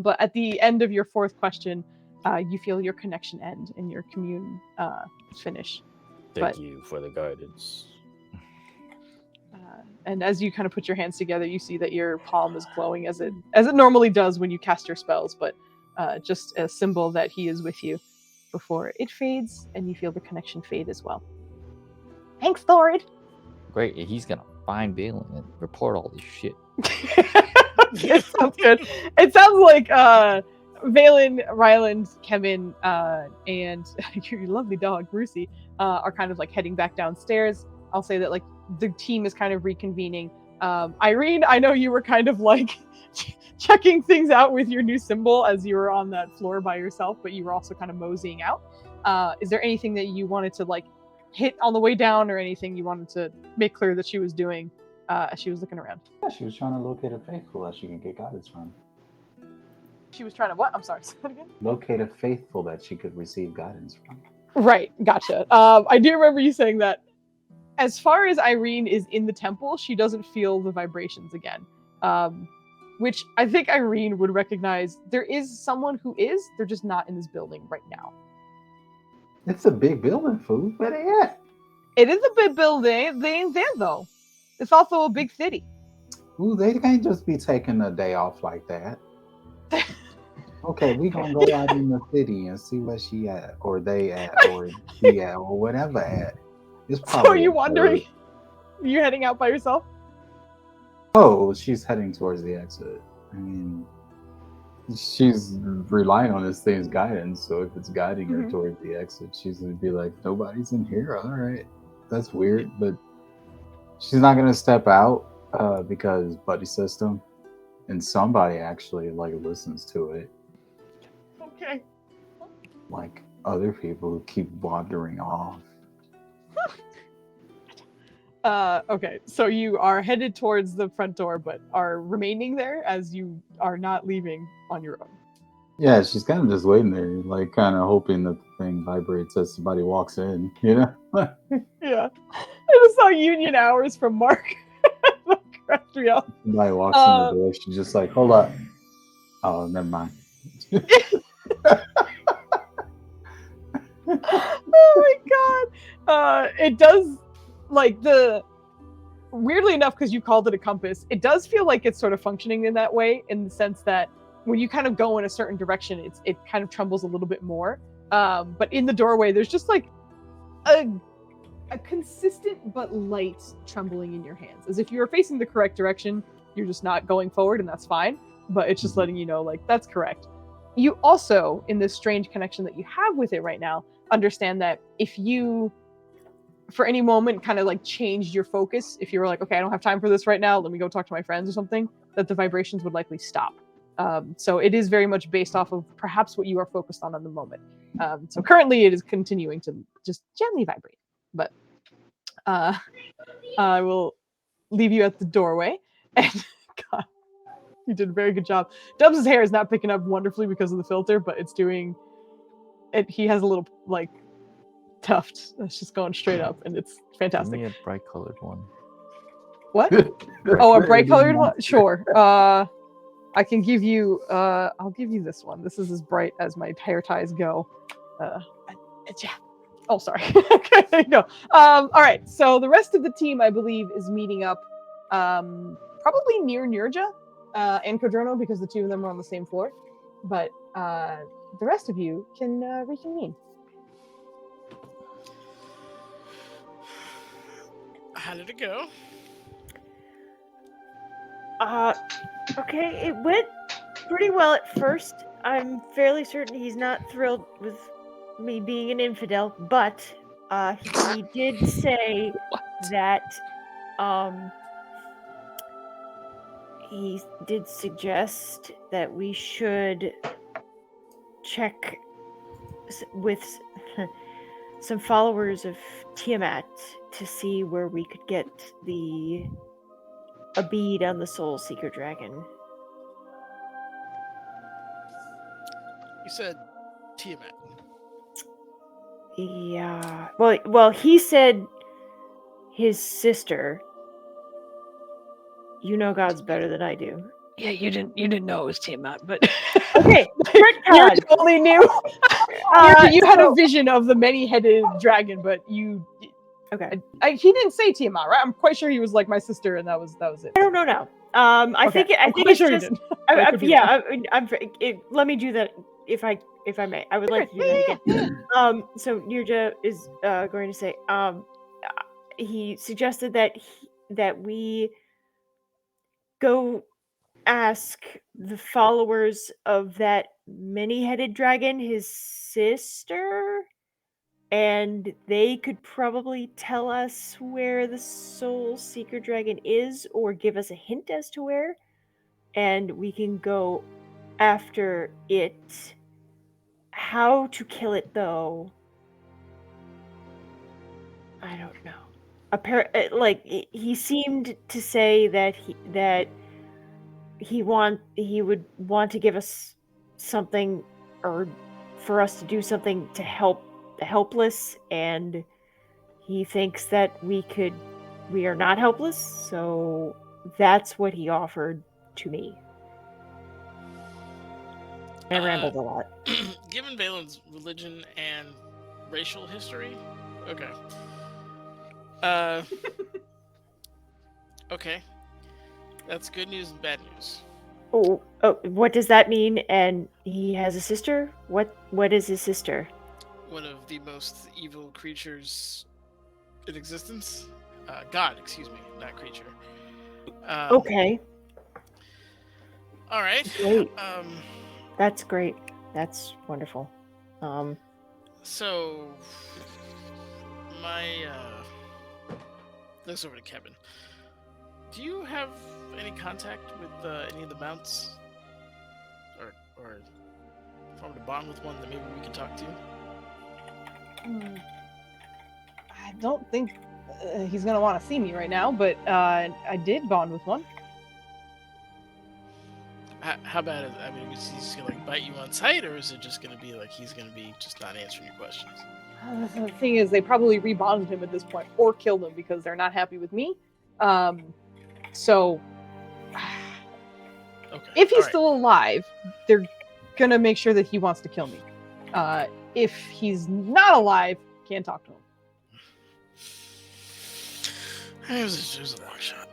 But at the end of your 4th question, you feel your connection end and your commune finish. Thank you for the guidance. And as you kind of put your hands together, you see that your palm is glowing as it normally does when you cast your spells, but just a symbol that he is with you before it fades, and you feel the connection fade as well. Thanks, Thorid. Great, he's gonna find Balin and report all this shit. It sounds good. It sounds like Valen, Ryland, Kevin, and your lovely dog, Brucey, are kind of like heading back downstairs. I'll say that like the team is kind of reconvening. Irene, I know you were kind of like checking things out with your new symbol as you were on that floor by yourself, but you were also kind of moseying out. Is there anything that you wanted to like hit on the way down, or anything you wanted to make clear that she was doing as she was looking around? Yeah, she was trying to locate a faithful that she can get guidance from. She was trying to what? I'm sorry, say that again? Locate a faithful that she could receive guidance from. Right, gotcha. I do remember you saying that. As far as Irene is in the temple, she doesn't feel the vibrations again. Which I think Irene would recognize. There is someone who is, they're just not in this building right now. It's a big building, fool. Where they at? It is a big building. They ain't there though. It's also a big city. Ooh, they can't just be taking a day off like that. Okay, we gonna go out in the city and see where she at, or they at, or she at, or whatever at. It's So are probably you wandering? You're heading out by yourself? Oh, she's heading towards the exit. I mean, she's relying on this thing's guidance, so if it's guiding her towards the exit, she's gonna be like, nobody's in here. All right, that's weird, but she's not gonna step out because buddy system, and somebody actually like listens to it. Okay. Like other people who keep wandering off. Okay, so you are headed towards the front door, but are remaining there as you are not leaving on your own. Yeah, she's kind of just waiting there, like kind of hoping that the thing vibrates as somebody walks in, you know? Yeah. I just saw union hours from Mark. Cracked me up. Somebody walks in the door. She's just like, hold up. Oh, never mind. Oh my god. It does, like, weirdly enough, because you called it a compass, it does feel like it's sort of functioning in that way, in the sense that when you kind of go in a certain direction, it kind of trembles a little bit more. But in the doorway, there's just like a consistent but light trembling in your hands, as if you were facing the correct direction. You're just not going forward, and that's fine. But it's just letting you know, like, that's correct. You also, in this strange connection that you have with it right now, understand that if you, for any moment, kind of like changed your focus, if you were like, okay, I don't have time for this right now, let me go talk to my friends or something, that the vibrations would likely stop. So it is very much based off of perhaps what you are focused on the moment. So currently it is continuing to just gently vibrate. But I will leave you at the doorway. And God, you did a very good job. Dubs' hair is not picking up wonderfully because of the filter, but it's doing it. He has a little like tuft that's just going straight up, and it's Give fantastic. me a bright colored one. What? Oh, a bright colored one? Sure. I can give you I'll give you this one. This is as bright as my hair ties go. Yeah. Oh, sorry. Okay, there you go. All right. So the rest of the team, I believe, is meeting up probably near Nurja and Kodrono, because the two of them are on the same floor. But the rest of you can reconvene. How did it go? Okay, it went pretty well at first. I'm fairly certain he's not thrilled with me being an infidel, but he did say that he did suggest that we should check with some followers of Tiamat to see where we could get a bead on the Soul Seeker Dragon. You said Tiamat. Yeah. Well, he said his sister. You know God's better than I do. Yeah, you didn't know it was Tiamat, but okay, you only knew. You had so- a vision of the many-headed dragon, but you. Okay. He didn't say Tiamat, right? I'm quite sure he was like my sister, and that was it. I don't know now. I Okay. think I'm it's quite sure just. he did. Let me do that if I may. I would like to do that again. So Nirja is going to say. He suggested that we go ask the followers of that many-headed dragon, his sister, and they could probably tell us where the Soul Seeker Dragon is, or give us a hint as to where, and we can go after it. How to kill it, though, I don't know. He seemed to say that he would want to give us something, or for us to do something to help the helpless, and he thinks that we are not helpless, so that's what he offered to me. I rambled a lot. Given Valen's religion and racial history, okay. Okay. That's good news and bad news. Oh, what does that mean? And he has a sister? What is his sister? One of the most evil creatures in existence. God, excuse me, not creature. Okay. All right. Great. That's great. That's wonderful. So, my looks over to Kevin. Do you have any contact with any of the mounts, or formed a bond with one that maybe we can talk to? I don't think he's gonna want to see me right now, but I did bond with one. How bad is he just gonna like bite you on sight, or is it just gonna be like he's gonna be just not answering your questions? The thing is, they probably rebonded him at this point or killed him because they're not happy with me. So, Okay. if he's all right. still alive, they're gonna make sure that he wants to kill me. If he's not alive, can't talk to him. It was a long shot.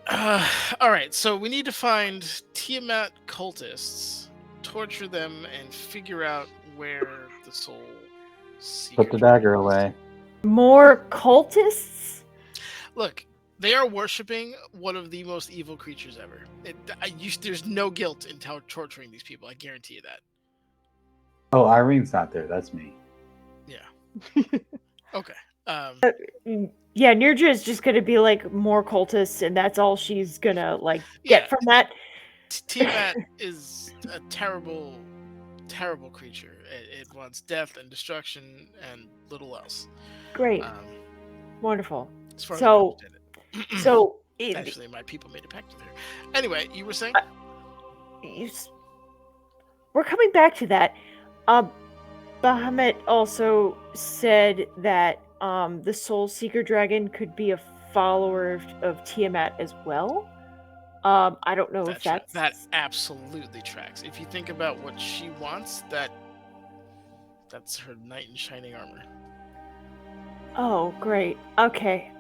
All right, so we need to find Tiamat cultists, torture them, and figure out where the soul seeker Put the dagger is. away. More cultists? Look, they are worshiping one of the most evil creatures ever. There's no guilt in torturing these people. I guarantee you that. Oh, Irene's not there. That's me. Yeah. Okay. Yeah, Nirja is just gonna be like more cultists, and that's all she's gonna like get Yeah. from that. Tiamat is a terrible, terrible creature. It wants death and destruction and little else. Great, wonderful. As far So- as I understand it. So Actually, my people made a pact with her. Anyway, you were saying? we're coming back to that. Bahamut also said that the Soul Seeker Dragon could be a follower of Tiamat as well. I don't know if that's that absolutely tracks. If you think about what she wants, that's her knight in shining armor. Oh, great. Okay.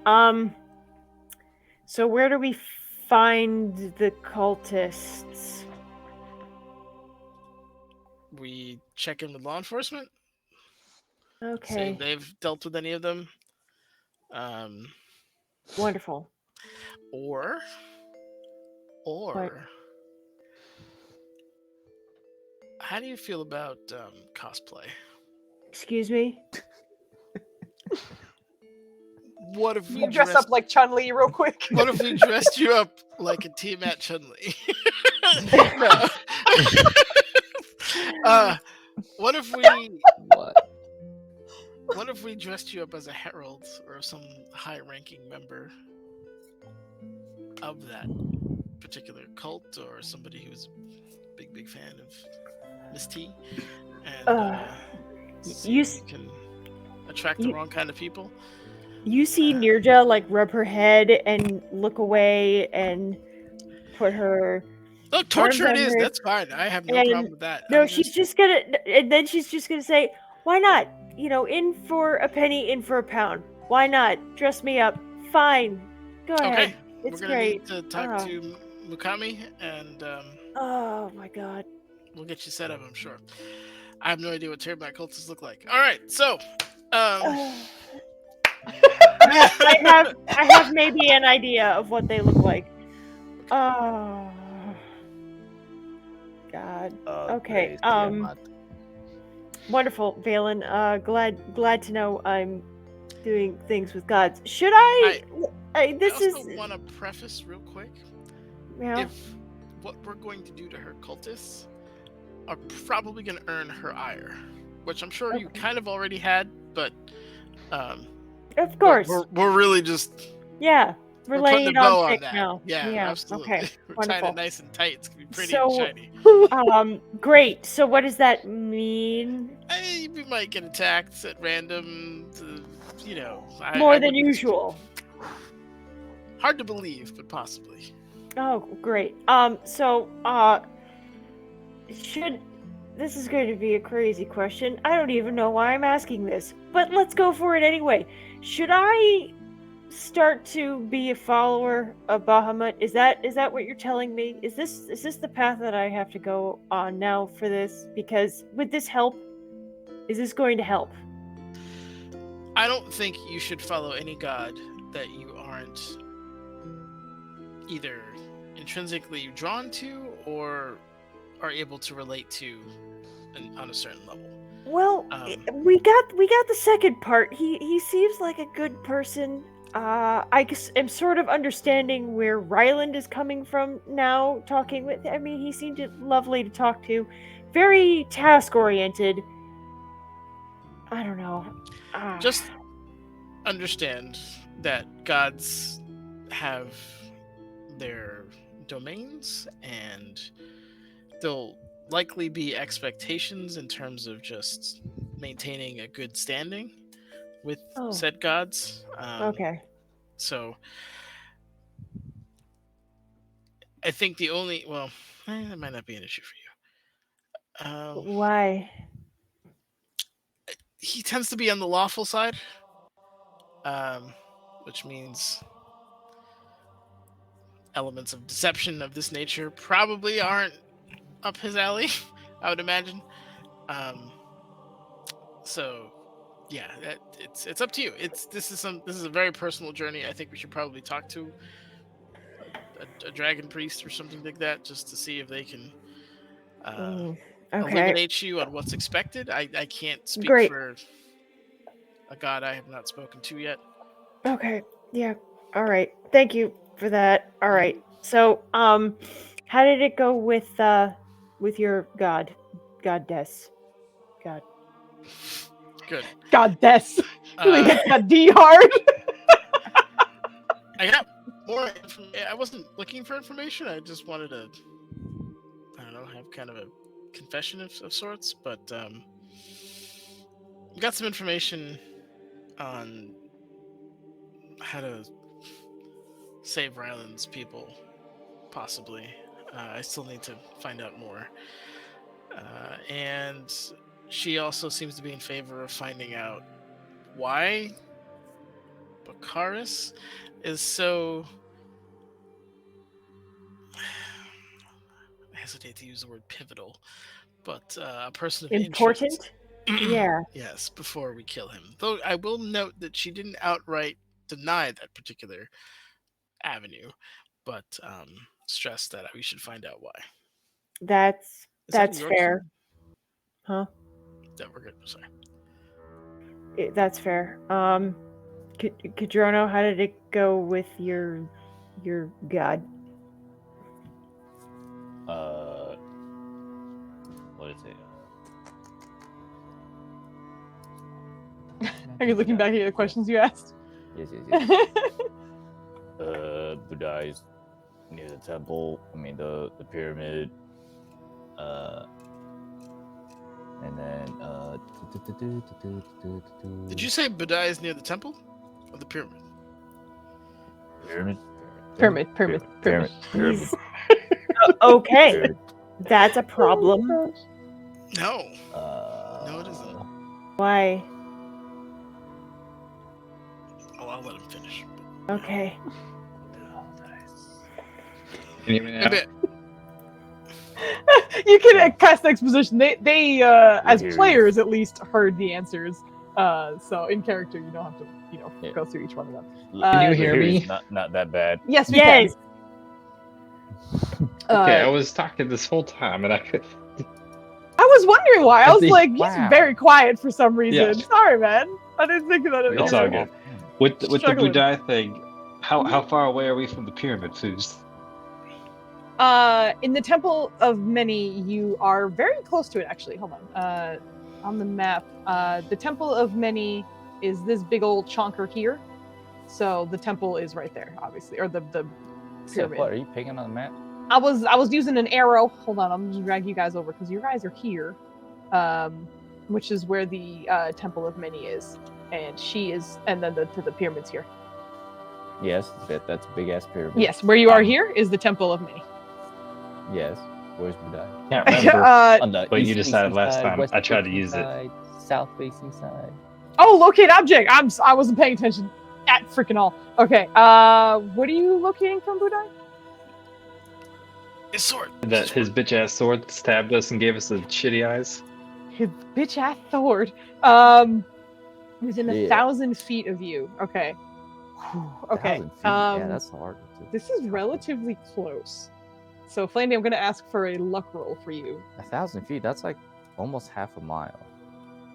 So where do we find the cultists? We check in with law enforcement. See Okay. if they've dealt with any of them. Wonderful. Or What? how do you feel about cosplay? Excuse me? What if we You dress up like Chun-Li real quick. What if we dressed you up like a Tiamat Chun-Li? What if we? What if we dressed you up as a herald or some high-ranking member of that particular cult, or somebody who's a big fan of Miss T, and see you if we can attract the wrong kind of people? You see Nirja like rub her head and look away and put her. Look, torture arms it on is. her- That's fine. I have no and- problem with that. No, I'm she's just gonna, and then she's just gonna say, "Why not? You know, in for a penny, in for a pound. Why not? Dress me up. Fine. Go ahead. Okay. It's We're gonna great." need to talk to Mukami, and Oh my god. we'll get you set up, I'm sure. I have no idea what Terrorback cultists look like. All right, so I have maybe an idea of what they look like. Oh God. Okay. Wonderful, Valen. Glad to know I'm doing things with gods. Should I this I also is want to preface real quick. yeah. If what we're going to do to her cultists are probably going to earn her ire, which I'm sure you kind of already had, but Of course. we're really just Yeah. We're putting laying a bow on on thick that. now. Yeah, absolutely. Okay. We're Wonderful. tying it nice and tight. It's gonna be pretty So, and shiny. Great. So what does that mean? We might get attacked at random. More than usual. Hard to believe, but possibly. Oh, great. This is going to be a crazy question. I don't even know why I'm asking this, but let's go for it anyway. Should I start to be a follower of Bahamut? Is that what you're telling me? Is this the path that I have to go on now for this? Because with this help, is this going to help? I don't think you should follow any god that you aren't either intrinsically drawn to or are able to relate to on a certain level. Well, we got the second part. He seems like a good person. I guess I'm sort of understanding where Ryland is coming from now. Talking with, I mean, he seemed lovely to talk to, very task oriented. I don't know. Just understand that gods have their domains, and there'll likely be expectations in terms of just maintaining a good standing with Oh. said gods. Okay. So I think the only that might not be an issue for you. Why? He tends to be on the lawful side, which means elements of deception of this nature probably aren't up his alley. I would imagine. So yeah, it's up to you. This is a very personal journey. I think we should probably talk to a dragon priest or something like that, just to see if they can Okay. illuminate you on what's expected. I can't speak Great. for a god I have not spoken to yet. Okay. Yeah. All right. Thank you for that. All right. So, how did it go with your goddess? God. Good. Goddess. Really Uh, hit that D hard. I got more information. I wasn't looking for information. I just wanted to, I don't know, have kind of a confession of sorts. But got some information on how to save Ryland's people, possibly. I still need to find out more. And she also seems to be in favor of finding out why Bakaris is so... I hesitate to use the word pivotal, but a person of interest. Important? Yeah. Yes, before we kill him. Though I will note that she didn't outright deny that particular avenue, but stressed that we should find out why. That's Is that in your fair. turn? Huh? That we're good. Sorry. That's fair. Kadrono, how did it go with your god? What is it? Are you looking back at the questions you asked? Yes. Buddha is near the temple. I mean the pyramid. And then Did you say Buddha is near the temple or the pyramid? Pyramid. Pyramid. Okay. Pyramid. That's a problem. No. No, it isn't. Why? I'll let him finish. Okay. Can you hear me now? Maybe- You can cast exposition. They as Yes. players at least heard the answers. So in character you don't have to, Yeah. go through each one of them. Can you hear Here me? is not that bad. Yes, we Yes. can. Okay, I was talking this whole time and I could. I was wondering why. I was like, he's Wow. very quiet for some reason. Yeah. Sorry, man. I didn't think that. It's all good. With the Struggling. Budai thing, how far away are we from the pyramid, Foos? In the Temple of Many, you are very close to it. Actually, hold on. On the map, the Temple of Many is this big old chonker here. So the temple is right there, obviously, or the pyramid. What are you picking on the map? I was using an arrow. Hold on, I'm just drag you guys over because you guys are here, which is where the Temple of Many is, and she is, and then the pyramids here. Yes, that's a big ass pyramid. Yes, where you are here is the Temple of Many. Yes. Where's Buddha? Can't remember. On the But you east decided facing last side, time. west I tried to facing use it. side, south facing side. Oh, locate object. I wasn't paying attention at freaking all. Okay. What are you locating from, Budai? His sword. That his bitch ass sword stabbed us and gave us the shitty eyes. His bitch ass sword. Within 1,000 feet of you. Okay. Whew, okay. 1,000 feet. Yeah, that's hard. This is relatively close. So, Flandy, I'm going to ask for a luck roll for you. 1,000 feet. That's like almost half a mile.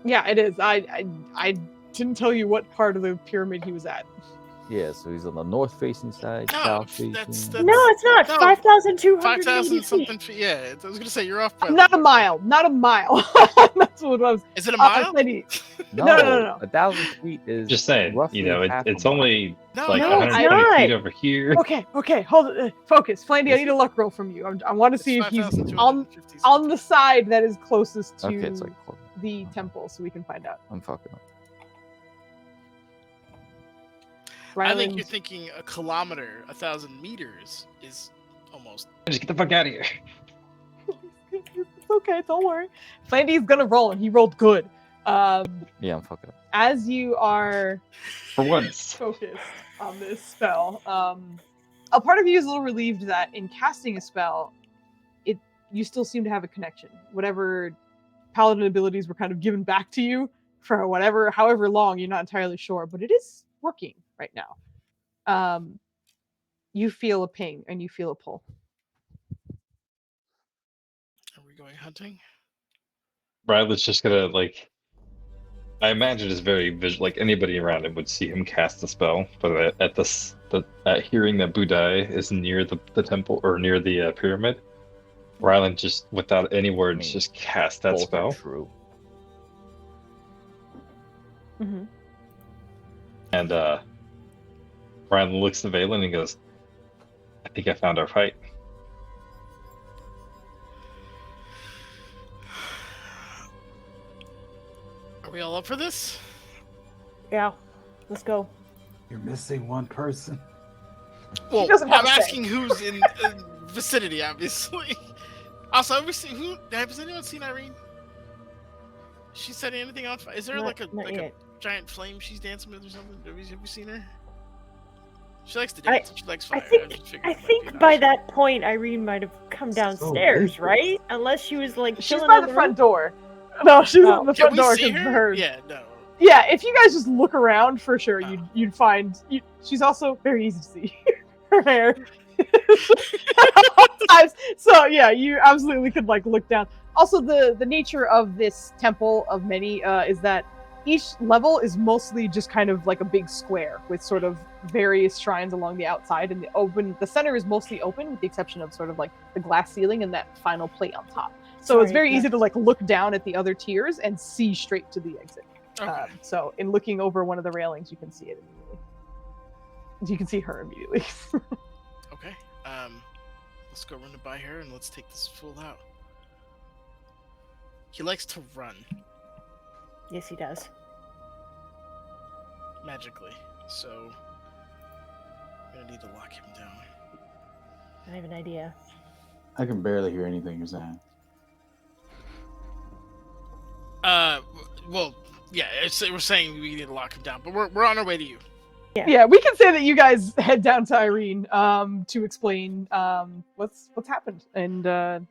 Yeah, it is. I didn't tell you what part of the pyramid he was at. Yeah, so he's on the north facing side, No, south facing. that's- No, it's not. No. 5,200 5,000 something feet. Yeah, I was gonna say you're off by. Not a mile. Not a mile. That's what it was. Is it a mile? Flandy, No, No. 1,000 feet is Just saying, roughly half it's a mile. only No, like no, 120 it's feet not. over here. Okay, hold it. Focus. Flandy, I need a luck roll from you. I want to It's see if he's 5,250 on the side that is closest to Okay, it's like the temple, so we can find out. I'm fucking up. I think Ryland, you're thinking a kilometer, 1,000 meters is almost. Just get the fuck out of here. it's okay, don't worry. Flandy's gonna roll, and he rolled good. Yeah, I'm fucking up. As you are For once. focused on this spell, a part of you is a little relieved that in casting a spell, you still seem to have a connection. Whatever paladin abilities were kind of given back to you for however long, you're not entirely sure, but it is working right now. You feel a ping and you feel a pull. Are we going hunting? Ryland's just gonna I imagine it's very visual. Like anybody around him would see him cast a spell, but at hearing that Budai is near the temple or near the pyramid, Ryland just without any words just cast that Both are spell. True. Mm-hmm. And Ryland looks at Valen and goes, "I think I found our fight." Are we all up for this? Yeah, let's go. You're missing one person. Well, doesn't have I'm a say. asking who's in vicinity, obviously. Also, has anyone seen Irene? She setting anything on fire? Is there Not a yet. giant flame she's dancing with or something? Have we seen her? She likes to dance. She likes I fire. think just figured I it might be think an by option. that point Irene might have come downstairs, racist. right? Unless she was like She's chilling by in the the front room. door. No, she's Oh. in the Can front we door see because her? her. Yeah, no. Yeah, if you guys just look around for sure, Oh. you'd find she's also very easy to see. Her hair. So yeah, you absolutely could look down. Also, the nature of this temple of many is that each level is mostly just kind of like a big square with sort of various shrines along the outside, and the center is mostly open with the exception of sort of like the glass ceiling and that final plate on top. So it's Sorry, very yeah. easy to look down at the other tiers and see straight to the exit. Okay. So in looking over one of the railings, you can see it immediately. You can see her immediately. Okay. Let's go run it by her and let's take this fool out. He likes to run Yes, he does. magically, so I'm gonna need to lock him down. I have an idea. I can barely hear anything you're saying. Well, yeah, we're saying we need to lock him down, but we're on our way to you. Yeah, we can say that you guys head down to Irene to explain what's happened. And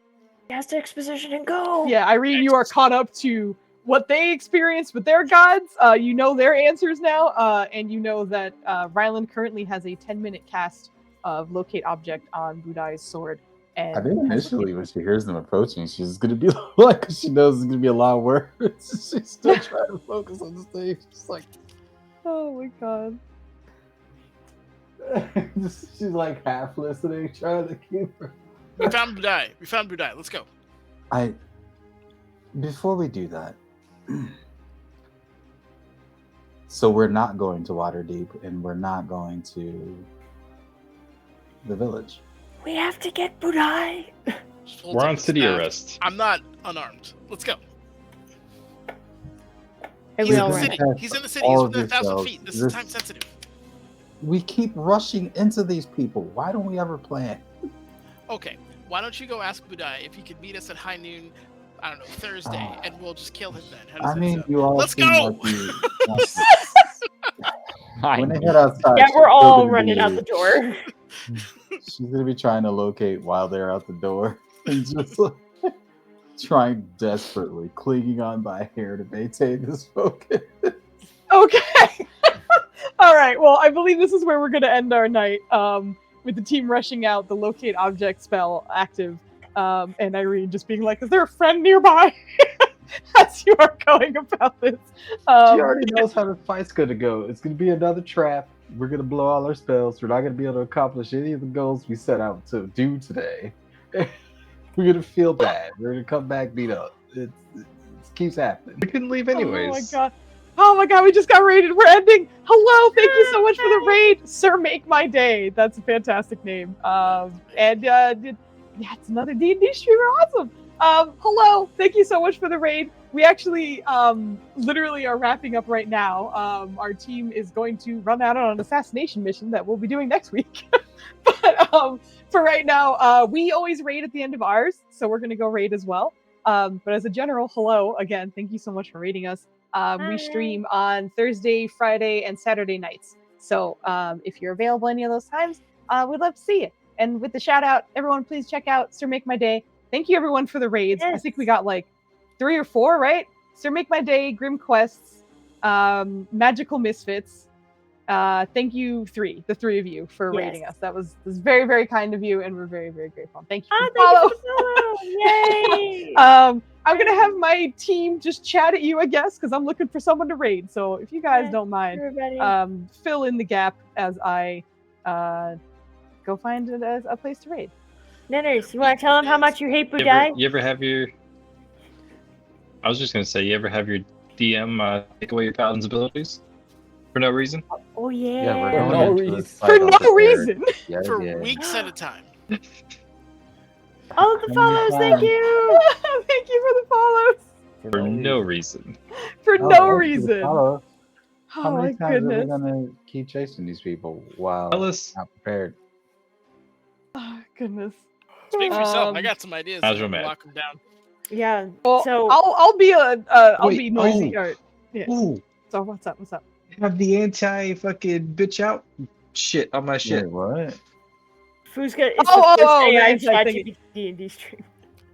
Cast exposition and go. yeah, Irene, you are caught up to what they experienced with their gods. You know their answers now, and you know that Ryland currently has a 10-minute cast of locate object on Budai's sword. And I think initially when she hears them approaching, she's gonna be like, cause she knows it's gonna be a lot of words. She's still trying to focus on the stage. She's like, oh my god. she's like half listening, trying to keep her. We found Budai. Let's go. Before we do that, so we're not going to Waterdeep, and we're not going to the village. We have to get Budai. Just hold We're up on the city staff. arrest. I'm not unarmed. Let's go. And He's we in all the run. city. Have He's in the city. all He's of within 1,000 yourselves. feet. This is This- time sensitive. We keep rushing into these people. Why don't we ever plan? Okay, why don't you go ask Budai if he could meet us at high noon, I don't know, Thursday, and we'll just kill him then. How does I that mean, sound? you all Let's seem go! like you. I When they knew head outside, Yeah, she's we're still all gonna running be- out the door. She's gonna be trying to locate while they're out the door, and just trying desperately, clinging on by hair to maintain this focus. Okay. All right. Well, I believe this is where we're going to end our night. With the team rushing out, the locate object spell active, and Irene just being like, "Is there a friend nearby?" As you are going about this. She already knows how the fight's gonna go. It's gonna be another trap. We're gonna blow all our spells. We're not gonna be able to accomplish any of the goals we set out to do today. We're gonna feel bad. We're gonna come back beat up. It keeps happening. We can leave anyways. Oh my god. Oh my god, we just got raided. We're ending. Hello, thank you so much for the raid. Sir, make my day. That's a fantastic name. Yeah, it's another D&D streamer. Awesome. Hello, thank you so much for the raid. we actually literally are wrapping up right now. Our team is going to run out on an assassination mission that we'll be doing next week. But for right now, we always raid at the end of ours, so we're going to go raid as well. But as a general, hello again. Thank you so much for raiding us. We stream on Thursday, Friday, and Saturday nights. So if you're available any of those times, we'd love to see you. And with the shout out, everyone, please check out Sir Make My Day. Thank you everyone for the raids. I think we got like 3 or 4, right? Sir Make My Day, Grim Quests, Magical Misfits. Thank you, the 3 of you for raiding us. That was very, very kind of you, and we're very, very grateful. Thank you for the follow. Thank you for the follow. Yay! I'm gonna have my team just chat at you, I guess, because I'm looking for someone to raid. So if you guys don't mind, fill in the gap as I go find a place to raid. Nenners, you want to tell them how much you hate Budai? You ever have your? I was just gonna say, you ever have your DM take away your paladin's abilities for no reason? Oh yeah. Yeah, we're For going no into reason. this For fight no unprepared. reason. Yeah, For yeah. weeks at a time. All of the follows, thank you. Thank you for the follows. For no reason. For Oh, no thank you, reason. follow. Oh How my many times are we goodness. gonna keep chasing these people while Ellis. not prepared? Oh goodness. Speak for yourself. I Um, got some ideas. How's to your man? lock them down. Yeah. Well, So I'll be Wait, be noisy. oh. Or, yeah. Ooh, So what's up? What's up? I have the anti fucking bitch out shit on my shit. Wait, what? Foozca is Oh, the first the AI inside thingy. ChatGPT D&D stream.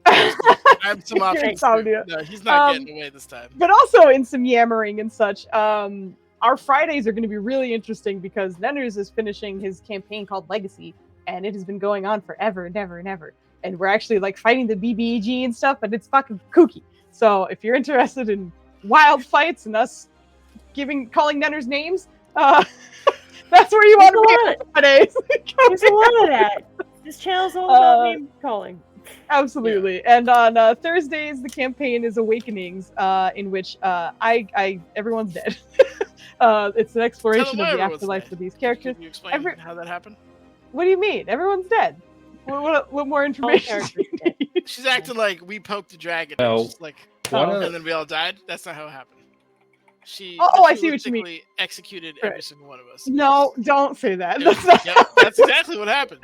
I have some options. Insomnia. No, he's not getting away this time. But also in some yammering and such. Our Fridays are going to be really interesting because Nenners is finishing his campaign called Legacy, and it has been going on forever and ever and ever. And we're actually like fighting the BBEG and stuff, and it's fucking kooky. So if you're interested in wild fights and us calling Nenners names, that's where you want to be on Fridays. There's a lot of that. This channel's all about name calling. Absolutely. Yeah. And on Thursdays, the campaign is Awakenings, in which everyone's dead. It's an exploration of the afterlife for these characters. Can you explain how that happened? What do you mean? Everyone's dead. What more information? She's acting like we poked a dragon. No. Just like, and then we all died. That's not how it happened. She I see what you mean. Executed every single one of us. No, don't say that. That's exactly what happened.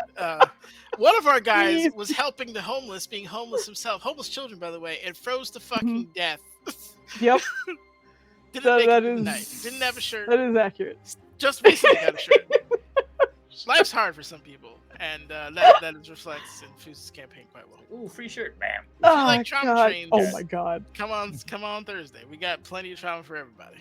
One of our guys was helping the homeless, being homeless himself. Homeless children, by the way, and froze to fucking death. Yep. Didn't make it through the night. Didn't have a shirt. That is accurate. Just recently got a shirt. Life's hard for some people, and that is reflects in Foozca's campaign quite well. Ooh, free shirt, bam. If you like trauma trains, oh my god. Come on Thursday. We got plenty of trauma for everybody.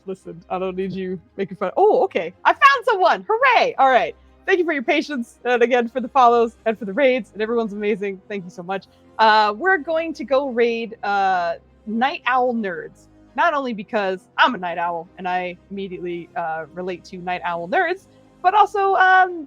Listen, I don't need you making fun. Oh, okay. I found someone. Hooray! All right. Thank you for your patience, and again for the follows and for the raids, and everyone's amazing. Thank you so much. We're going to go raid Night Owl Nerds. Not only because I'm a night owl and I immediately relate to Night Owl Nerds, but also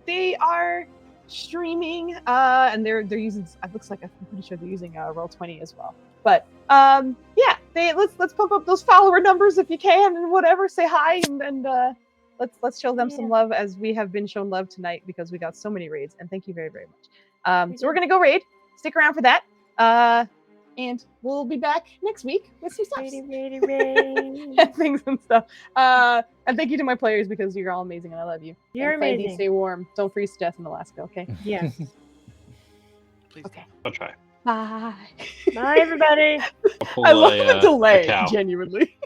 they are streaming and they're using. It looks like I'm pretty sure they're using Roll20 as well. But let's pump up those follower numbers if you can and whatever. Say hi and let's show them some love as we have been shown love tonight because we got so many raids, and thank you very, very much. So we're gonna go raid. Stick around for that. And we'll be back next week with some stuff. And things and stuff. And thank you to my players because you're all amazing and I love you. You're and Feige, amazing. stay warm. Don't freeze to death in Alaska, okay? Yeah. Please. Okay. I'll try. Bye. Bye, everybody. I love the delay, genuinely.